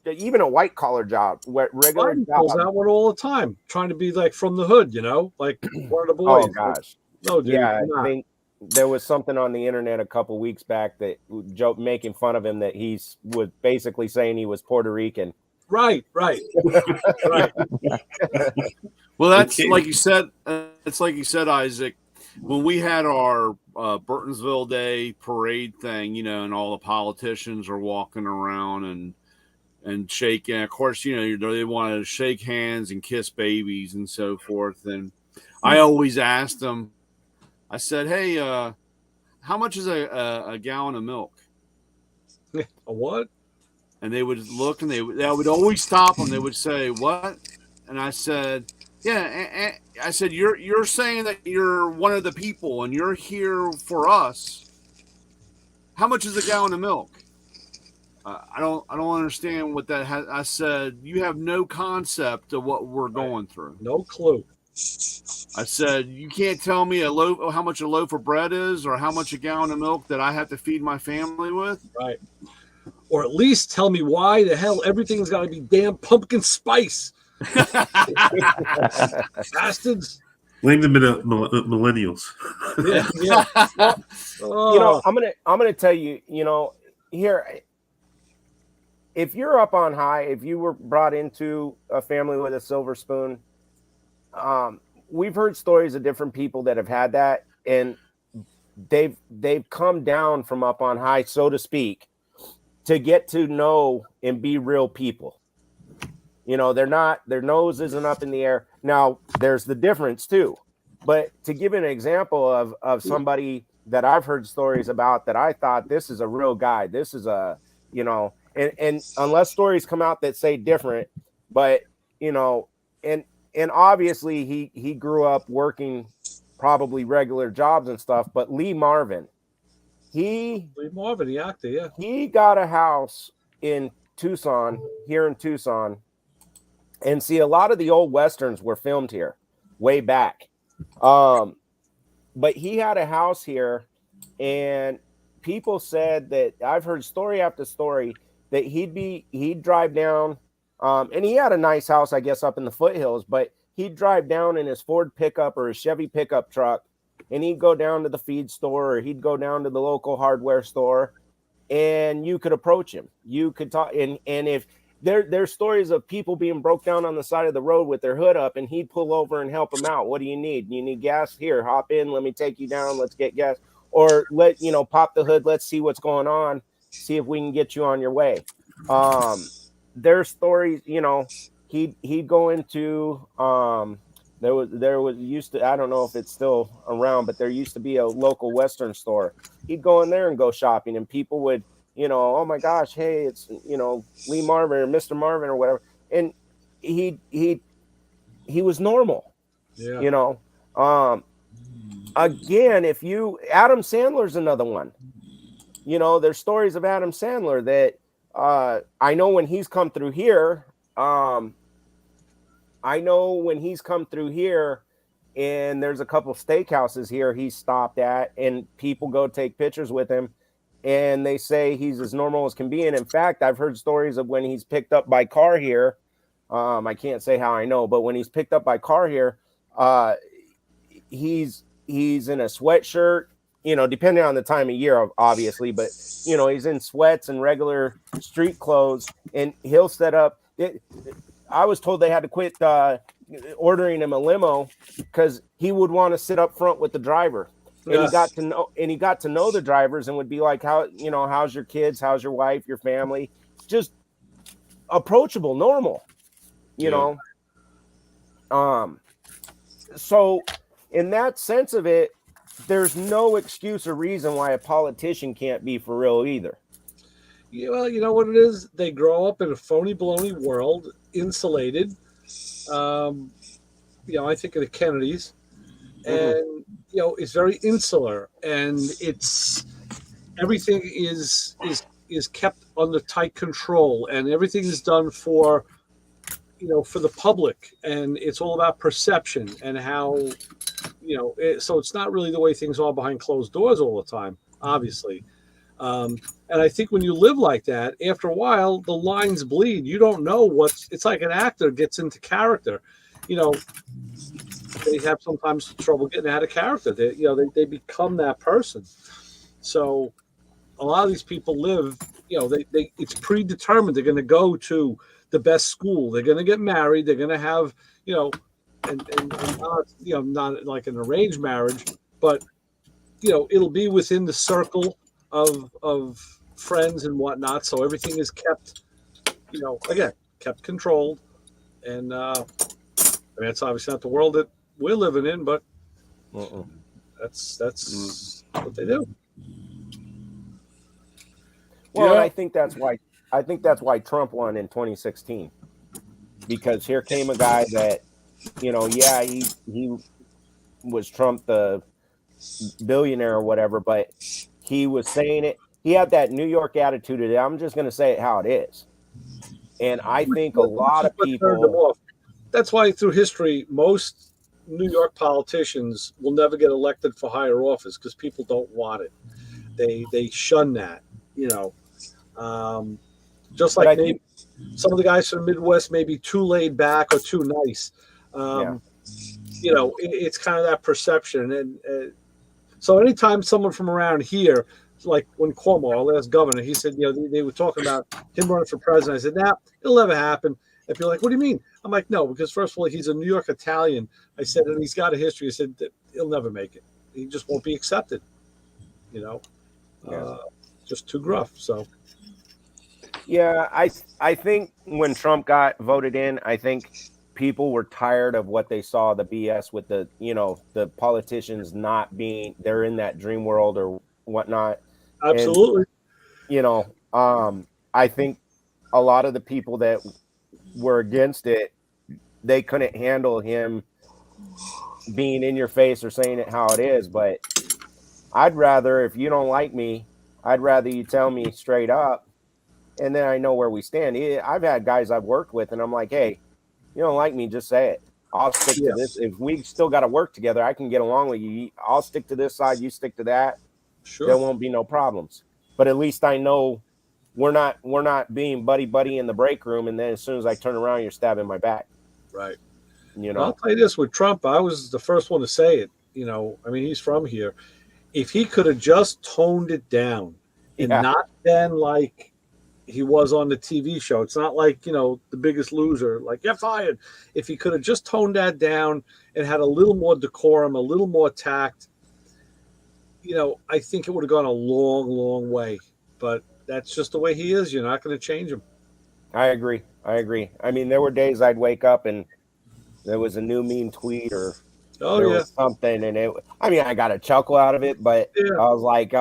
even a white collar job, regular Biden job? pulls that one all the time, trying to be like from the hood, like one of the boys. Oh gosh. No, dude. Yeah, I think there was something on the internet a couple weeks back that joke making fun of him, that he was basically saying he was Puerto Rican. Right. Right. Well, that's like you said. It's like you said, Isaac. When we had our Burtonsville Day parade thing, and all the politicians are walking around and shaking. Of course, they wanted to shake hands and kiss babies and so forth. And I always asked them. I said, "Hey, how much is a gallon of milk?" A what? And they would look, and I would always stop them. They would say, "What?" And I said, "Yeah." I said, "You're saying that you're one of the people, and you're here for us. How much is a gallon of milk?" I don't understand what that has. I said, "You have no concept of what we're going through. No clue." I said, "You can't tell me how much a loaf of bread is, or how much a gallon of milk that I have to feed my family with." Right. Or at least tell me why the hell everything's got to be damn pumpkin spice. Bastards. Blame the millennials. Yeah. Well, I'm gonna tell you, here, if you're up on high, if you were brought into a family with a silver spoon, we've heard stories of different people that have had that, and they've come down from up on high, so to speak, to get to know and be real people. Their nose isn't up in the air. Now, there's the difference too. But to give an example of somebody that I've heard stories about, that I thought, this is a real guy. This is and unless stories come out that say different, but and obviously he grew up working probably regular jobs and stuff, but Lee Marvin, the actor, yeah. He got a house in Tucson, and see, a lot of the old Westerns were filmed here way back. But he had a house here, and people said that, I've heard story after story, that he'd drive down, and he had a nice house, I guess, up in the foothills, but he'd drive down in his Ford pickup or his Chevy pickup truck, and he'd go down to the feed store, or he'd go down to the local hardware store, and you could approach him. You could talk, and if there's stories of people being broke down on the side of the road with their hood up, and he'd pull over and help them out. What do you need? You need gas? Here, hop in. Let me take you down. Let's get gas. Or pop the hood. Let's see what's going on. See if we can get you on your way. There's stories, he'd go into, there was used to, I don't know if it's still around, but there used to be a local Western store. He'd go in there and go shopping, and people would, oh my gosh, hey, it's, Lee Marvin or Mr. Marvin or whatever. And he was normal, again, Adam Sandler's another one, there's stories of Adam Sandler that, I know when he's come through here, and there's a couple steakhouses here he stopped at, and people go take pictures with him, and they say he's as normal as can be. And in fact, I've heard stories of when he's picked up by car here. I can't say how I know, but when he's picked up by car here, he's in a sweatshirt, depending on the time of year, obviously, but he's in sweats and regular street clothes, and he'll set up. I was told they had to quit ordering him a limo because he would want to sit up front with the driver. And he got to know the drivers and would be like, how's your kids? How's your wife, your family? Just approachable, normal, you know? So in that sense of it, there's no excuse or reason why a politician can't be for real either. Yeah, well, you know what it is? They grow up in a phony baloney world, insulated. I think of the Kennedys, and it's very insular, and it's everything is kept under tight control, and everything is done for the public, and it's all about perception and how so it's not really the way things are behind closed doors all the time, obviously. And I think when you live like that, after a while, the lines bleed. You don't know it's like an actor gets into character. They have sometimes trouble getting out of character. They become that person. So a lot of these people live, it's predetermined. They're going to go to the best school. They're going to get married. They're going to have, and not like an arranged marriage, but, it'll be within the circle of friends and whatnot. So everything is kept, kept controlled. And it's obviously not the world that we're living in, but that's what they do. Well, I think that's why Trump won in 2016, because here came a guy that, he was Trump the billionaire or whatever, but he was saying it. He had that New York attitude today. I'm just going to say it how it is. And I think a lot of people. That's why through history, most New York politicians will never get elected for higher office because people don't want it. They shun that, just like maybe some of the guys from the Midwest may be too laid back or too nice. It's kind of that perception. And so anytime someone from around here, like when Cuomo, our last governor, he said, they were talking about him running for president. I said, nah, it'll never happen. And people are like, what do you mean? I'm like, no, because first of all, he's a New York Italian. I said, and he's got a history. I said that he'll never make it. He just won't be accepted. Just too gruff. So, yeah, I think when Trump got voted in, I think people were tired of what they saw, the BS with the politicians not being, they're in that dream world or whatnot. Absolutely. And, I think a lot of the people that were against it, they couldn't handle him being in your face or saying it how it is. But I'd rather, if you don't like me, I'd rather you tell me straight up, and then I know where we stand. I've had guys I've worked with, and I'm like, hey, you don't like me, just say it. I'll stick to this. If we still got to work together, I can get along with you. I'll stick to this side, you stick to that. Sure. There won't be no problems. But at least I know we're not being buddy in the break room, and then as soon as I turn around, you're stabbing my back. Right. I'll tell you this, with Trump, I was the first one to say it. He's from here. If he could have just toned it down and not been like he was on the TV show. It's not like, The Biggest Loser, like, you're fired. If he could have just toned that down and had a little more decorum, a little more tact, I think it would have gone a long, long way. But that's just the way he is. You're not going to change him. I agree. I mean, there were days I'd wake up and there was a new mean tweet or was something, and I got a chuckle out of it, but I was like,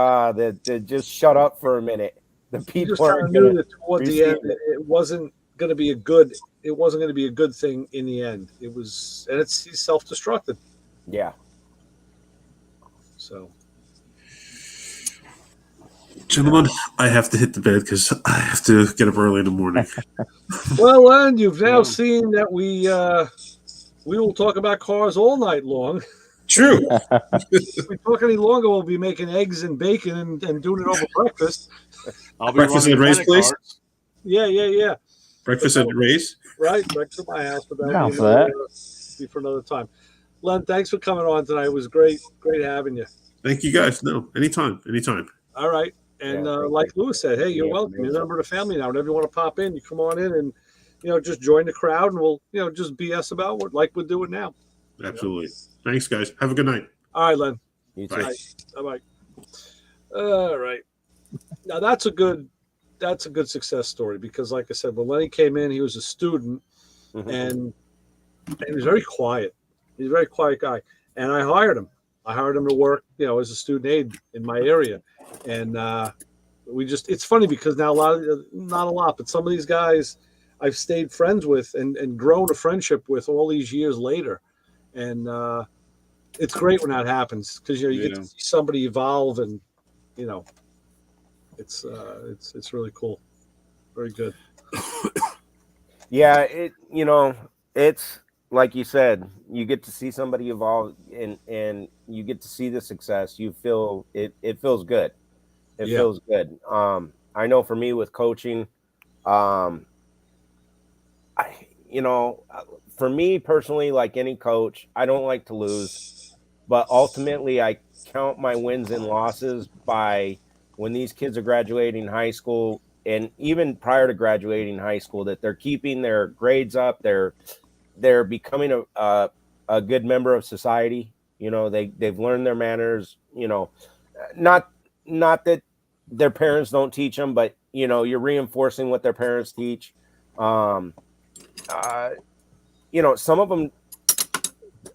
just shut up for a minute. The people are knew that toward the end it wasn't going to be a good. It wasn't going to be a good thing in the end. It was, and he's self-destructed. Yeah. So, gentlemen, I have to hit the bed because I have to get up early in the morning. Well, and you've now seen that we We will talk about cars all night long. True. If we talk any longer, we'll be making eggs and bacon and doing it over breakfast. I'll be Breakfast running at Ray's tennis place? cards. Yeah. Breakfast at Ray's? Right, breakfast at my house, but that'll Down be, for that. be for another time. Len, thanks for coming on tonight. It was great having you. Thank you guys. No, anytime. All right. And like Lewis said, hey, you're welcome. You're a member of the family now. Whenever you want to pop in, you come on in and, just join the crowd and we'll, just BS about what like we're doing now. Absolutely. Thanks, guys. Have a good night. All right, Len. You too. Bye. Bye-bye. All right. Now that's a good success story because, like I said, when Lenny came in, he was a student and he was very quiet. He's a very quiet guy. And I hired him. I hired him to work, as a student aide in my area. And it's funny because now not a lot, but some of these guys I've stayed friends with and grown a friendship with all these years later. And it's great when that happens because, you get to see somebody evolve and, it's really cool. Very good. Yeah, it's like you said, you get to see somebody evolve and you get to see the success. You feel it feels good. It feels good. I know for me with coaching, for me personally, like any coach, I don't like to lose, but ultimately I count my wins and losses by when these kids are graduating high school and even prior to graduating high school, that they're keeping their grades up. They're becoming a good member of society. They've learned their manners, not that their parents don't teach them, but you're reinforcing what their parents teach. Some of them,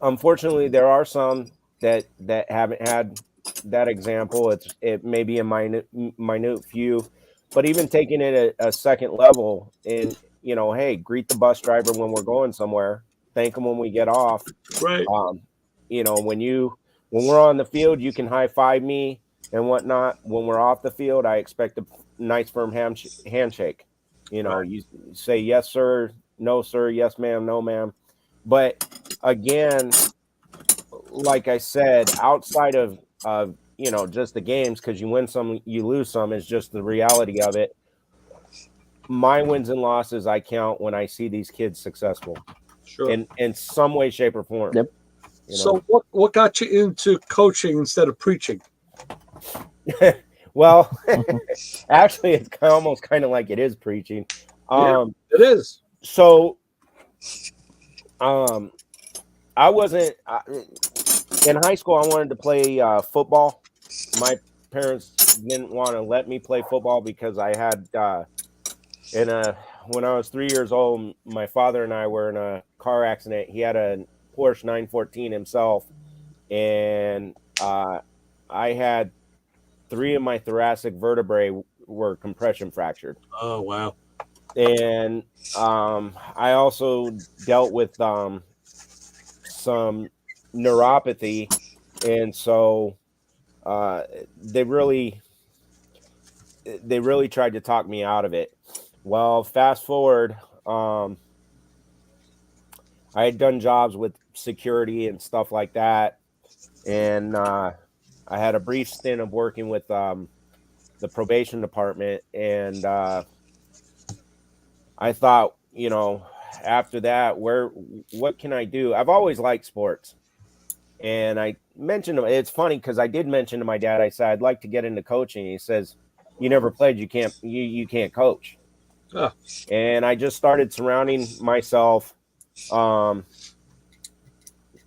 unfortunately, there are some that haven't had that example. It may be a minute few, but even taking it a second level and, hey, greet the bus driver when we're going somewhere. Thank them when we get off. Right. When we're on the field, you can high five me and whatnot. When we're off the field, I expect a nice firm handshake. You say yes, sir, no, sir, yes, ma'am, no, ma'am. But again, like I said, outside of just the games, because you win some, you lose some, is just the reality of it. My wins and losses I count when I see these kids successful, in some way, shape, or form. Yep. So what got you into coaching instead of preaching? Well, actually, it's almost kind of like it is preaching. It is. So, I wasn't in high school. I wanted to play football. My parents didn't want to let me play football because I had when I was 3 years old, my father and I were in a car accident. He had a Porsche 914 himself, and I had 3 of my thoracic vertebrae were compression fractured. Oh, wow. And I also dealt with some neuropathy, and so they really tried to talk me out of it. Well, fast forward, I had done jobs with security and stuff like that, and I had a brief stint of working with the probation department, and I thought, after that, what can I do? I've always liked sports, and I mentioned, it's funny because I did mention to my dad, I said I'd like to get into coaching. He says, "You never played, you can't coach." Oh. And I just started surrounding myself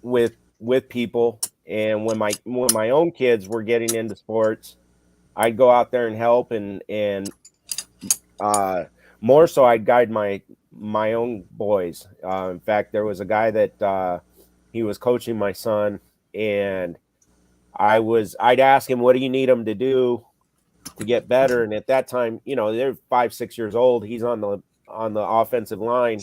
with people, and when my own kids were getting into sports, I'd go out there and help, and more so I'd guide my own boys. In fact, there was a guy that he was coaching my son, and I'd ask him, "What do you need him to do to get better?" And at that time, they're 5-6 years old. He's on the offensive line,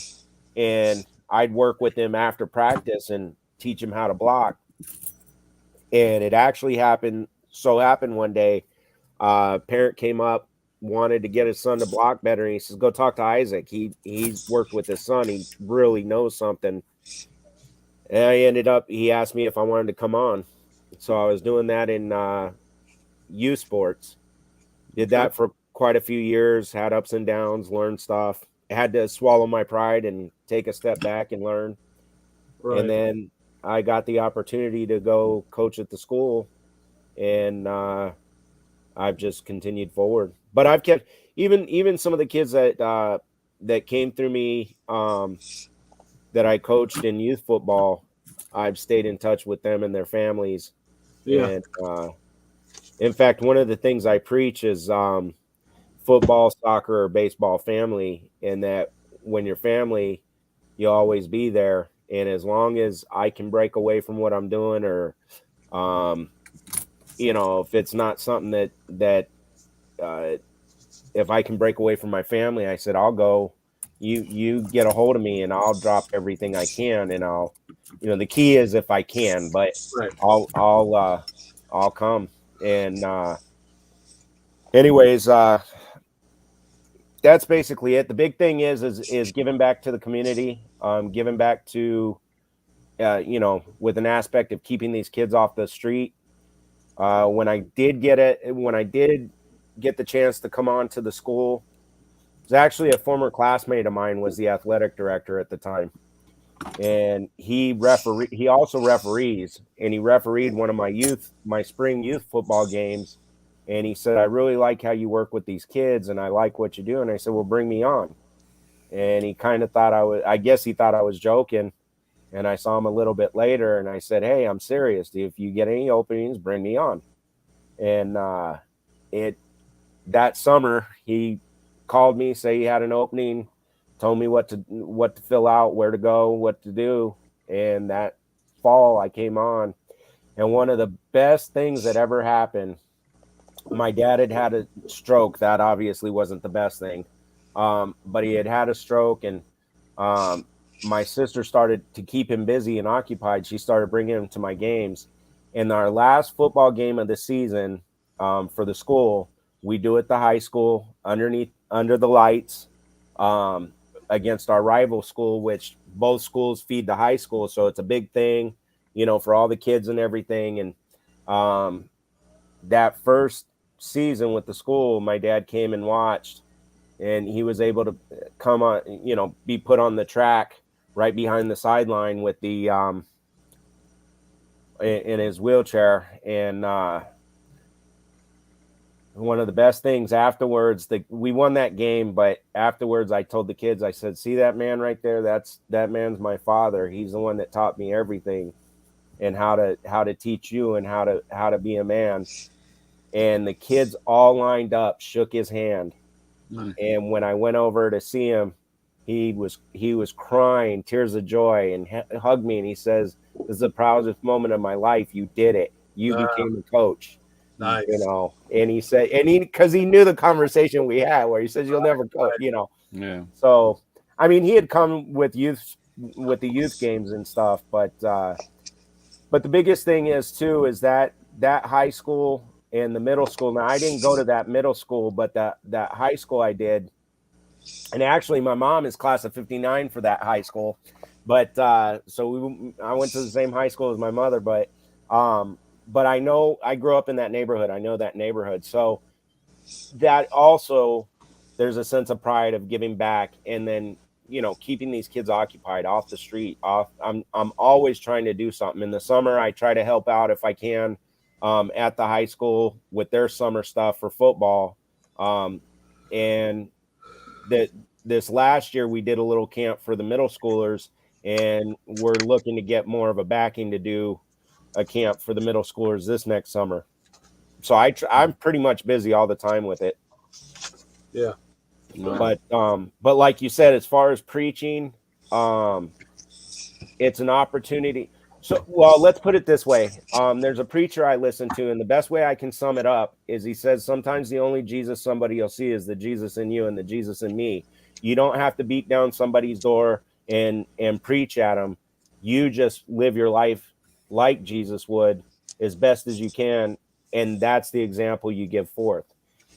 and I'd work with him after practice and teach him how to block. And it actually happened one day, a parent came up, wanted to get his son to block better, and he says, "Go talk to Isaac. He's worked with his son. He really knows something." he asked me if I wanted to come on. So I was doing that in youth sports. Did that for quite a few years, had ups and downs, learned stuff. I had to swallow my pride and take a step back and learn. Right. And then I got the opportunity to go coach at the school, and I've just continued forward. But I've kept even some of the kids that came through me that I coached in youth football. I've stayed in touch with them and their families. Yeah. And in fact, one of the things I preach is football, soccer, or baseball family, and that when you're family, you'll always be there. And as long as I can break away from what I'm doing, or if it's not something that if I can break away from my family, I said, I'll go. You get a hold of me, and I'll drop everything I can, and I'll, the key is if I can, but right. I'll come. And anyways, that's basically it. The big thing is giving back to the community, giving back to, with an aspect of keeping these kids off the street. When I did get the chance to come on to the school, it was actually a former classmate of mine was the athletic director at the time. And he also referees, and he refereed one of my spring youth football games. And he said, I really like how you work with these kids, and I like what you do. And I said, well, bring me on. And he kind of thought I guess he thought I was joking. And I saw him a little bit later, and I said, hey, I'm serious. If you get any openings, bring me on. And that summer, he called me, say he had an opening, told me what to fill out, where to go, what to do. And that fall, I came on. And one of the best things that ever happened, my dad had a stroke. That obviously wasn't the best thing. But he had a stroke, and my sister started to keep him busy and occupied. She started bringing him to my games. In our last football game of the season for the school, we do at the high school under the lights against our rival school, which both schools feed the high school. So it's a big thing, for all the kids and everything. And that first season with the school, my dad came and watched, and he was able to come on, be put on the track right behind the sideline with the in his wheelchair. And one of the best things afterwards, we won that game, but afterwards I told the kids, I said, see that man right there? That man's my father. He's the one that taught me everything, and how to teach you, and how to be a man. And the kids all lined up, shook his hand. And when I went over to see him, he was crying tears of joy, and hugged me, and he says, this is the proudest moment of my life. You did it. You became a coach. Nice. And he said, because he knew the conversation we had where he says, you'll never coach, Yeah. So I mean, he had come with the youth games and stuff, but the biggest thing is that high school and the middle school. Now, I didn't go to that middle school, but that high school I did. And actually, my mom is class of '59 for that high school. But I went to the same high school as my mother. But I know I grew up in that neighborhood. I know that neighborhood. So that also, there's a sense of pride of giving back, and then keeping these kids occupied off the street. I'm always trying to do something. In the summer, I try to help out if I can at the high school with their summer stuff for football. And this last year we did a little camp for the middle schoolers, and we're looking to get more of a backing to do a camp for the middle schoolers this next summer. So I'm pretty much busy all the time with it. Yeah. But like you said, as far as preaching, it's an opportunity. So, well, let's put it this way. There's a preacher I listen to, and the best way I can sum it up is he says, sometimes the only Jesus somebody will see is the Jesus in you and the Jesus in me. You don't have to beat down somebody's door and preach at them. You just live your life like Jesus would, as best as you can. And that's the example you give forth.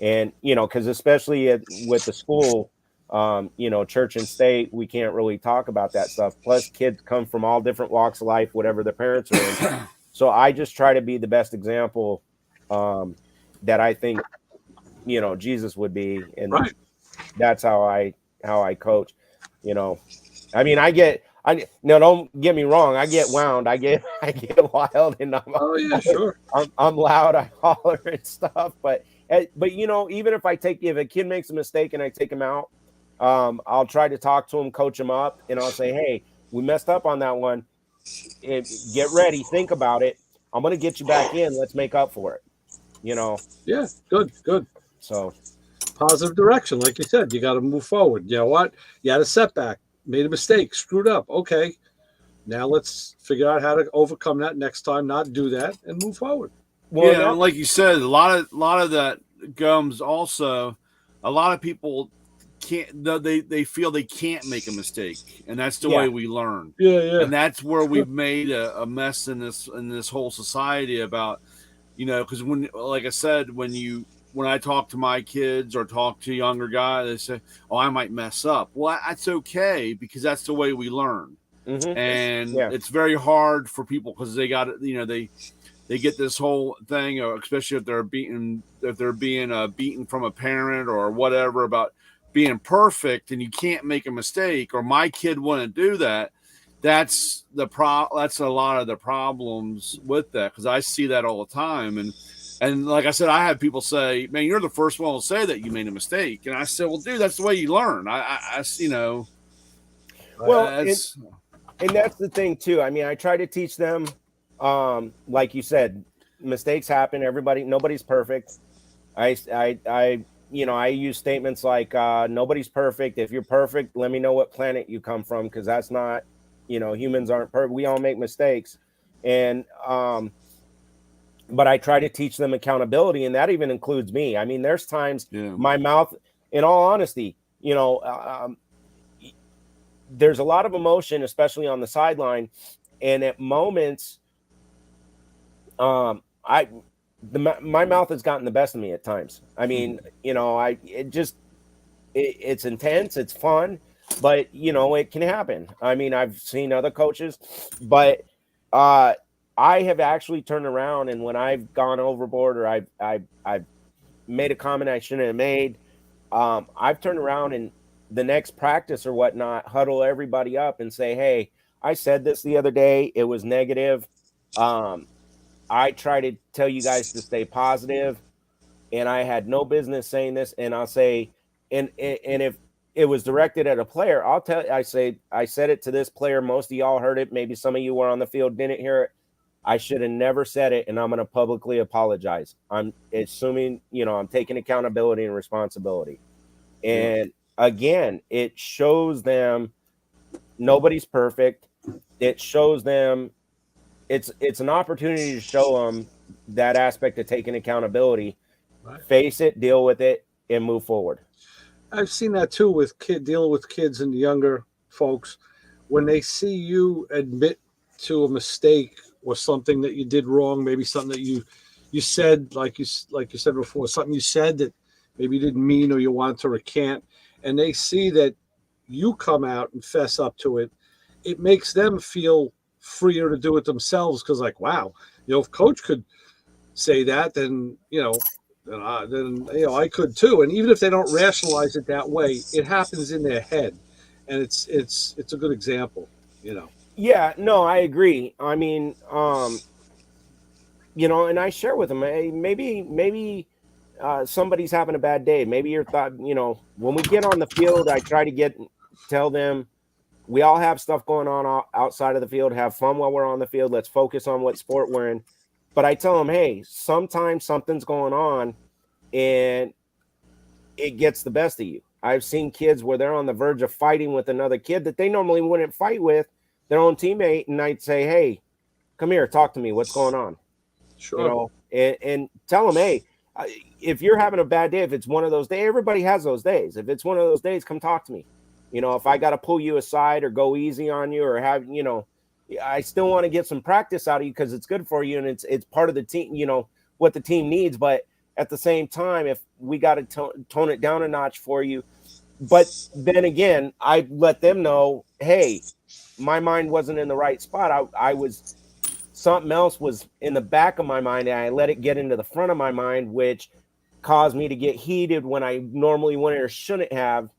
And, because especially with the school, Church and state, we can't really talk about that stuff. Plus, kids come from all different walks of life, whatever their parents are in. So I just try to be the best example that I think, Jesus would be. And that's how I coach, I mean, no, don't get me wrong. I get wound. I get wild, and I'm loud. I holler and stuff. But even if a kid makes a mistake and I take him out, I'll try to talk to him, coach him up, and I'll say, hey, we messed up on that one. Get ready. Think about it. I'm going to get you back in. Let's make up for it. Yeah. Good. So positive direction. Like you said, you got to move forward. You know what? You had a setback, made a mistake, screwed up. Okay. Now let's figure out how to overcome that next time, not do that, and move forward. Well, yeah, like you said, a lot of that comes also. A lot of people can't. They feel they can't make a mistake, and that's the way we learn. Yeah. And that's where we've made a mess in this whole society about, because like I said, when I talk to my kids or talk to younger guys, they say, "Oh, I might mess up." Well, that's okay because that's the way we learn. Mm-hmm. And it's very hard for people because they got they get this whole thing, especially if they're being beaten from a parent or whatever about being perfect and you can't make a mistake, or my kid wouldn't do that. That's that's a lot of the problems with that, because I see that all the time. And like I said, I have people say, "Man, you're the first one to say that you made a mistake," and I said, "Well, dude, that's the way you learn." And that's the thing too. I mean, I try to teach them, like you said, mistakes happen. Nobody's perfect. I use statements like, nobody's perfect. If you're perfect, let me know what planet you come from, because that's not, humans aren't perfect. We all make mistakes. And, but I try to teach them accountability, and that even includes me. I mean, there's times my mouth, in all honesty, there's a lot of emotion, especially on the sideline. And at moments, my mouth has gotten the best of me at times. I mean, it's intense, it's fun, but it can happen. I mean, I've seen other coaches, but I have actually turned around, and when I've gone overboard or I've made a comment I shouldn't have made, I've turned around and the next practice or whatnot, huddle everybody up and say, hey, I said this the other day. It was negative. I try to tell you guys to stay positive, and I had no business saying this. And I'll say, and if it was directed at a player, I'll tell you, I said it to this player. Most of y'all heard it. Maybe some of you were on the field, didn't hear it. I should have never said it, and I'm going to publicly apologize. I'm assuming, I'm taking accountability and responsibility. And again, it shows them nobody's perfect. It shows them it's an opportunity to show them that aspect of taking accountability, face it, deal with it, and move forward. I've seen that too with dealing with kids and younger folks. When they see you admit to a mistake or something that you did wrong, maybe something that you said, like you said before, something you said that maybe you didn't mean or you wanted to recant, and they see that you come out and fess up to it, it makes them feel freer to do it themselves, because like, wow, if coach could say that, then I could too. And even if they don't rationalize it that way, it happens in their head, and it's a good example. Yeah, no, I agree. I mean, and I share with them, hey, maybe somebody's having a bad day. Maybe you're when we get on the field, I try to tell them we all have stuff going on outside of the field. Have fun while we're on the field. Let's focus on what sport we're in. But I tell them, hey, sometimes something's going on and it gets the best of you. I've seen kids where they're on the verge of fighting with another kid that they normally wouldn't fight with, their own teammate, and I'd say, hey, come here, talk to me. What's going on? Sure. And tell them, hey, if you're having a bad day, if it's one of those days, everybody has those days. If it's one of those days, come talk to me. If I got to pull you aside or go easy on you or have, I still want to get some practice out of you because it's good for you and it's part of the team, what the team needs. But at the same time, if we got to tone it down a notch for you, but then again, I let them know, hey, my mind wasn't in the right spot. I was, something else was in the back of my mind, and I let it get into the front of my mind, which caused me to get heated when I normally wouldn't or shouldn't have.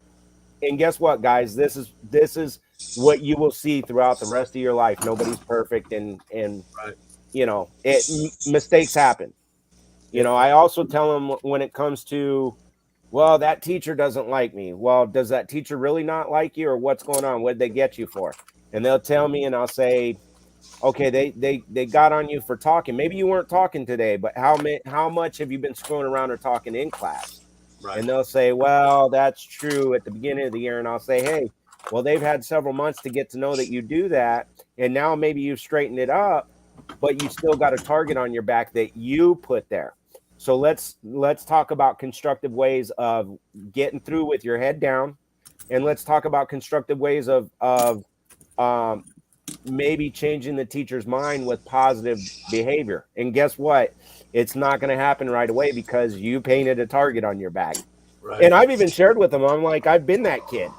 And guess what, guys? This is what you will see throughout the rest of your life. Nobody's perfect, and right. you know, mistakes happen. You know, I also tell them when it comes to, well, that teacher doesn't like me. Well, does that teacher really not like you, or what's going on? What did they get you for? And they'll tell me, and I'll say, okay, they got on you for talking. Maybe you weren't talking today, but how much have you been screwing around or talking in class? Right. And they'll say, well, that's true at the beginning of the year. And I'll say, hey, well, they've had several months to get to know that you do that. And now maybe you've straightened it up, but you still got a target on your back that you put there. So let's talk about constructive ways of getting through with your head down. And let's talk about constructive ways of maybe changing the teacher's mind with positive behavior. And guess what? It's not going to happen right away because you painted a target on your back. Right. And I've even shared with them, I'm like, I've been that kid.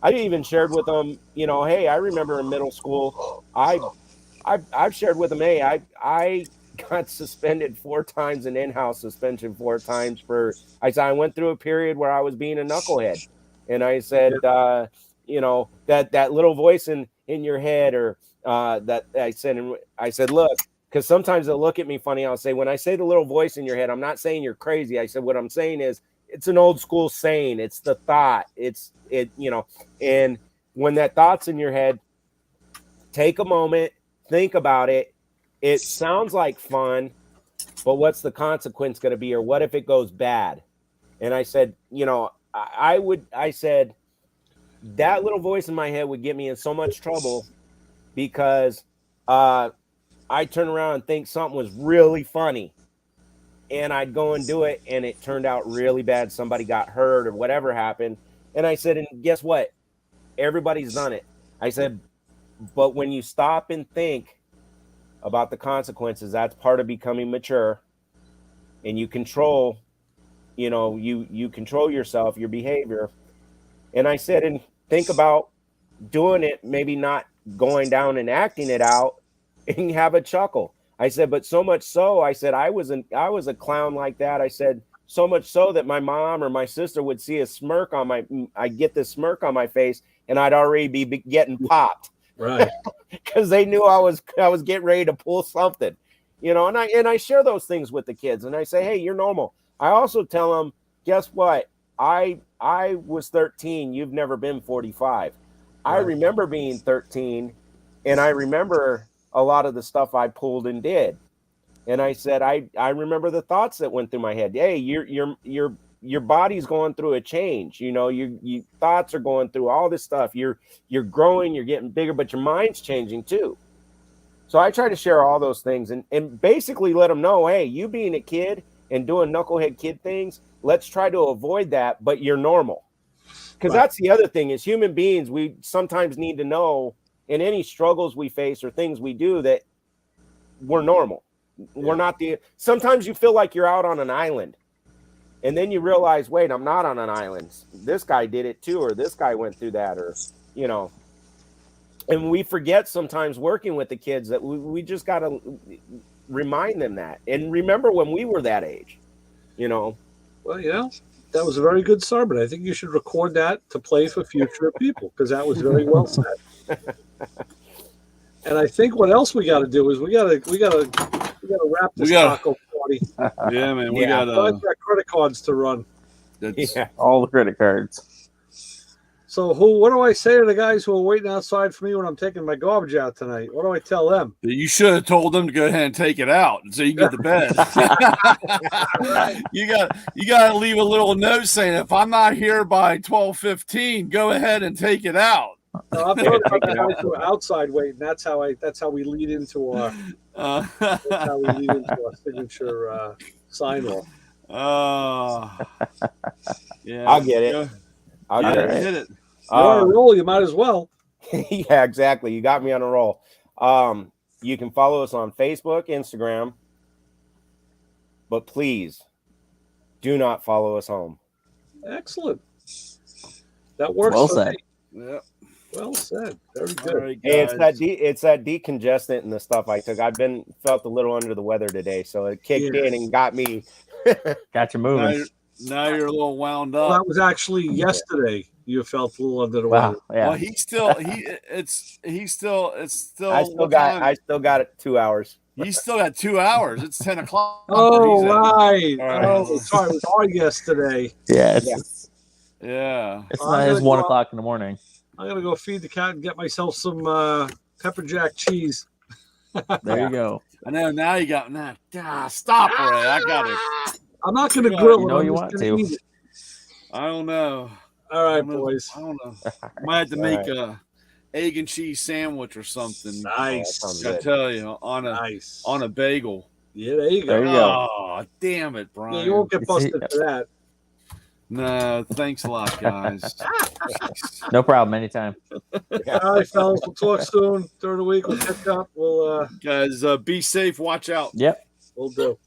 I've even shared with them, you know, hey, I remember in middle school, I've shared with them, hey, I got suspended 4 times, an in-house suspension 4 times for, I said, I went through a period where I was being a knucklehead. And I said, you know, that little voice in your head, or that I said, look, because sometimes they'll look at me funny. I'll say, when I say the little voice in your head, I'm not saying you're crazy. I said, what I'm saying is, it's an old school saying. It's the thought. You know, and when that thought's in your head, take a moment, think about it. It sounds like fun, but what's the consequence going to be? Or what if it goes bad? And I said, you know, I said, that little voice in my head would get me in so much trouble because I turn around and think something was really funny, and I'd go and do it, and it turned out really bad. Somebody got hurt or whatever happened. And I said, and guess what? Everybody's done it. I said, but when you stop and think about the consequences, that's part of becoming mature, and you control, you know, you control yourself, your behavior. And I said, and think about doing it, maybe not going down and acting it out, and have a chuckle. I said, but so much so, I said, I was a clown like that. I said, so much so that my mom or my sister would see a smirk on I get this smirk on my face, and I'd already be getting popped. Right. Because they knew I was getting ready to pull something, you know, and I share those things with the kids, and I say, hey, you're normal. I also tell them, guess what? I was 13. You've never been 45. I remember being 13, and I remember a lot of the stuff I pulled and did. And I said, I remember the thoughts that went through my head. Hey, your body's going through a change. You know, your thoughts are going through all this stuff. You're growing, you're getting bigger, but your mind's changing too. So I try to share all those things and basically let them know, hey, you being a kid and doing knucklehead kid things, let's try to avoid that, but you're normal. Because that's the other thing, is human beings, we sometimes need to know in any struggles we face or things we do that we're normal. We're not sometimes you feel like you're out on an island, and then you realize, wait, I'm not on an island. This guy did it too, or this guy went through that, or, you know, and we forget sometimes working with the kids that we just got to remind them that, and remember when we were that age, you know. Well, you know, that was a very good sermon. I think you should record that to play for future people, because that was very well said. And I think what else we got to do is we got to wrap this taco party. Yeah, man, we got credit cards to run. All the credit cards. So what do I say to the guys who are waiting outside for me when I'm taking my garbage out tonight? What do I tell them? You should have told them to go ahead and take it out so you can get to bed. You got to leave a little note saying, if I'm not here by 12:15, go ahead and take it out. I've heard about the guys who are outside waiting. That's how we lead into our signature sign off. Yeah, I'll get it. I'll get it. Hit it. You're on a roll. You might as well. Yeah, exactly. You got me on a roll. You can follow us on Facebook, Instagram, but please do not follow us home. Excellent. That works. Well for said. me. Yeah. Well said. Very good. All right, Hey, guys. it's that decongestant and the stuff I took. Felt a little under the weather today, so it kicked in and got me. Got you moving. Now you're a little wound Well, up. that was actually yesterday. You felt a little under the Wow. weather. Yeah. Well, it's still I still got it 2 hours. You still got 2 hours. It's 10 o'clock. Oh, right. All right. Oh, sorry. It was hard yesterday. Yeah. It's not his 1 o'clock in the morning. I'm going to go feed the cat and get myself some pepper jack cheese. There you go. I know. Now you got stop, Ray. I got it. I'm not going to grill it. You know I'm you just want gonna to. eat it. I don't know. All right, I don't know. boys. I don't know. Might have to make a egg and cheese sandwich or something. Nice. I tell you, on a bagel. Yeah, there you go. There you go. Oh, damn it, Brian. Yeah, you won't get busted for that. No, thanks a lot, guys. No problem. Anytime. All right, fellas. We'll talk soon. During the week, we'll catch up. We'll guys, be safe. Watch out. Yep. We'll do.